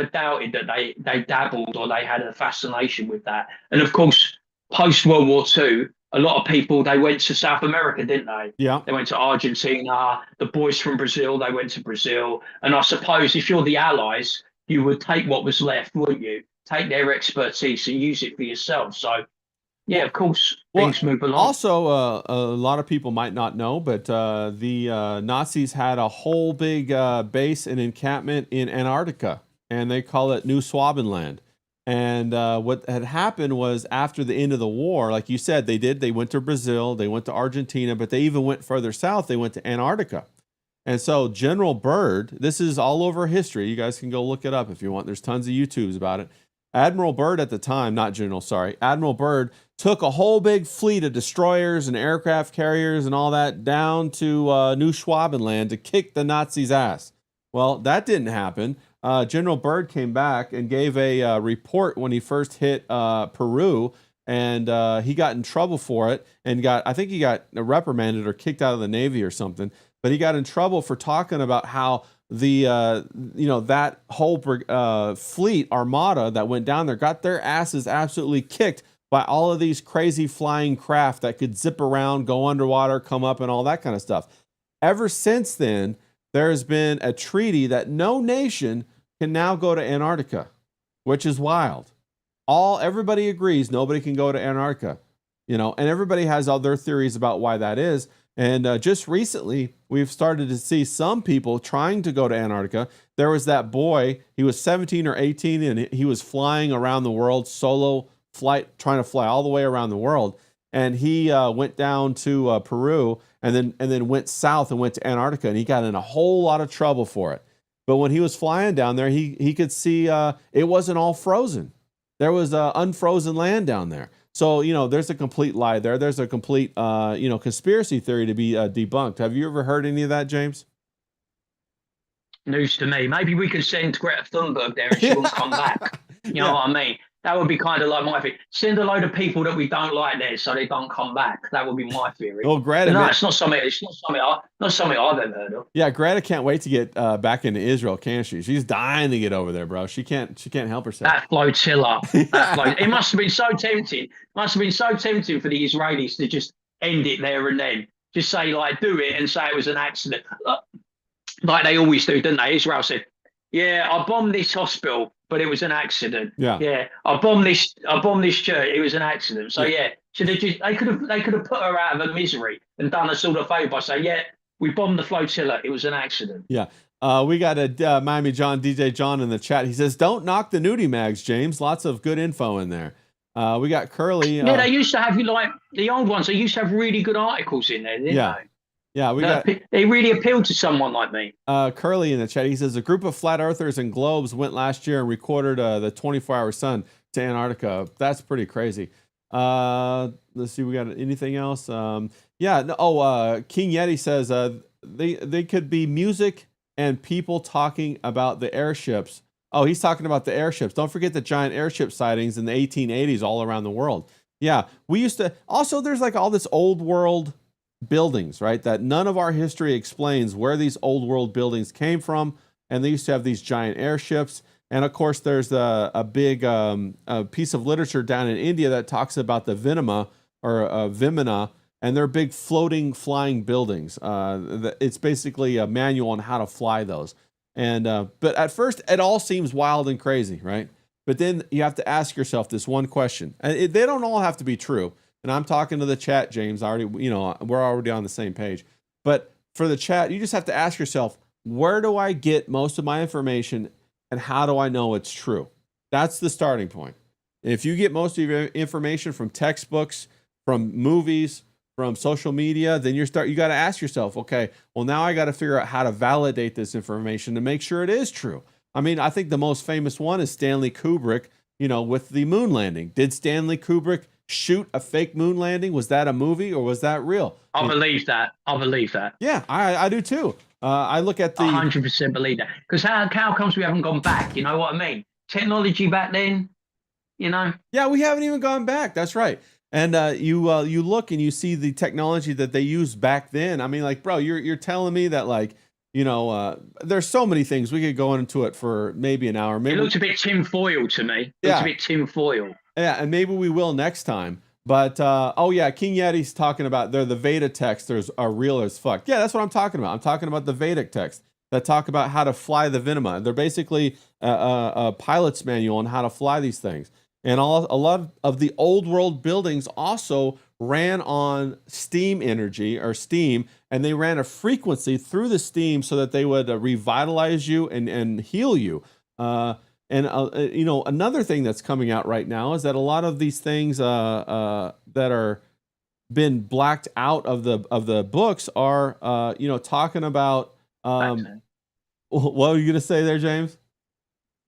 doubted, that they dabbled or they had a fascination with that. And of course, post World War II, a lot of people, they went to South America, didn't they? Yeah. They went to Argentina. The boys from Brazil, they went to Brazil. And I suppose if you're the Allies, you would take what was left, wouldn't you? Take their expertise and use it for yourself. So, yeah, of course, things move along. Also, a lot of people might not know, but the Nazis had a whole big base and encampment in Antarctica, and they call it New Schwabenland. And what had happened was, after the end of the war, like you said, they went to Brazil, they went to Argentina, but they even went further south. They went to Antarctica. And so General Byrd, this is all over history. You guys can go look it up if you want. There's tons of YouTubes about it. Admiral Byrd at the time, Admiral Byrd took a whole big fleet of destroyers and aircraft carriers and all that down to New Schwabenland to kick the Nazis' ass. Well, that didn't happen. General Byrd came back and gave a report when he first hit Peru, and he got in trouble for it, and I think he got reprimanded or kicked out of the Navy or something. But he got in trouble for talking about how that whole fleet armada that went down there got their asses absolutely kicked by all of these crazy flying craft that could zip around, go underwater, come up, and all that kind of stuff. Ever since then, there has been a treaty that no nation can now go to Antarctica, which is wild. Everybody agrees nobody can go to Antarctica, and everybody has all their theories about why that is. And just recently, we've started to see some people trying to go to Antarctica. There was that boy, he was 17 or 18, and he was flying around the world, solo flight, trying to fly all the way around the world. And he went down to Peru and then went south and went to Antarctica, and he got in a whole lot of trouble for it. But when he was flying down there, he could see it wasn't all frozen. There was unfrozen land down there. So, there's a complete lie there. There's a complete, conspiracy theory to be debunked. Have you ever heard any of that, James? News to me. Maybe we could send Greta Thunberg there and she won't come back. You know what I mean? That would be kind of like my thing. Send a load of people that we don't like there, so they don't come back. That would be my theory. Well, Greta, But no, man, it's not something. It's not something I've ever heard of. yeah, Greta can't wait to get back into Israel, can she? She's dying to get over there, bro. She can't help herself. That flotilla. It must have been so tempting. Must have been so tempting for the Israelis to just end it there and then. Just say, like, do it and say it was an accident. Like they always do, don't they? Israel said, yeah, I bombed this hospital, but it was an accident. Yeah. Yeah. I bombed this church, it was an accident. So yeah. So they could have put her out of her misery and done us all a favor by saying, yeah, we bombed the flotilla, it was an accident. Yeah. We got a Miami John, DJ John in the chat. He says, don't knock the nudie mags, James. Lots of good info in there. We got Curly. Yeah, they used to have, like, the old ones, they used to have really good articles in there, didn't they? Yeah, they really appealed to someone like me. Curly in the chat. He says, a group of flat earthers and globes went last year and recorded the 24-hour sun to Antarctica. That's pretty crazy. Let's see, we got anything else? King Yeti says they could be music and people talking about the airships. Oh, he's talking about the airships. Don't forget the giant airship sightings in the 1880s all around the world. Yeah, we used to. Also, there's like all this old world buildings, right? That none of our history explains where these old world buildings came from. And they used to have these giant airships. And of course, there's a big a piece of literature down in India that talks about the Vimana and they're big floating flying buildings. It's basically a manual on how to fly those. And but at first, it all seems wild and crazy, right? But then you have to ask yourself this one question. And they don't all have to be true. And I'm talking to the chat, James. We're already on the same page. But for the chat, you just have to ask yourself, where do I get most of my information and how do I know it's true? That's the starting point. And if you get most of your information from textbooks, from movies, from social media, then you got to ask yourself, okay, well, now I got to figure out how to validate this information to make sure it is true. I mean, I think the most famous one is Stanley Kubrick, with the moon landing. Did Stanley Kubrick shoot a fake moon landing? Was that a movie or was that real? I believe that. Yeah, I do too. I look at the 100% believe that. Because how comes we haven't gone back? You know what I mean? Technology back then, Yeah, we haven't even gone back. That's right. And you look and you see the technology that they used back then. I mean, like, bro, you're telling me that, like, there's so many things. We could go into it for maybe an hour. Maybe it looks a bit tinfoil to me. It looks a bit tinfoil. Yeah, and maybe we will next time. But King Yeti's talking about the Veda texts are real as fuck. Yeah, that's what I'm talking about. I'm talking about the Vedic texts that talk about how to fly the Vimana. They're basically a pilot's manual on how to fly these things. And a lot of the old world buildings also ran on steam energy or steam, and they ran a frequency through the steam so that they would revitalize you and heal you. Another thing that's coming out right now is that a lot of these things that are been blacked out of the books are talking about what were you gonna say there, James?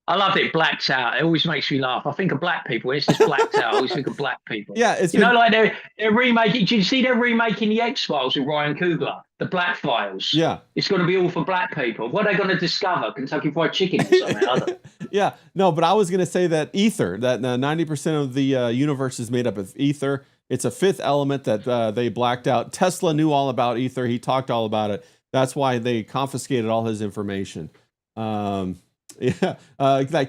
I love it. Blacked out. It always makes me laugh. I think of black people. It's just blacked out. I always think of black people. Yeah, it's like they're remaking. Did you see they're remaking the X-Files with Ryan Coogler, the Black Files? Yeah, it's going to be all for black people. What are they going to discover? Kentucky Fried Chicken or something other? Yeah, no, but I was going to say that ether. That 90% of the universe is made up of ether. It's a fifth element that they blacked out. Tesla knew all about ether. He talked all about it. That's why they confiscated all his information. That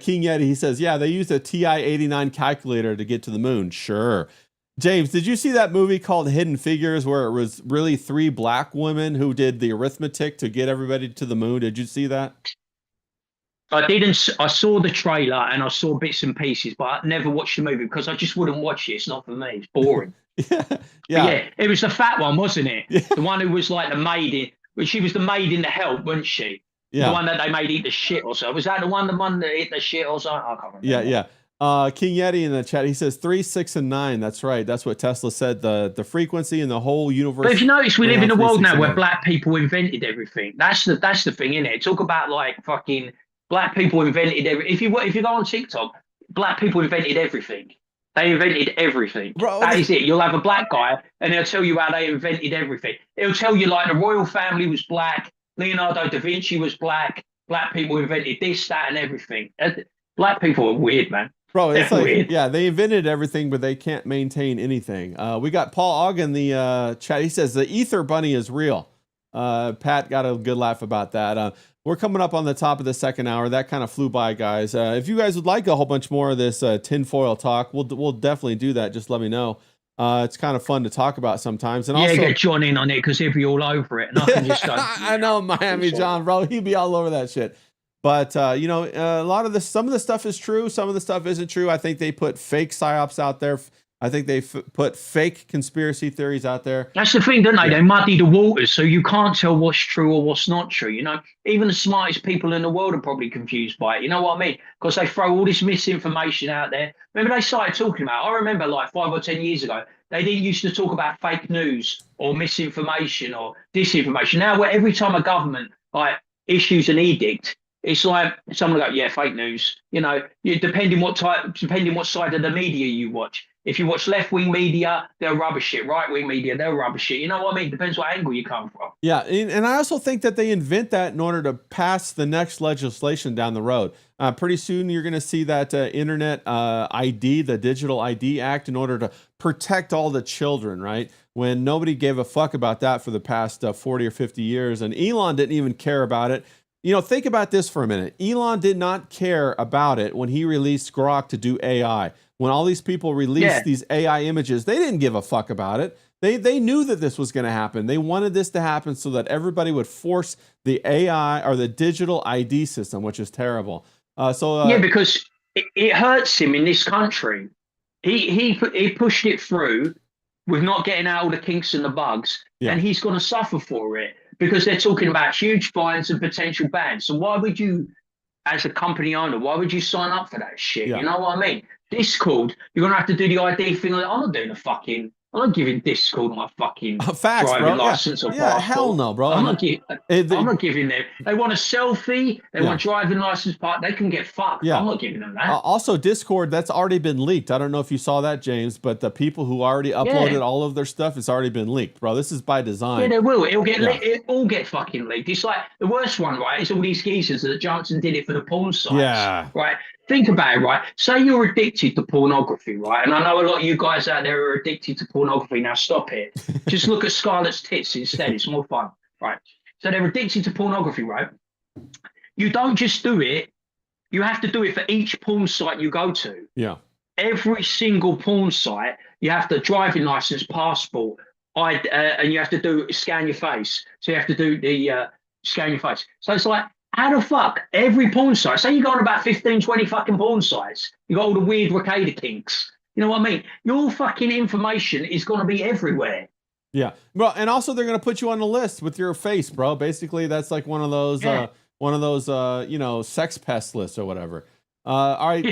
King Yeti, he says, yeah, they used a TI-89 calculator to get to the moon. Sure. James, did you see that movie called Hidden Figures where it was really 3 black women who did the arithmetic to get everybody to the moon? Did you see that? I didn't. I saw the trailer and I saw bits and pieces, but I never watched the movie because I just wouldn't watch it. It's not for me. It's boring. Yeah. It was the fat one, wasn't it? Yeah. The one who was like the maid in. She was the maid in The Help, wasn't she? Yeah. The one that they made eat the shit or so. Was that the one that ate the shit or so? I can't remember. Yeah. King Yeti in the chat, he says 3, 6, and 9. That's right. That's what Tesla said. The frequency in the whole universe. But if you notice, we live in a world now where black people invented everything. That's the thing, innit? Talk about like fucking black people invented everything. If you go on TikTok, black people invented everything. They invented everything. Bro, that is it. You'll have a black guy and they'll tell you how they invented everything. It'll tell you like the royal family was black. Leonardo da Vinci was black. Black people invented this, that, and everything. Black people are weird, man. Bro, it's like, Weird. yeah, they invented everything, but they can't maintain anything. We got Paul Ogg in the chat. He says the Ether Bunny is real. Pat got a good laugh about that. We're coming up on the top of the second hour. That kind of flew by, guys. If you guys would like a whole bunch more of this tinfoil talk, we'll definitely do that. Just let me know. It's kind of fun to talk about sometimes. And Yeah, also, get John in on it because he'll be all over it, and I can just go. I know Miami John, bro. He'd be all over that shit. But you know, a lot of this, some of the stuff is true, some of the stuff isn't true. I think they put fake psyops out there. I think they put fake conspiracy theories out there. That's the thing, don't they? They muddy the waters, so you can't tell what's true or what's not true. You know, even the smartest people in the world are probably confused by it. You know what I mean? Because they throw all this misinformation out there. Remember, they started talking about. I remember like 5 or 10 years ago, they didn't used to talk about fake news or misinformation or disinformation. Now, where every time a government like issues an edict, it's like someone will go, yeah, fake news. You know, depending what side of the media you watch. If you watch left-wing media, they'll rubbish it. Right-wing media, they'll rubbish it. You know what I mean? Depends what angle you come from. Yeah, and I also think that they invent that in order to pass the next legislation down the road. Pretty soon you're going to see that Internet ID, the Digital ID Act, in order to protect all the children, right? When nobody gave a fuck about that for the past 40 or 50 years, and Elon didn't even care about it. You know, think about this for a minute. Elon did not care about it when he released Grok to do AI. When all these people released these AI images, they didn't give a fuck about it. They knew that this was going to happen. They wanted this to happen so that everybody would force the AI or the digital ID system, which is terrible. Yeah, because it hurts him in this country. He pushed it through with not getting out all the kinks and the bugs, and he's going to suffer for it because they're talking about huge fines and potential bans. So why would you, as a company owner, why would you sign up for that shit? You know what I mean? Discord, you're gonna have to do the ID thing. I'm not doing I'm not giving Discord my fucking facts, driving bro. license or yeah, passport. hell no, bro. I'm not giving them. They want a selfie. They want driving license part. They can get fucked. I'm not giving them that. Also, Discord, that's already been leaked. I don't know if you saw that, James, but the people who already uploaded all of their stuff, it's already been leaked, bro. This is by design. Yeah, they will. It'll get it all get fucking leaked. It's like the worst one, right? It's all these geezers that jumped and did it for the porn sites. Yeah. Right. Think about it, right? Say you're addicted to pornography, right? And I know a lot of you guys out there are addicted to pornography. Now stop it. Just look at Scarlett's tits instead. It's more fun, right? So they're addicted to pornography, right? You don't just do it. You have to do it for each porn site you go to. Yeah. Every single porn site, you have to driving license, passport, and you have to scan your face. So you have to do the scan your face. So it's like, how the fuck? Every porn site, say you go on about 15, 20 fucking porn sites, you got all the weird Ricada kinks. You know what I mean? Your fucking information is going to be everywhere. Yeah. Well, and also they're going to put you on the list with your face, bro. Basically, that's like one of those, you know, sex pest lists or whatever. All right.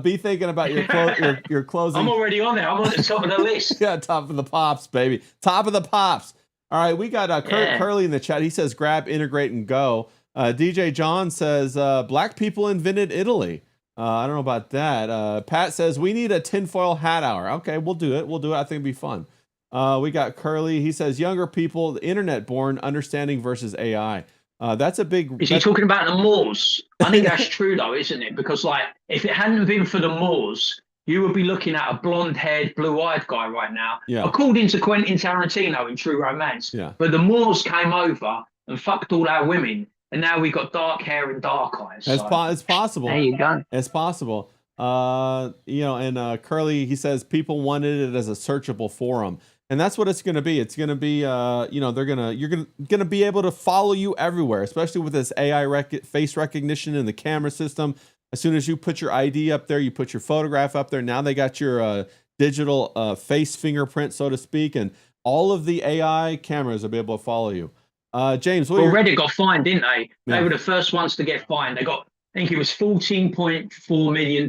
Be thinking about your closing. I'm already on there. I'm on the top of the list. Yeah, top of the pops, baby. Top of the pops. All right, we got Curly in the chat. He says, grab, integrate, and go. DJ John says, black people invented Italy. I don't know about that. Pat says, we need a tinfoil hat hour. Okay, we'll do it. I think it'd be fun. We got Curly. He says, younger people, the internet born, understanding versus AI. That's a big... Is he talking about the Moors? I think that's true, though, isn't it? Because, like, if it hadn't been for the Moors, you would be looking at a blonde-haired, blue-eyed guy right now, according to Quentin Tarantino in True Romance. Yeah. But the Moors came over and fucked all our women, and now we've got dark hair and dark eyes. It's possible. There you go. It's possible. You know, and Curly, he says people wanted it as a searchable forum. And that's what it's going to be. It's going to be, you know, you're going to be able to follow you everywhere, especially with this AI face recognition and the camera system. As soon as you put your ID up there, you put your photograph up there. Now they got your digital face fingerprint, so to speak, and all of the AI cameras will be able to follow you. James, Reddit got fined, didn't they? Yeah. They were the first ones to get fined. They got, I think it was $14.4 million.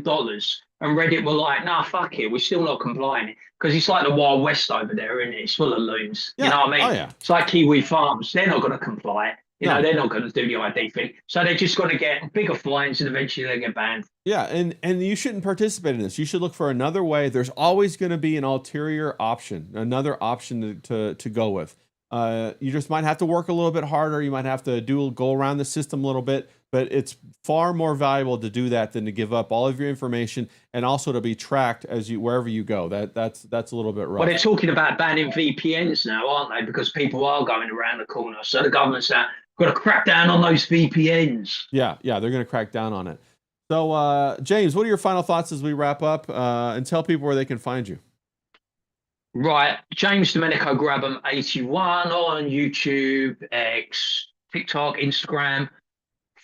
And Reddit were like, nah, fuck it. We're still not complying. Because it's like the Wild West over there, isn't it? It's full of loons. Yeah. You know what I mean? Oh, yeah. It's like Kiwi Farms. They're not going to comply. You know, they're not going to do the ID thing. So they're just going to get bigger fines and eventually they get banned. Yeah, and you shouldn't participate in this. You should look for another way. There's always going to be an ulterior option, another option to go with. You just might have to work a little bit harder. You might have to go around the system a little bit. but it's far more valuable to do that than to give up all of your information and also to be tracked as you wherever you go. That's a little bit rough. Well, they're talking about banning VPNs now, aren't they? Because people are going around the corner. So the government's now got to crack down on those VPNs. Yeah, they're going to crack down on it. So, James, what are your final thoughts as we wrap up? And tell people where they can find you. Right, James Domenico Grabham 81 on YouTube, X, TikTok, Instagram,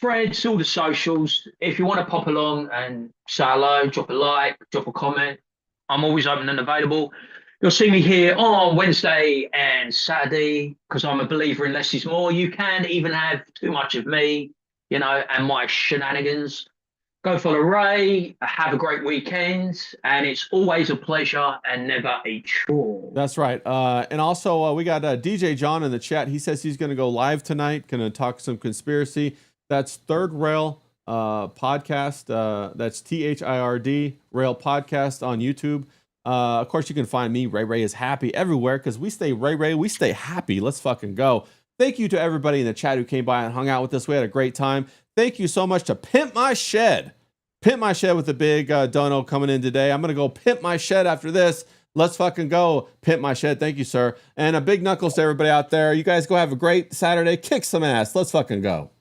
Threads, all the socials. If you want to pop along and say hello, drop a like, drop a comment, I'm always open and available. You'll see me here on Wednesday and Saturday because I'm a believer in less is more. You can even have too much of me, and my shenanigans. Go follow Ray. Have a great weekend. And it's always a pleasure and never a chore. That's right. And also, we got DJ John in the chat. He says he's going to go live tonight, going to talk some conspiracy. That's Third Rail Podcast. That's THIRD Rail Podcast on YouTube. Of course, you can find me, Ray is Happy, everywhere because we stay Ray, we stay happy. Let's fucking go. Thank you to everybody in the chat who came by and hung out with us. We had a great time. Thank you so much to Pimp My Shed. Pimp My Shed with the big dono coming in today. I'm going to go pimp my shed after this. Let's fucking go Pimp My Shed. Thank you, sir. And a big knuckles to everybody out there. You guys go have a great Saturday. Kick some ass. Let's fucking go.